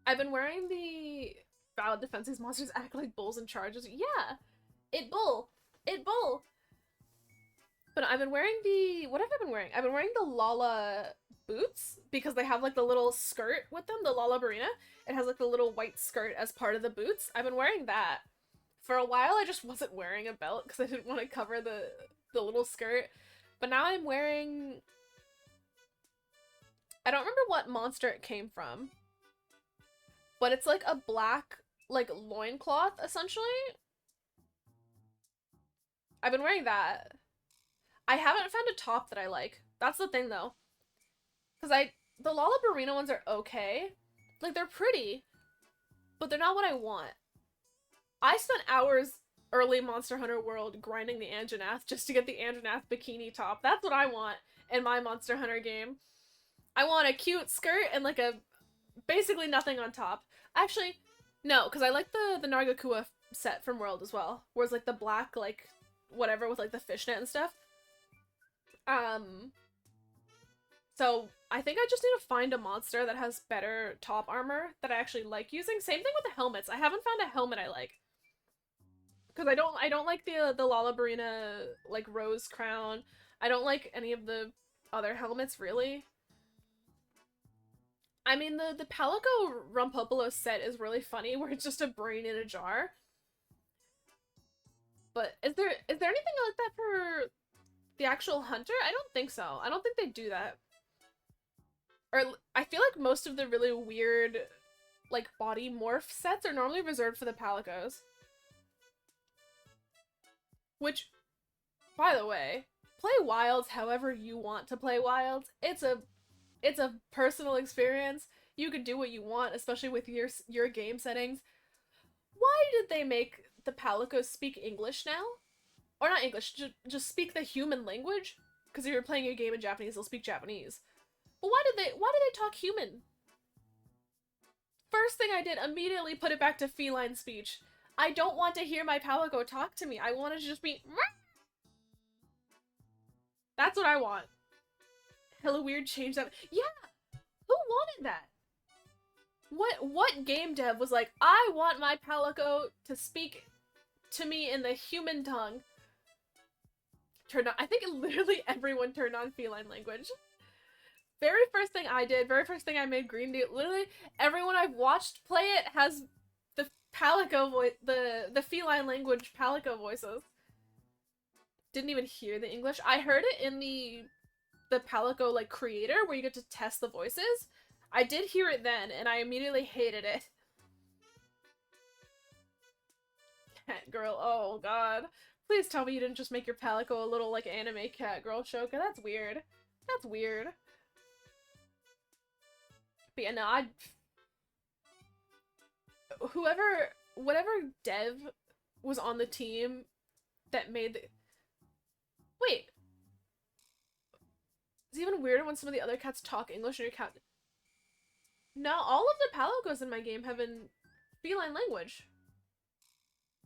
I've been wearing the valid defense. These monsters act like bulls and charges. Yeah! It bull! It bull! But I've been wearing the... What have I been wearing? I've been wearing the Lala boots because they have like the little skirt with them, the Lala Barina. It has like the little white skirt as part of the boots. I've been wearing that. For a while I just wasn't wearing a belt because I didn't want to cover the little skirt. But now I'm wearing... I don't remember what monster it came from. But it's like a black, like, loincloth, essentially. I've been wearing that. I haven't found a top that I like. That's the thing, though. Because the Lollabarina ones are okay. Like, they're pretty. But they're not what I want. I spent hours early Monster Hunter World grinding the Anjanath just to get the Anjanath bikini top. That's what I want in my Monster Hunter game. I want a cute skirt and, like, a... basically nothing on top. Actually, no, because I like the Nargakua set from World as well. Where it's, like, the black, like, whatever with, like, the fishnet and stuff. So I think I just need to find a monster that has better top armor that I actually like using. Same thing with the helmets. I haven't found a helmet I like. Because I don't like the Lollabarina, like, rose crown. I don't like any of the other helmets, really. I mean, the Palico Rumpopolo set is really funny, where it's just a brain in a jar. But is there anything like that for the actual hunter? I don't think so. I don't think they do that. Or I feel like most of the really weird, like, body morph sets are normally reserved for the Palicos. Which, by the way, play Wilds however you want to play Wilds. It's a personal experience. You can do what you want, especially with your game settings. Why did they make the Palicos speak English now? Or not English, just speak the human language? Because if you're playing a game in Japanese, they'll speak Japanese. But why did they talk human? First thing I did, immediately put it back to feline speech. I don't want to hear my Palico talk to me. I want it to just be... That's what I want. Hella weird, change that. Yeah! Who wanted that? What game dev was like, I want my Palico to speak to me in the human tongue? Turned on, I think literally everyone turned on feline language. Very first thing I did, very first thing I made Green Tea, literally everyone I've watched play it has the Palico voice, the feline language Palico voices. Didn't even hear the English. I heard it in the Palico, like, creator, where you get to test the voices. I did hear it then, and I immediately hated it. cat girl. Oh god. Please tell me you didn't just make your Palico a little, like, anime cat girl Shoka. That's weird. That's weird. But yeah, no, whatever dev was on the team that made the... Wait. It's even weirder when some of the other cats talk English and your cat... No, all of the Palicos in my game have been feline language.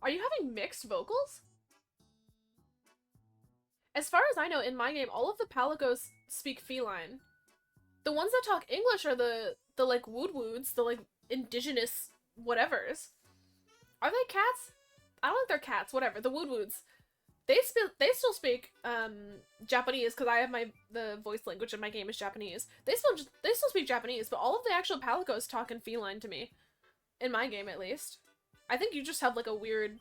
Are you having mixed vocals? As far as I know, in my game, all of the Palicos speak feline. The ones that talk English are the like wood woods, the like indigenous whatevers. Are they cats? I don't think they're cats. Whatever. The wood woods. They still speak Japanese because I have the voice language in my game is Japanese. They still speak Japanese, but all of the actual Palicos talk in feline to me, in my game at least. I think you just have like a weird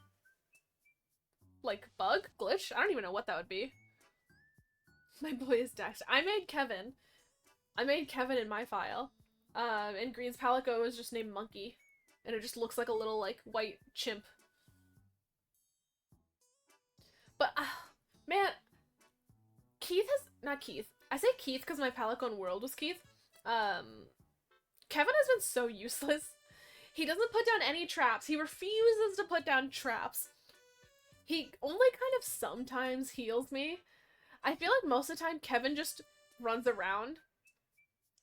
like bug glitch. I don't even know what that would be. My boy is Dax. I made Kevin in my file. And Green's Palico is just named Monkey, and it just looks like a little like white chimp. But, man, not Keith. I say Keith because my Palico in World was Keith. Kevin has been so useless. He doesn't put down any traps. He refuses to put down traps. He only kind of sometimes heals me. I feel like most of the time Kevin just runs around.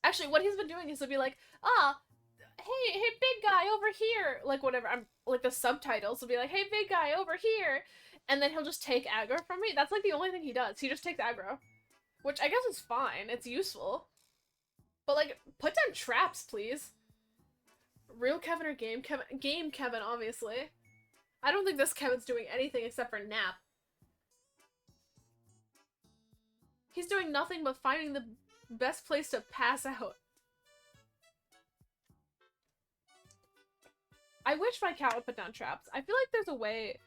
Actually, what he's been doing is he'll be like, hey, big guy over here. Like, whatever. I'm like, the subtitles will be like, hey, big guy over here. And then he'll just take aggro from me. That's like the only thing he does. He just takes aggro. Which I guess is fine. It's useful. But like, put down traps, please. Real Kevin or game Kevin? Game Kevin, obviously. I don't think this Kevin's doing anything except for nap. He's doing nothing but finding the best place to pass out. I wish my cat would put down traps. I feel like there's a way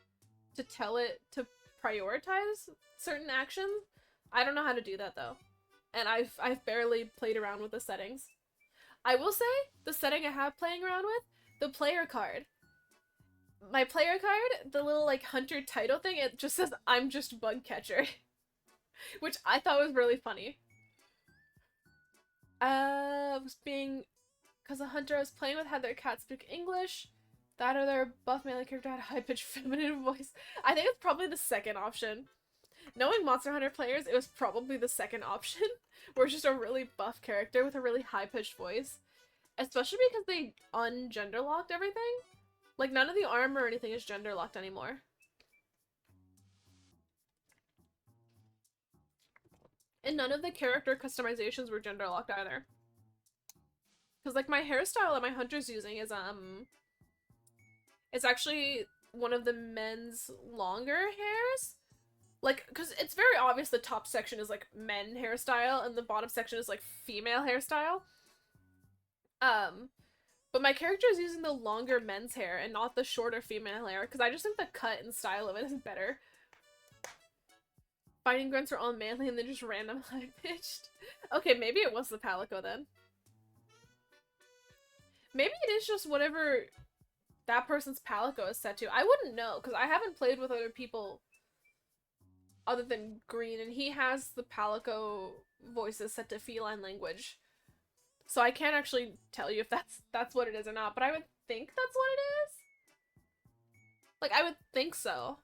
to tell it to prioritize certain actions. I don't know how to do that though. And I've barely played around with the settings. I will say, the setting I have playing around with, the player card. My player card, the little like hunter title thing, it just says I'm just bug catcher. Which I thought was really funny. Because the hunter I was playing with had their cat speak English. That or their buff melee character had a high-pitched feminine voice. I think it's probably the second option. Knowing Monster Hunter players, it was probably the second option. Where it's just a really buff character with a really high-pitched voice. Especially because they un-gender-locked everything. Like, none of the armor or anything is gender-locked anymore. And none of the character customizations were gender-locked either. Because, like, my hairstyle that my hunter's using is, it's actually one of the men's longer hairs. Like, because it's very obvious the top section is, like, men hairstyle, and the bottom section is, like, female hairstyle. But my character is using the longer men's hair and not the shorter female hair, because I just think the cut and style of it is better. Fighting grunts are all manly and then just random high-pitched. Okay, maybe it was the Palico then. Maybe it is just whatever that person's Palico is set to. I wouldn't know, because I haven't played with other people other than Green, and he has the Palico voices set to feline language. So I can't actually tell you if that's what it is or not, but I would think that's what it is. Like, I would think so.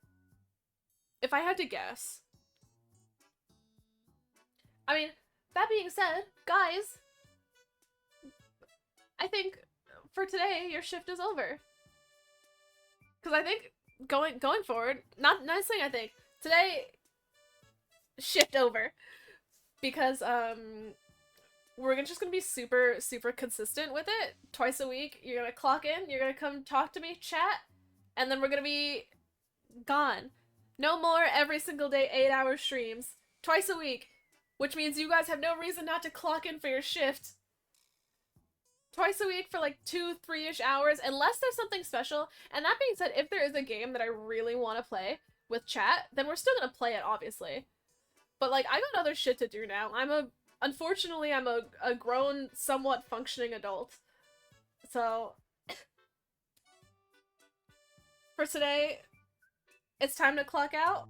If I had to guess. I mean, that being said, guys, I think for today, your shift is over. Because I think going forward, not saying I think, today, shift over. Because, we're just gonna be super, super consistent with it. Twice a week, you're gonna clock in, you're gonna come talk to me, chat, and then we're gonna be gone. No more every single day 8-hour streams. Twice a week. Which means you guys have no reason not to clock in for your shift. Twice a week for like 2-3-ish hours, unless there's something special. And that being said, if there is a game that I really want to play with chat, then we're still gonna play it, obviously. But like, I got other shit to do now. Unfortunately, I'm a grown, somewhat functioning adult. So, for today, It's time to clock out.